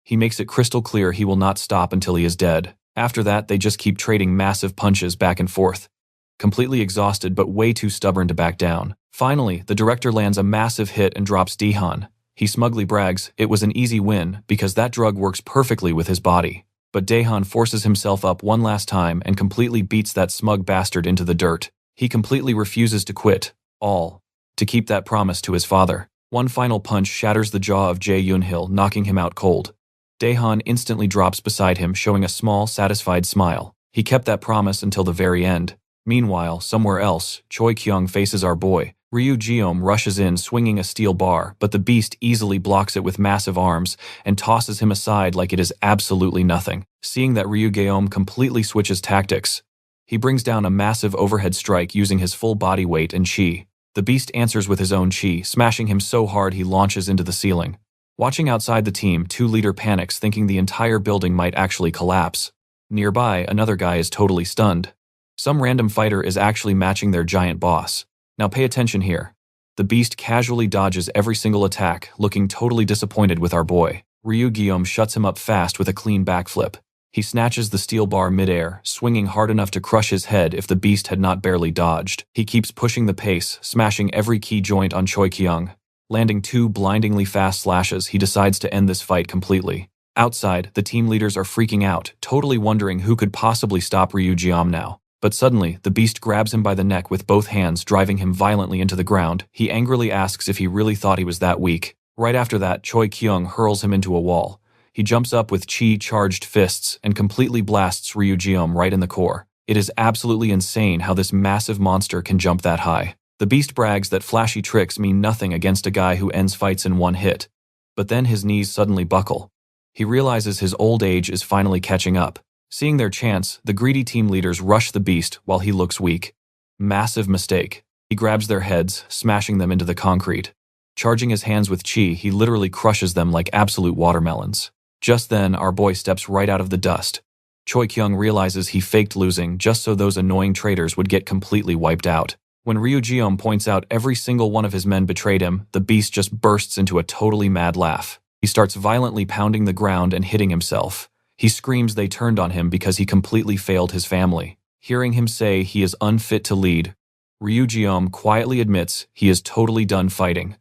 He makes it crystal clear he will not stop until he is dead. After that, they just keep trading massive punches back and forth. Completely exhausted but way too stubborn to back down. Finally, the director lands a massive hit and drops Daehan. He smugly brags it was an easy win because that drug works perfectly with his body. But Daehan forces himself up one last time and completely beats that smug bastard into the dirt. He completely refuses to quit, all to keep that promise to his father. One final punch shatters the jaw of Jae Yoonhil, knocking him out cold. Daehan instantly drops beside him, showing a small, satisfied smile. He kept that promise until the very end. Meanwhile, somewhere else, Choi Kyung faces our boy. Ryu Jeom rushes in, swinging a steel bar, but the beast easily blocks it with massive arms and tosses him aside like it is absolutely nothing. Seeing that Ryu Geom completely switches tactics, he brings down a massive overhead strike using his full body weight and chi. The beast answers with his own chi, smashing him so hard he launches into the ceiling. Watching outside the team, 2-leader panics, thinking the entire building might actually collapse. Nearby, another guy is totally stunned. Some random fighter is actually matching their giant boss. Now pay attention here. The beast casually dodges every single attack, looking totally disappointed with our boy. Ryu Guillaume shuts him up fast with a clean backflip. He snatches the steel bar midair, swinging hard enough to crush his head if the beast had not barely dodged. He keeps pushing the pace, smashing every key joint on Choi Kyung. Landing 2 blindingly fast slashes, he decides to end this fight completely. Outside, the team leaders are freaking out, totally wondering who could possibly stop Ryu Jiam now. But suddenly, the beast grabs him by the neck with both hands, driving him violently into the ground. He angrily asks if he really thought he was that weak. Right after that, Choi Kyung hurls him into a wall. He jumps up with chi-charged fists and completely blasts Ryu Jeom right in the core. It is absolutely insane how this massive monster can jump that high. The beast brags that flashy tricks mean nothing against a guy who ends fights in one hit. But then his knees suddenly buckle. He realizes his old age is finally catching up. Seeing their chance, the greedy team leaders rush the beast while he looks weak. Massive mistake. He grabs their heads, smashing them into the concrete. Charging his hands with chi, he literally crushes them like absolute watermelons. Just then, our boy steps right out of the dust. Choi Kyung realizes he faked losing just so those annoying traitors would get completely wiped out. When Ryu Jeom points out every single one of his men betrayed him, the beast just bursts into a totally mad laugh. He starts violently pounding the ground and hitting himself. He screams they turned on him because he completely failed his family. Hearing him say he is unfit to lead, Ryu Jeom quietly admits he is totally done fighting.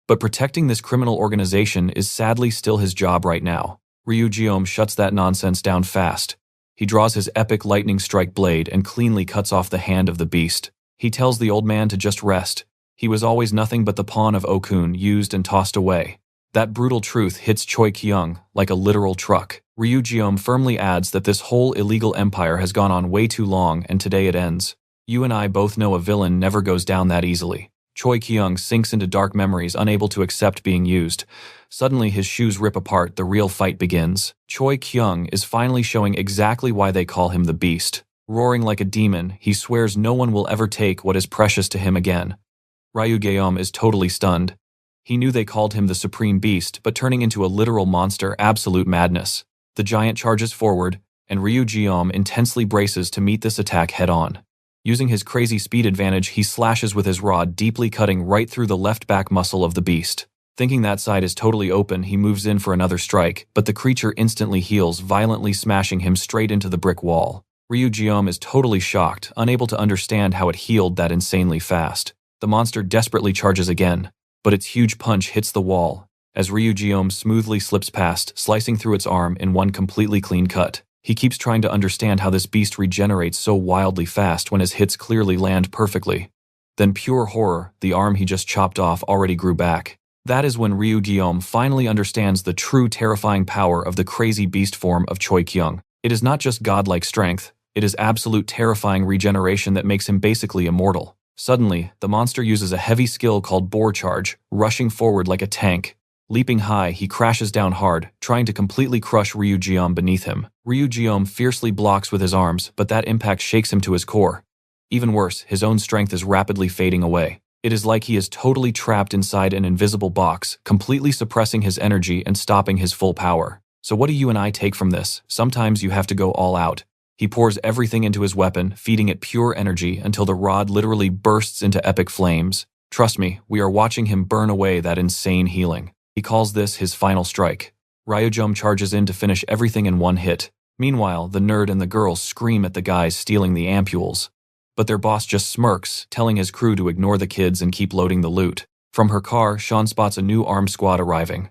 But protecting this criminal organization is sadly still his job right now. Ryu Jeom shuts that nonsense down fast. He draws his epic lightning strike blade and cleanly cuts off the hand of the beast. He tells the old man to just rest. He was always nothing but the pawn of Okun, used and tossed away. That brutal truth hits Choi Kyung like a literal truck. Ryu Jeom firmly adds that this whole illegal empire has gone on way too long and today it ends. You and I both know a villain never goes down that easily. Choi Kyung sinks into dark memories, unable to accept being used. Suddenly his shoes rip apart, the real fight begins. Choi Kyung is finally showing exactly why they call him the Beast. Roaring like a demon, he swears no one will ever take what is precious to him again. Ryu Geom is totally stunned. He knew they called him the Supreme Beast, but turning into a literal monster, absolute madness. The giant charges forward, and Ryu Jiom intensely braces to meet this attack head-on. Using his crazy speed advantage, he slashes with his rod, deeply cutting right through the left back muscle of the beast. Thinking that side is totally open, he moves in for another strike, but the creature instantly heals, violently smashing him straight into the brick wall. Ryu Jiom is totally shocked, unable to understand how it healed that insanely fast. The monster desperately charges again, but its huge punch hits the wall, as Ryu Jiom smoothly slips past, slicing through its arm in one completely clean cut. He keeps trying to understand how this beast regenerates so wildly fast when his hits clearly land perfectly. Then pure horror, the arm he just chopped off already grew back. That is when Ryu Jiom finally understands the true terrifying power of the crazy beast form of Choi Kyung. It is not just godlike strength, it is absolute terrifying regeneration that makes him basically immortal. Suddenly, the monster uses a heavy skill called Boar Charge, rushing forward like a tank. Leaping high, he crashes down hard, trying to completely crush Ryu Jiom beneath him. Ryu Jiom fiercely blocks with his arms, but that impact shakes him to his core. Even worse, his own strength is rapidly fading away. It is like he is totally trapped inside an invisible box, completely suppressing his energy and stopping his full power. So what do you and I take from this? Sometimes you have to go all out. He pours everything into his weapon, feeding it pure energy until the rod literally bursts into epic flames. Trust me, we are watching him burn away that insane healing. He calls this his final strike. Ryujum charges in to finish everything in one hit. Meanwhile, the nerd and the girls scream at the guys stealing the ampules. But their boss just smirks, telling his crew to ignore the kids and keep loading the loot. From her car, Sean spots a new armed squad arriving.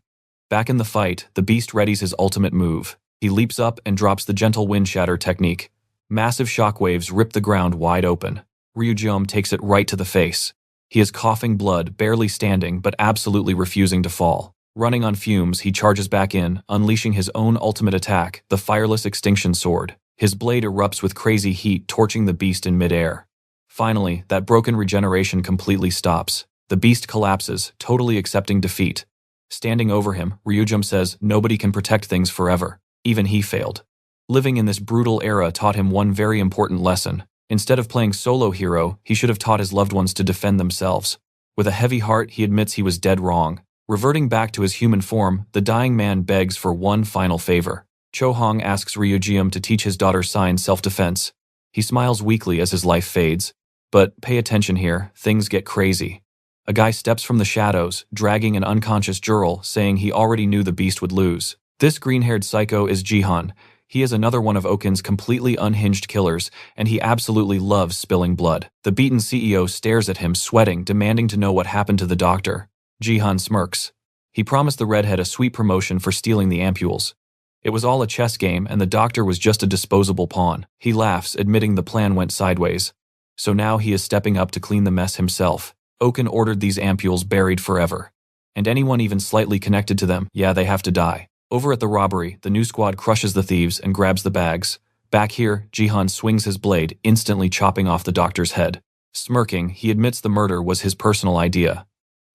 Back in the fight, the beast readies his ultimate move. He leaps up and drops the gentle wind shatter technique. Massive shockwaves rip the ground wide open. Ryujum takes it right to the face. He is coughing blood, barely standing, but absolutely refusing to fall. Running on fumes, he charges back in, unleashing his own ultimate attack, the Fireless Extinction Sword. His blade erupts with crazy heat, torching the beast in midair. Finally, that broken regeneration completely stops. The beast collapses, totally accepting defeat. Standing over him, Ryujum says, "Nobody can protect things forever. Even he failed." Living in this brutal era taught him one very important lesson. Instead of playing solo hero, he should have taught his loved ones to defend themselves. With a heavy heart, he admits he was dead wrong. Reverting back to his human form, the dying man begs for one final favor. Cho Hong asks Ryujum to teach his daughter Sign self-defense. He smiles weakly as his life fades. But pay attention here, things get crazy. A guy steps from the shadows, dragging an unconscious Jurl, saying he already knew the beast would lose. This green-haired psycho is Jihan. He is another one of Okin's completely unhinged killers, and he absolutely loves spilling blood. The beaten CEO stares at him, sweating, demanding to know what happened to the doctor. Jihan smirks. He promised the redhead a sweet promotion for stealing the ampules. It was all a chess game, and the doctor was just a disposable pawn. He laughs, admitting the plan went sideways. So now he is stepping up to clean the mess himself. Okin ordered these ampules buried forever. And anyone even slightly connected to them, yeah, they have to die. Over at the robbery, the new squad crushes the thieves and grabs the bags. Back here, Jihan swings his blade, instantly chopping off the doctor's head. Smirking, he admits the murder was his personal idea.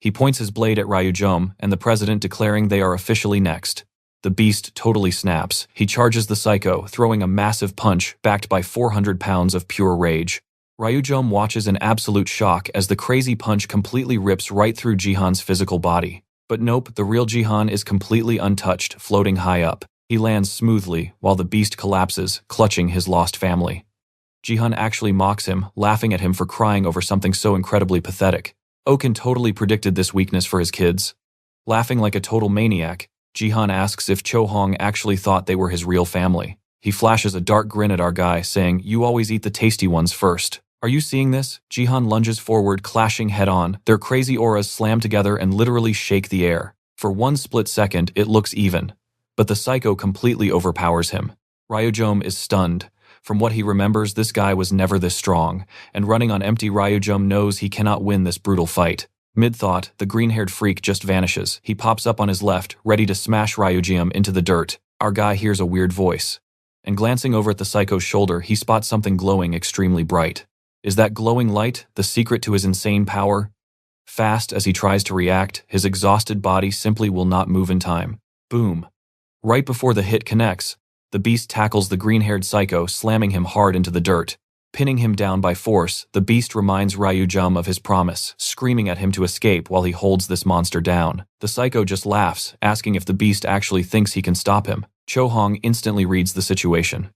He points his blade at Ryujum and the president, declaring they are officially next. The beast totally snaps. He charges the psycho, throwing a massive punch backed by 400 pounds of pure rage. Ryujum watches in absolute shock as the crazy punch completely rips right through Jihan's physical body. But nope, the real Jihan is completely untouched, floating high up. He lands smoothly, while the beast collapses, clutching his lost family. Jihan actually mocks him, laughing at him for crying over something so incredibly pathetic. Okin totally predicted this weakness for his kids. Laughing like a total maniac, Jihan asks if Cho Hong actually thought they were his real family. He flashes a dark grin at our guy, saying, "You always eat the tasty ones first." Are you seeing this? Jihan lunges forward, clashing head-on. Their crazy auras slam together and literally shake the air. For one split second, it looks even. But the psycho completely overpowers him. Ryujum is stunned. From what he remembers, this guy was never this strong, and running on empty, Ryujum knows he cannot win this brutal fight. Mid-thought, the green-haired freak just vanishes. He pops up on his left, ready to smash Ryujum into the dirt. Our guy hears a weird voice. And glancing over at the psycho's shoulder, he spots something glowing extremely bright. Is that glowing light the secret to his insane power? Fast as he tries to react, his exhausted body simply will not move in time. Boom. Right before the hit connects, the beast tackles the green-haired psycho, slamming him hard into the dirt. Pinning him down by force, the beast reminds Ryujum of his promise, screaming at him to escape while he holds this monster down. The psycho just laughs, asking if the beast actually thinks he can stop him. Cho Hong instantly reads the situation.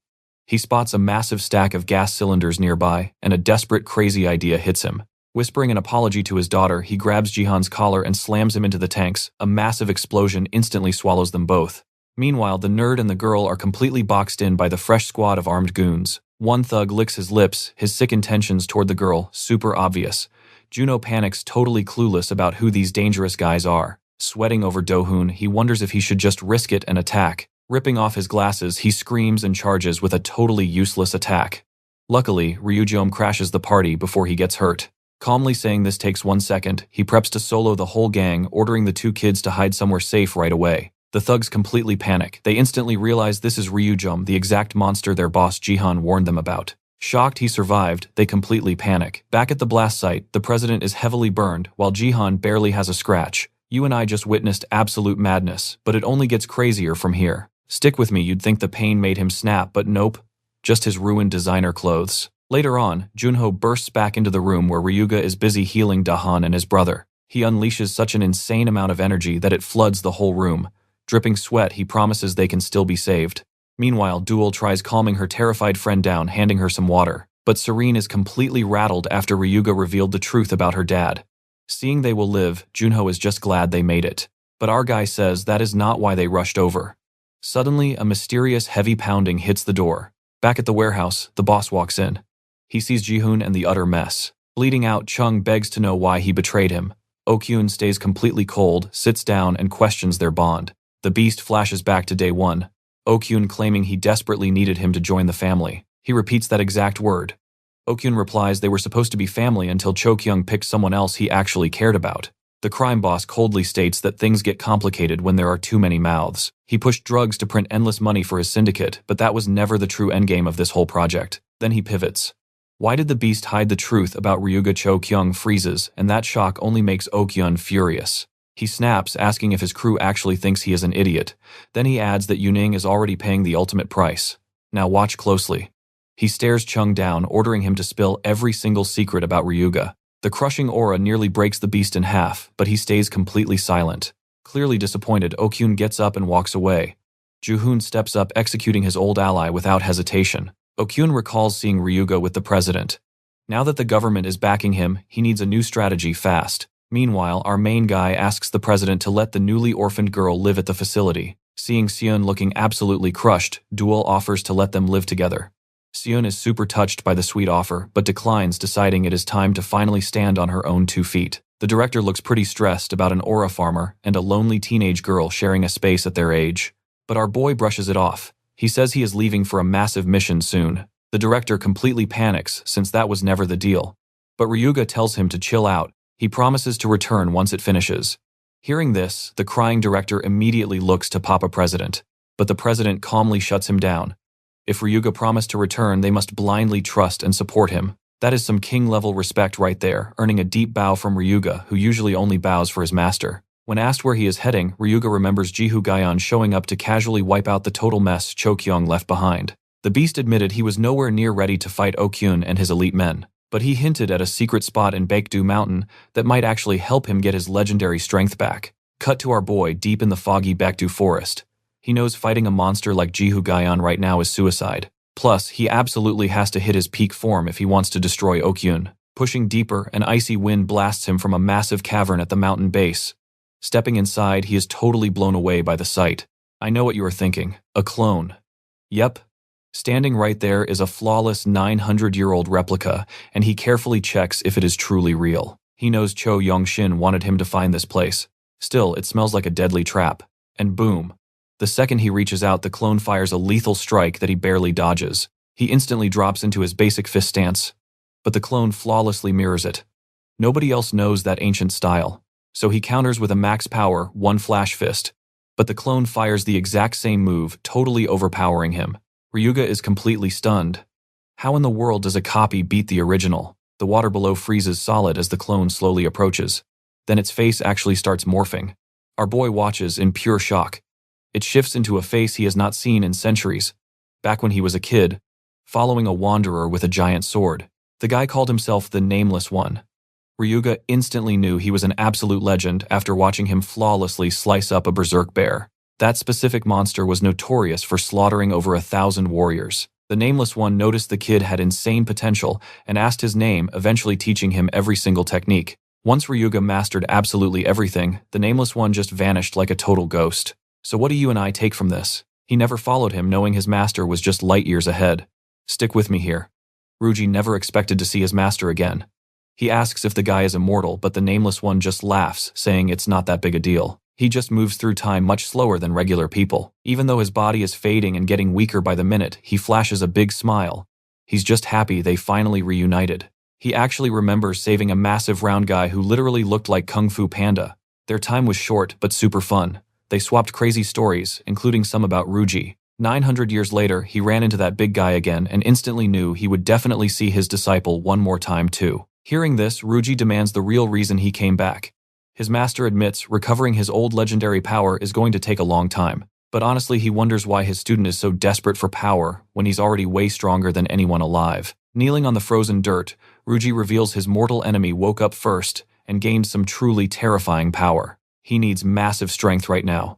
He spots a massive stack of gas cylinders nearby, and a desperate, crazy idea hits him. Whispering an apology to his daughter, he grabs Jihan's collar and slams him into the tanks. A massive explosion instantly swallows them both. Meanwhile, the nerd and the girl are completely boxed in by the fresh squad of armed goons. One thug licks his lips, his sick intentions toward the girl super obvious. Juno panics, totally clueless about who these dangerous guys are. Sweating over Do-hoon, he wonders if he should just risk it and attack. Ripping off his glasses, he screams and charges with a totally useless attack. Luckily, Ryujom crashes the party before he gets hurt. Calmly saying this takes 1 second, he preps to solo the whole gang, ordering the two kids to hide somewhere safe right away. The thugs completely panic. They instantly realize this is Ryujom, the exact monster their boss Jihan warned them about. Shocked he survived, they completely panic. Back at the blast site, the president is heavily burned, while Jihan barely has a scratch. You and I just witnessed absolute madness, but it only gets crazier from here. Stick with me, you'd think the pain made him snap, but nope. Just his ruined designer clothes. Later on, Junho bursts back into the room where Ryuga is busy healing Dahan and his brother. He unleashes such an insane amount of energy that it floods the whole room. Dripping sweat, he promises they can still be saved. Meanwhile, Duel tries calming her terrified friend down, handing her some water. But Serene is completely rattled after Ryuga revealed the truth about her dad. Seeing they will live, Junho is just glad they made it. But our guy says that is not why they rushed over. Suddenly, a mysterious heavy pounding hits the door. Back at the warehouse, the boss walks in. He sees Jihoon and the utter mess. Bleeding out, Chung begs to know why he betrayed him. Okyun stays completely cold, sits down, and questions their bond. The beast flashes back to day one. Okyun claiming he desperately needed him to join the family. He repeats that exact word. Okyun replies they were supposed to be family until Chokyung picked someone else he actually cared about. The crime boss coldly states that things get complicated when there are too many mouths. He pushed drugs to print endless money for his syndicate, but that was never the true endgame of this whole project. Then he pivots. Why did the beast hide the truth about Ryuga? Chokyung freezes, and that shock only makes Okyun furious. He snaps, asking if his crew actually thinks he is an idiot. Then he adds that Yuning is already paying the ultimate price. Now watch closely. He stares Chung down, ordering him to spill every single secret about Ryuga. The crushing aura nearly breaks the beast in half, but he stays completely silent. Clearly disappointed, Okyun gets up and walks away. Juhoon steps up, executing his old ally without hesitation. Okyun recalls seeing Ryuga with the president. Now that the government is backing him, he needs a new strategy fast. Meanwhile, our main guy asks the president to let the newly orphaned girl live at the facility. Seeing Seon looking absolutely crushed, Duel offers to let them live together. Seon is super touched by the sweet offer, but declines, deciding it is time to finally stand on her own 2 feet. The director looks pretty stressed about an aura farmer and a lonely teenage girl sharing a space at their age. But our boy brushes it off. He says he is leaving for a massive mission soon. The director completely panics, since that was never the deal. But Ryuga tells him to chill out. He promises to return once it finishes. Hearing this, the crying director immediately looks to Papa President. But the president calmly shuts him down. If Ryuga promised to return, they must blindly trust and support him. That is some king-level respect right there, earning a deep bow from Ryuga, who usually only bows for his master. When asked where he is heading, Ryuga remembers Jihu Gaon showing up to casually wipe out the total mess Chokyung left behind. The beast admitted he was nowhere near ready to fight Okyun and his elite men, but he hinted at a secret spot in Baekdu Mountain that might actually help him get his legendary strength back. Cut to our boy deep in the foggy Baekdu forest. He knows fighting a monster like Jihu Gaon right now is suicide. Plus, he absolutely has to hit his peak form if he wants to destroy Okyun. Pushing deeper, an icy wind blasts him from a massive cavern at the mountain base. Stepping inside, he is totally blown away by the sight. I know what you are thinking. A clone. Yep. Standing right there is a flawless 900-year-old replica, and he carefully checks if it is truly real. He knows Cho Yongshin wanted him to find this place. Still, it smells like a deadly trap. And boom. The second he reaches out, the clone fires a lethal strike that he barely dodges. He instantly drops into his basic fist stance. But the clone flawlessly mirrors it. Nobody else knows that ancient style. So he counters with a max power, one flash fist. But the clone fires the exact same move, totally overpowering him. Ryuga is completely stunned. How in the world does a copy beat the original? The water below freezes solid as the clone slowly approaches. Then its face actually starts morphing. Our boy watches in pure shock. It shifts into a face he has not seen in centuries. Back when he was a kid, following a wanderer with a giant sword. The guy called himself the Nameless One. Ryuga instantly knew he was an absolute legend after watching him flawlessly slice up a berserk bear. That specific monster was notorious for slaughtering over 1,000 warriors. The nameless one noticed the kid had insane potential and asked his name, eventually teaching him every single technique. Once Ryuga mastered absolutely everything, the nameless one just vanished like a total ghost. So what do you and I take from this? He never followed him, knowing his master was just light years ahead. Stick with me here. Ryuji never expected to see his master again. He asks if the guy is immortal, but the nameless one just laughs, saying it's not that big a deal. He just moves through time much slower than regular people. Even though his body is fading and getting weaker by the minute, he flashes a big smile. He's just happy they finally reunited. He actually remembers saving a massive round guy who literally looked like Kung Fu Panda. Their time was short, but super fun. They swapped crazy stories, including some about Ryuji. 900 years later, he ran into that big guy again and instantly knew he would definitely see his disciple one more time too. Hearing this, Ryuji demands the real reason he came back. His master admits recovering his old legendary power is going to take a long time, but honestly he wonders why his student is so desperate for power when he's already way stronger than anyone alive. Kneeling on the frozen dirt, Ryuji reveals his mortal enemy woke up first and gained some truly terrifying power. He needs massive strength right now.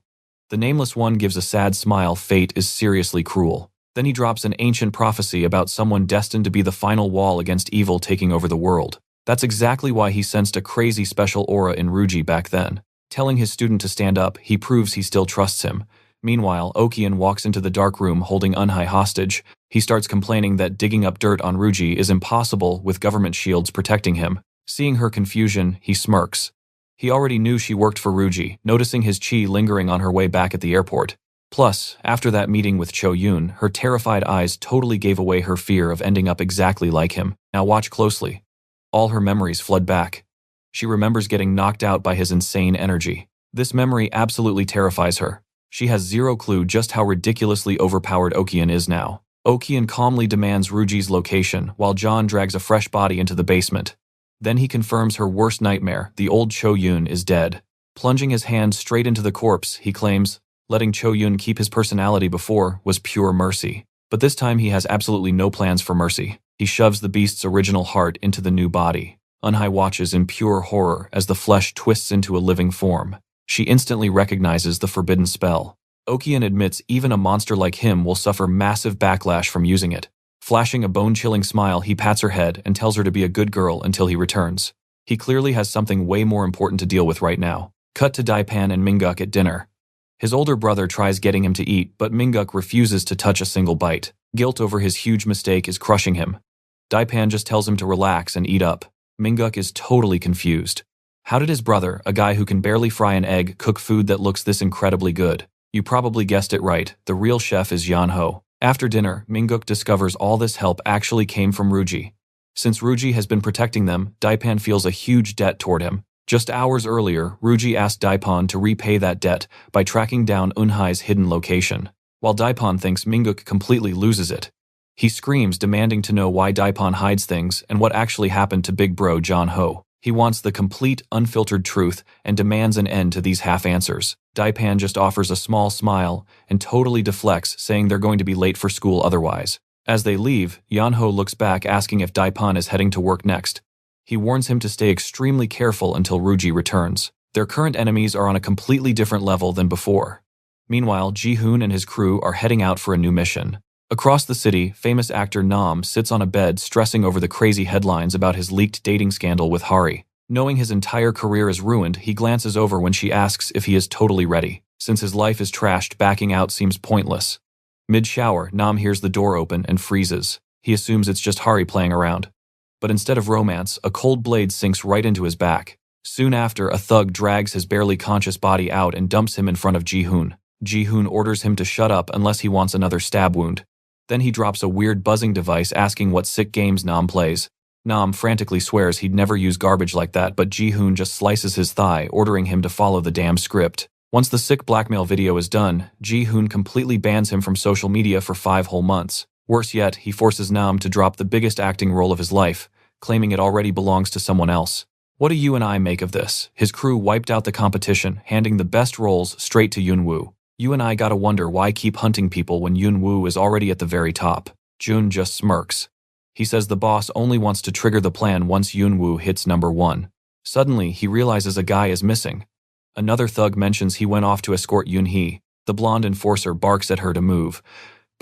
The nameless one gives a sad smile. Fate is seriously cruel. Then he drops an ancient prophecy about someone destined to be the final wall against evil taking over the world. That's exactly why he sensed a crazy special aura in Ryuji back then. Telling his student to stand up, he proves he still trusts him. Meanwhile, Okian walks into the dark room holding Unhai hostage. He starts complaining that digging up dirt on Ryuji is impossible with government shields protecting him. Seeing her confusion, he smirks. He already knew she worked for Ryuji, noticing his chi lingering on her way back at the airport. Plus, after that meeting with Cho Yun, her terrified eyes totally gave away her fear of ending up exactly like him. Now watch closely. All her memories flood back. She remembers getting knocked out by his insane energy. This memory absolutely terrifies her. She has zero clue just how ridiculously overpowered Okian is now. Okian calmly demands Ryuji's location while John drags a fresh body into the basement. Then he confirms her worst nightmare, the old Cho Yun, is dead. Plunging his hand straight into the corpse, he claims, letting Cho Yun keep his personality before was pure mercy. But this time he has absolutely no plans for mercy. He shoves the beast's original heart into the new body. Unhai watches in pure horror as the flesh twists into a living form. She instantly recognizes the forbidden spell. Okian admits even a monster like him will suffer massive backlash from using it. Flashing a bone-chilling smile, he pats her head and tells her to be a good girl until he returns. He clearly has something way more important to deal with right now. Cut to Daipan and Minguk at dinner. His older brother tries getting him to eat, but Minguk refuses to touch a single bite. Guilt over his huge mistake is crushing him. Daipan just tells him to relax and eat up. Minguk is totally confused. How did his brother, a guy who can barely fry an egg, cook food that looks this incredibly good? You probably guessed it right, the real chef is Yanho. After dinner, Minguk discovers all this help actually came from Ryuji. Since Ryuji has been protecting them, Daipan feels a huge debt toward him. Just hours earlier, Ryuji asked Daipan to repay that debt by tracking down Unhai's hidden location. While Daipan thinks Minguk completely loses it. He screams, demanding to know why Daipan hides things and what actually happened to big bro John Ho. He wants the complete, unfiltered truth and demands an end to these half-answers. Daipan just offers a small smile and totally deflects, saying they're going to be late for school otherwise. As they leave, Yanho looks back asking if Daipan is heading to work next. He warns him to stay extremely careful until Ryuji returns. Their current enemies are on a completely different level than before. Meanwhile, Ji-hoon and his crew are heading out for a new mission. Across the city, famous actor Nam sits on a bed stressing over the crazy headlines about his leaked dating scandal with Hari. Knowing his entire career is ruined, he glances over when she asks if he is totally ready. Since his life is trashed, backing out seems pointless. Mid-shower, Nam hears the door open and freezes. He assumes it's just Hari playing around. But instead of romance, a cold blade sinks right into his back. Soon after, a thug drags his barely conscious body out and dumps him in front of Ji-hoon. Ji-hoon orders him to shut up unless he wants another stab wound. Then he drops a weird buzzing device asking what sick games Nam plays. Nam frantically swears he'd never use garbage like that, but Ji-hoon just slices his thigh, ordering him to follow the damn script. Once the sick blackmail video is done, Ji-hoon completely bans him from social media for 5 whole months. Worse yet, he forces Nam to drop the biggest acting role of his life, claiming it already belongs to someone else. What do you and I make of this? His crew wiped out the competition, handing the best roles straight to Yun-woo. You and I gotta wonder why keep hunting people when Yun-woo is already at the very top. Jun just smirks. He says the boss only wants to trigger the plan once Yun-woo hits number 1. Suddenly, he realizes a guy is missing. Another thug mentions he went off to escort Yun-hee. The blonde enforcer barks at her to move,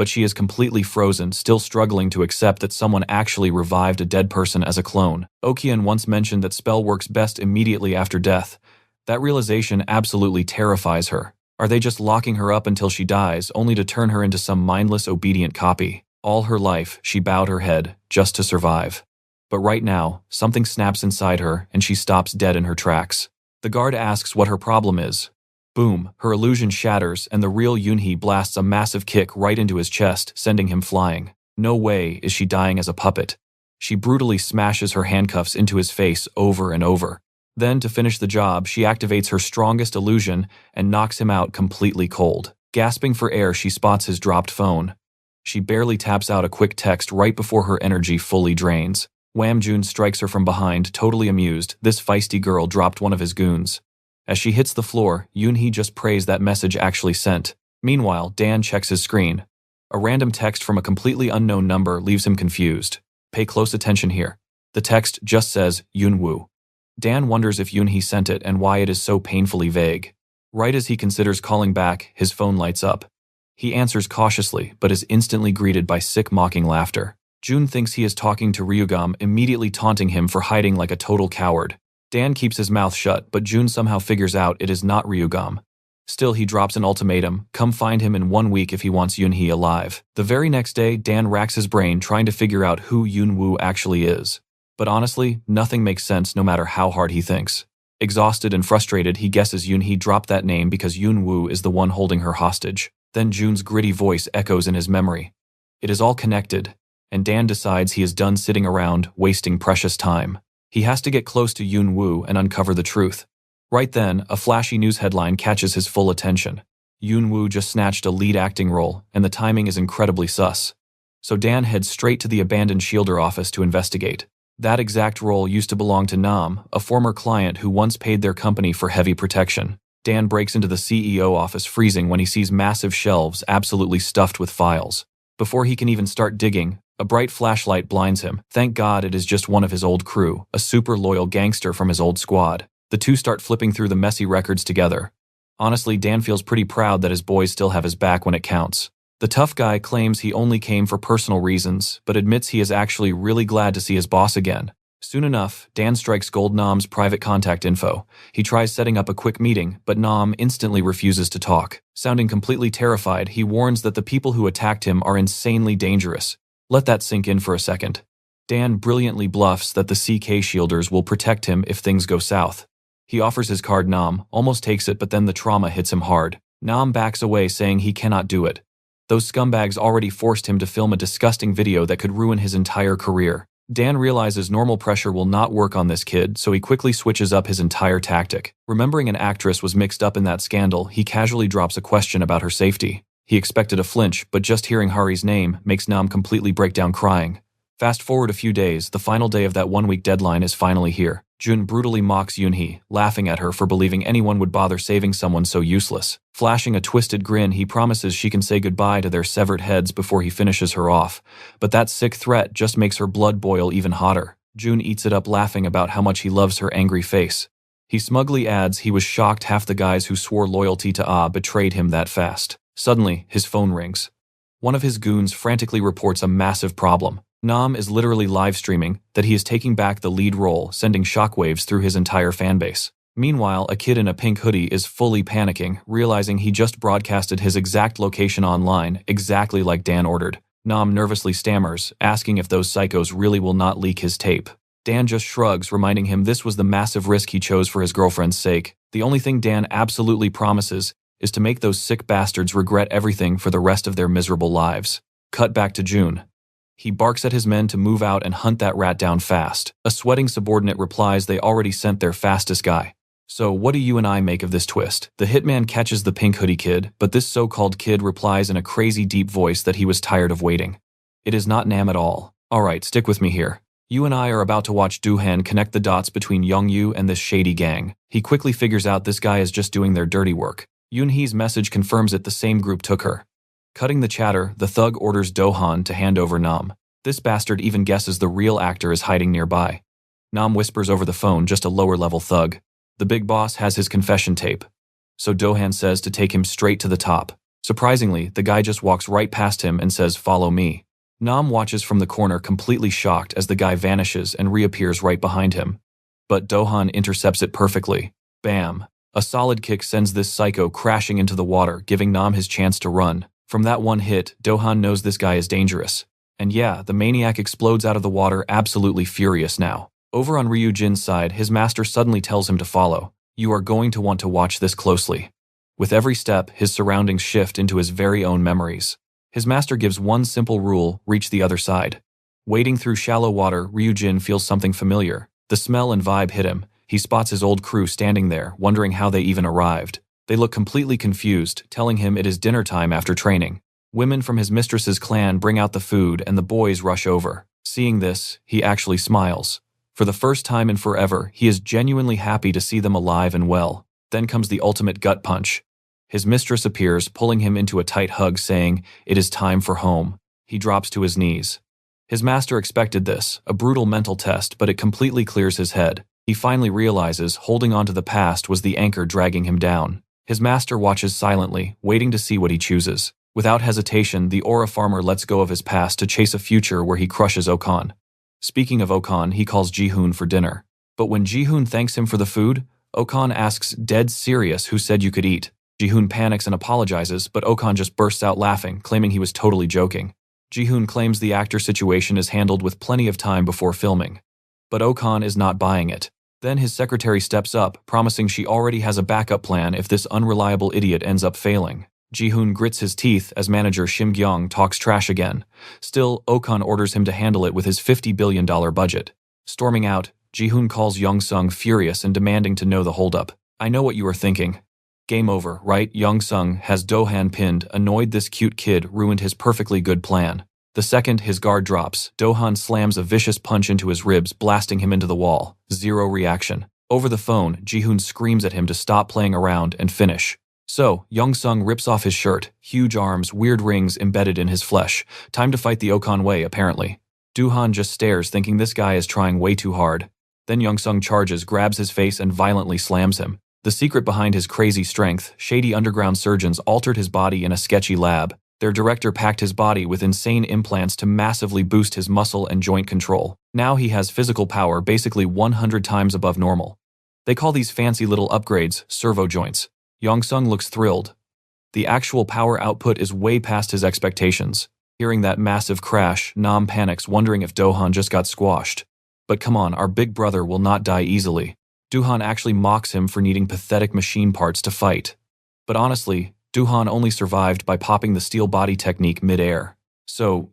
but she is completely frozen, still struggling to accept that someone actually revived a dead person as a clone. Okian once mentioned that spell works best immediately after death. That realization absolutely terrifies her. Are they just locking her up until she dies, only to turn her into some mindless, obedient copy? All her life, she bowed her head, just to survive. But right now, something snaps inside her, and she stops dead in her tracks. The guard asks what her problem is. Boom, her illusion shatters, and the real Yoonhee blasts a massive kick right into his chest, sending him flying. No way is she dying as a puppet. She brutally smashes her handcuffs into his face over and over. Then, to finish the job, she activates her strongest illusion and knocks him out completely cold. Gasping for air, she spots his dropped phone. She barely taps out a quick text right before her energy fully drains. Wham Jun strikes her from behind, totally amused. This feisty girl dropped one of his goons. As she hits the floor, Yoonhee just prays that message actually sent. Meanwhile, Dan checks his screen. A random text from a completely unknown number leaves him confused. Pay close attention here. The text just says, Yoonwoo. Dan wonders if Yoonhee sent it and why it is so painfully vague. Right as he considers calling back, his phone lights up. He answers cautiously, but is instantly greeted by sick mocking laughter. Jun thinks he is talking to Ryugam, immediately taunting him for hiding like a total coward. Dan keeps his mouth shut, but Jun somehow figures out it is not Ryugam. Still, he drops an ultimatum, come find him in 1 week if he wants Yoonhee alive. The very next day, Dan racks his brain trying to figure out who Yoonwoo actually is. But honestly, nothing makes sense no matter how hard he thinks. Exhausted and frustrated, he guesses Yoonhee dropped that name because Yoonwoo is the one holding her hostage. Then Jun's gritty voice echoes in his memory. It is all connected, and Dan decides he is done sitting around, wasting precious time. He has to get close to Yoonwoo and uncover the truth. Right then, a flashy news headline catches his full attention. Yoonwoo just snatched a lead acting role, and the timing is incredibly sus. So Dan heads straight to the abandoned Shielder office to investigate. That exact role used to belong to Nam, a former client who once paid their company for heavy protection. Dan breaks into the CEO office, freezing when he sees massive shelves absolutely stuffed with files. Before he can even start digging, a bright flashlight blinds him. Thank God it is just one of his old crew, a super loyal gangster from his old squad. The two start flipping through the messy records together. Honestly, Dan feels pretty proud that his boys still have his back when it counts. The tough guy claims he only came for personal reasons, but admits he is actually really glad to see his boss again. Soon enough, Dan strikes gold Nam's private contact info. He tries setting up a quick meeting, but Nam instantly refuses to talk. Sounding completely terrified, he warns that the people who attacked him are insanely dangerous. Let that sink in for a second. Dan brilliantly bluffs that the CK Shielders will protect him if things go south. He offers his card. Nam almost takes it, but then the trauma hits him hard. Nam backs away, saying he cannot do it. Those scumbags already forced him to film a disgusting video that could ruin his entire career. Dan realizes normal pressure will not work on this kid, so he quickly switches up his entire tactic. Remembering an actress was mixed up in that scandal, he casually drops a question about her safety. He expected a flinch, but just hearing Hari's name makes Nam completely break down crying. Fast forward a few days, the final day of that 1-week deadline is finally here. Jun brutally mocks Yoonhee, laughing at her for believing anyone would bother saving someone so useless. Flashing a twisted grin, he promises she can say goodbye to their severed heads before he finishes her off. But that sick threat just makes her blood boil even hotter. Jun eats it up, laughing about how much he loves her angry face. He smugly adds he was shocked half the guys who swore loyalty to Ah betrayed him that fast. Suddenly, his phone rings. One of his goons frantically reports a massive problem. Nam is literally live streaming that he is taking back the lead role, sending shockwaves through his entire fanbase. Meanwhile, a kid in a pink hoodie is fully panicking, realizing he just broadcasted his exact location online, exactly like Dan ordered. Nam nervously stammers, asking if those psychos really will not leak his tape. Dan just shrugs, reminding him this was the massive risk he chose for his girlfriend's sake. The only thing Dan absolutely promises is to make those sick bastards regret everything for the rest of their miserable lives. Cut back to June. He barks at his men to move out and hunt that rat down fast. A sweating subordinate replies they already sent their fastest guy. So what do you and I make of this twist? The hitman catches the pink hoodie kid, but this so-called kid replies in a crazy deep voice that he was tired of waiting. It is not Nam at all. Alright, stick with me here. You and I are about to watch Doohan connect the dots between Youngyu and this shady gang. He quickly figures out this guy is just doing their dirty work. Yoonhee's message confirms it, the same group took her. Cutting the chatter, the thug orders Dohan to hand over Nam. This bastard even guesses the real actor is hiding nearby. Nam whispers over the phone, just a lower-level thug. The big boss has his confession tape. So Dohan says to take him straight to the top. Surprisingly, the guy just walks right past him and says, "Follow me." Nam watches from the corner completely shocked as the guy vanishes and reappears right behind him. But Dohan intercepts it perfectly. Bam! A solid kick sends this psycho crashing into the water, giving Nam his chance to run. From that one hit, Dohan knows this guy is dangerous. And yeah, the maniac explodes out of the water, absolutely furious now. Over on Ryu Jin's side, his master suddenly tells him to follow. You are going to want to watch this closely. With every step, his surroundings shift into his very own memories. His master gives one simple rule: reach the other side. Wading through shallow water, Ryu Jin feels something familiar. The smell and vibe hit him. He spots his old crew standing there, wondering how they even arrived. They look completely confused, telling him it is dinner time after training. Women from his mistress's clan bring out the food and the boys rush over. Seeing this, he actually smiles. For the first time in forever, he is genuinely happy to see them alive and well. Then comes the ultimate gut punch. His mistress appears, pulling him into a tight hug, saying, "It is time for home." He drops to his knees. His master expected this, a brutal mental test, but it completely clears his head. He finally realizes holding on to the past was the anchor dragging him down. His master watches silently, waiting to see what he chooses. Without hesitation, the aura farmer lets go of his past to chase a future where he crushes Okan. Speaking of Okan, he calls Ji-hoon for dinner. But when Ji-hoon thanks him for the food, Okan asks, "Dead serious, who said you could eat?" Ji-hoon panics and apologizes, but Okan just bursts out laughing, claiming he was totally joking. Ji-hoon claims the actor situation is handled with plenty of time before filming. But Okan is not buying it. Then his secretary steps up, promising she already has a backup plan if this unreliable idiot ends up failing. Ji-hoon grits his teeth as manager Shim Gyeong talks trash again. Still, Okan orders him to handle it with his $50 billion budget. Storming out, Ji-hoon calls Young-sung furious and demanding to know the holdup. "I know what you are thinking. Game over, right? Young-sung has Dohan pinned, annoyed this cute kid, ruined his perfectly good plan." The second his guard drops, Dohan slams a vicious punch into his ribs, blasting him into the wall. Zero reaction. Over the phone, Ji-hoon screams at him to stop playing around and finish. So, Young-sung rips off his shirt, huge arms, weird rings embedded in his flesh. Time to fight the Okan way, apparently. Dohan just stares, thinking this guy is trying way too hard. Then Young-sung charges, grabs his face and violently slams him. The secret behind his crazy strength: shady underground surgeons altered his body in a sketchy lab. Their director packed his body with insane implants to massively boost his muscle and joint control. Now he has physical power basically 100 times above normal. They call these fancy little upgrades servo joints. Young-sung looks thrilled. The actual power output is way past his expectations. Hearing that massive crash, Nam panics, wondering if Dohan just got squashed. But come on, our big brother will not die easily. Dohan actually mocks him for needing pathetic machine parts to fight. But honestly, Dohan only survived by popping the steel body technique mid-air. So,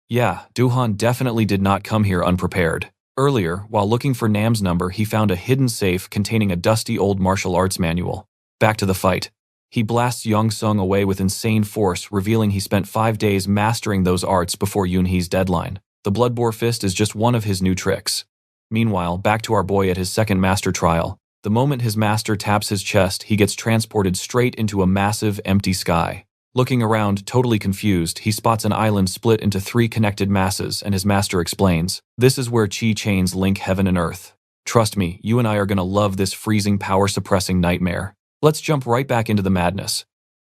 yeah, Dohan definitely did not come here unprepared. Earlier, while looking for Nam's number, he found a hidden safe containing a dusty old martial arts manual. Back to the fight. He blasts Young-sung away with insane force, revealing he spent 5 days mastering those arts before Yoon-hee's deadline. The Bloodbore Fist is just one of his new tricks. Meanwhile, back to our boy at his second master trial. The moment his master taps his chest, he gets transported straight into a massive, empty sky. Looking around, totally confused, he spots an island split into 3 connected masses, and his master explains, "This is where chi chains link heaven and earth. Trust me, you and I are gonna love this freezing, power-suppressing nightmare. Let's jump right back into the madness.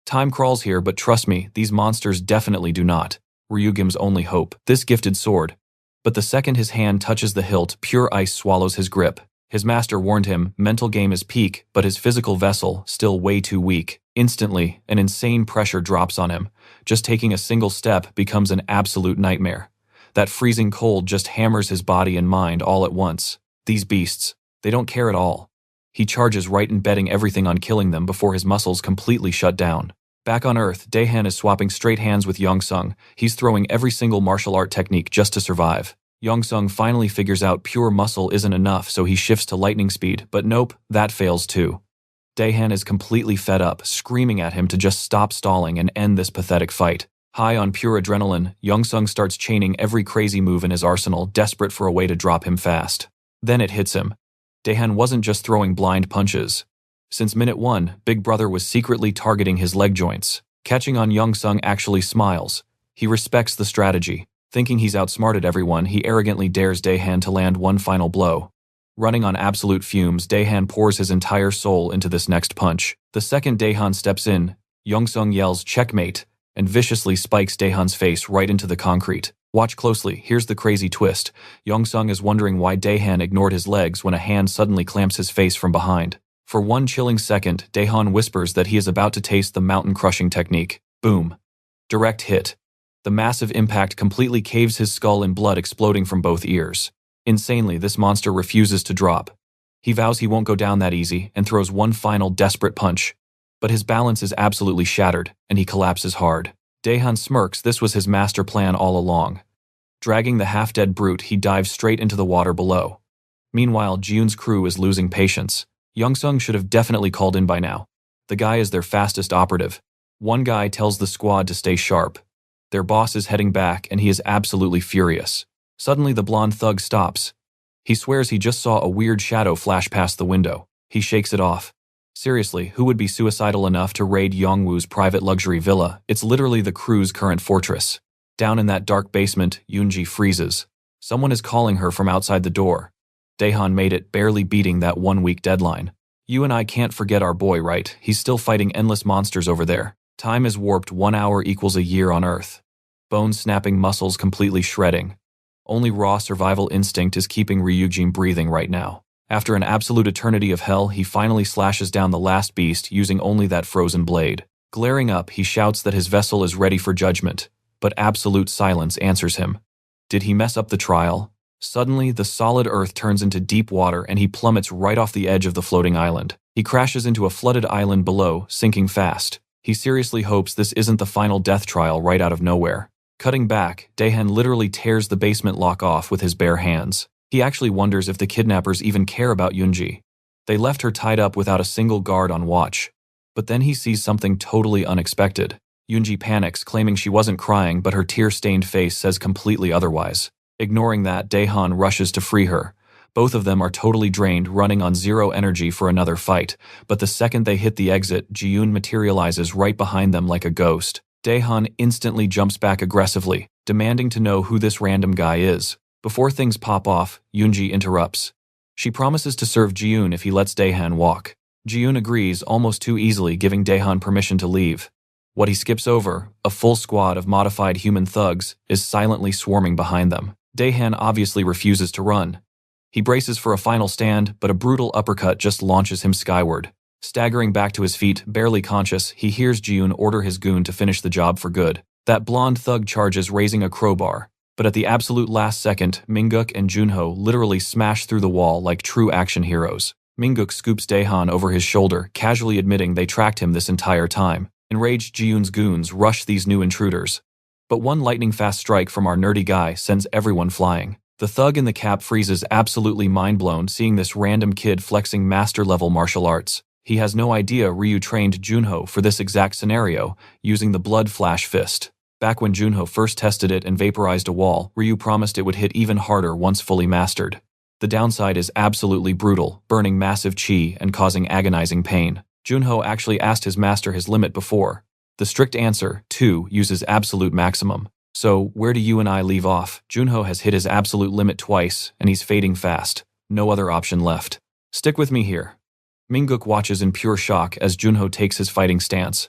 Time crawls here, but trust me, these monsters definitely do not." Ryugim's only hope, this gifted sword. But the second his hand touches the hilt, pure ice swallows his grip. His master warned him, mental game is peak, but his physical vessel, still way too weak. Instantly, an insane pressure drops on him. Just taking a single step becomes an absolute nightmare. That freezing cold just hammers his body and mind all at once. These beasts, they don't care at all. He charges right in, betting everything on killing them before his muscles completely shut down. Back on Earth, Daehan is swapping straight hands with Young-sung. He's throwing every single martial art technique just to survive. Young-sung finally figures out pure muscle isn't enough, so he shifts to lightning speed, but nope, that fails too. Daehan is completely fed up, screaming at him to just stop stalling and end this pathetic fight. High on pure adrenaline, Young-sung starts chaining every crazy move in his arsenal, desperate for a way to drop him fast. Then it hits him. Daehan wasn't just throwing blind punches. Since minute 1, Big Brother was secretly targeting his leg joints. Catching on, Young-sung actually smiles. He respects the strategy. Thinking he's outsmarted everyone, he arrogantly dares Daehan to land one final blow. Running on absolute fumes, Daehan pours his entire soul into this next punch. The second Daehan steps in, Yongsung yells checkmate and viciously spikes Daehan's face right into the concrete. Watch closely, here's the crazy twist. Yongsung is wondering why Daehan ignored his legs when a hand suddenly clamps his face from behind. For one chilling second, Daehan whispers that he is about to taste the mountain-crushing technique. Boom. Direct hit. The massive impact completely caves his skull in blood exploding from both ears. Insanely, this monster refuses to drop. He vows he won't go down that easy and throws one final desperate punch. But his balance is absolutely shattered, and he collapses hard. Daehan smirks. This was his master plan all along. Dragging the half-dead brute, he dives straight into the water below. Meanwhile, Jiyoon's crew is losing patience. Yongsung should have definitely called in by now. The guy is their fastest operative. One guy tells the squad to stay sharp. Their boss is heading back, and he is absolutely furious. Suddenly, the blonde thug stops. He swears he just saw a weird shadow flash past the window. He shakes it off. Seriously, who would be suicidal enough to raid Yongwoo's private luxury villa? It's literally the crew's current fortress. Down in that dark basement, Yoonji freezes. Someone is calling her from outside the door. Daehan made it, barely beating that 1-week deadline. You and I can't forget our boy, right? He's still fighting endless monsters over there. Time is warped. 1 hour equals a year on Earth. Bones snapping, muscles completely shredding. Only raw survival instinct is keeping Ryujin breathing right now. After an absolute eternity of hell, he finally slashes down the last beast using only that frozen blade. Glaring up, he shouts that his vessel is ready for judgment, but absolute silence answers him. Did he mess up the trial? Suddenly, the solid earth turns into deep water and he plummets right off the edge of the floating island. He crashes into a flooded island below, sinking fast. He seriously hopes this isn't the final death trial right out of nowhere. Cutting back, Daehan literally tears the basement lock off with his bare hands. He actually wonders if the kidnappers even care about Yoonji. They left her tied up without a single guard on watch. But then he sees something totally unexpected. Yoonji panics, claiming she wasn't crying, but her tear-stained face says completely otherwise. Ignoring that, Daehan rushes to free her. Both of them are totally drained, running on zero energy for another fight, but the second they hit the exit, Jiyoon materializes right behind them like a ghost. Daehan instantly jumps back aggressively, demanding to know who this random guy is. Before things pop off, Yoonji interrupts. She promises to serve Jiyoon if he lets Daehan walk. Jiyoon agrees almost too easily, giving Daehan permission to leave. What he skips over, a full squad of modified human thugs, is silently swarming behind them. Daehan obviously refuses to run. He braces for a final stand, but a brutal uppercut just launches him skyward. Staggering back to his feet, barely conscious, he hears Jiyoon order his goon to finish the job for good. That blonde thug charges, raising a crowbar. But at the absolute last second, Mingguk and Junho literally smash through the wall like true action heroes. Mingguk scoops Daehan over his shoulder, casually admitting they tracked him this entire time. Enraged, Jiyoon's goons rush these new intruders. But one lightning-fast strike from our nerdy guy sends everyone flying. The thug in the cap freezes, absolutely mind-blown, seeing this random kid flexing master-level martial arts. He has no idea Ryu trained Junho for this exact scenario, using the blood flash fist. Back when Junho first tested it and vaporized a wall, Ryu promised it would hit even harder once fully mastered. The downside is absolutely brutal, burning massive chi and causing agonizing pain. Junho actually asked his master his limit before. The strict answer, 2, uses absolute maximum. So, where do you and I leave off? Junho has hit his absolute limit twice, and he's fading fast. No other option left. Stick with me here. Mingguk watches in pure shock as Junho takes his fighting stance.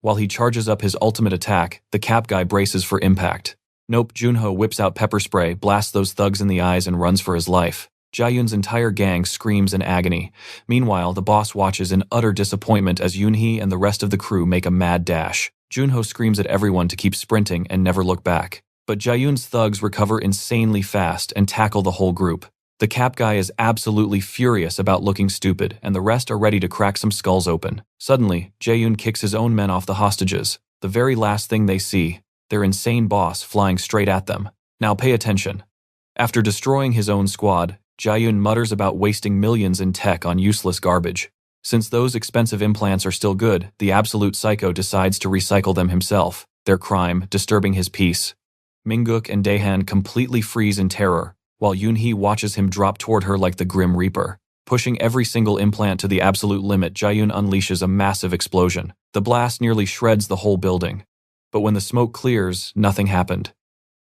While he charges up his ultimate attack, the cap guy braces for impact. Nope, Junho whips out pepper spray, blasts those thugs in the eyes and runs for his life. Jaeyoon's entire gang screams in agony. Meanwhile, the boss watches in utter disappointment as Yoonhee and the rest of the crew make a mad dash. Junho screams at everyone to keep sprinting and never look back. But Jaeyoon's thugs recover insanely fast and tackle the whole group. The cap guy is absolutely furious about looking stupid, and the rest are ready to crack some skulls open. Suddenly, Jaeyoon kicks his own men off the hostages. The very last thing they see, their insane boss flying straight at them. Now pay attention. After destroying his own squad, Jaeyoon mutters about wasting millions in tech on useless garbage. Since those expensive implants are still good, the absolute psycho decides to recycle them himself, their crime disturbing his peace. Mingguk and Daehan completely freeze in terror, while Yoonhee watches him drop toward her like the Grim Reaper. Pushing every single implant to the absolute limit, Jaeyoon unleashes a massive explosion. The blast nearly shreds the whole building. But when the smoke clears, nothing happened.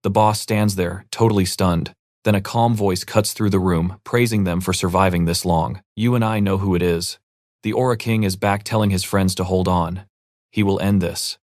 The boss stands there, totally stunned. Then a calm voice cuts through the room, praising them for surviving this long. You and I know who it is. The Aura King is back, telling his friends to hold on. He will end this.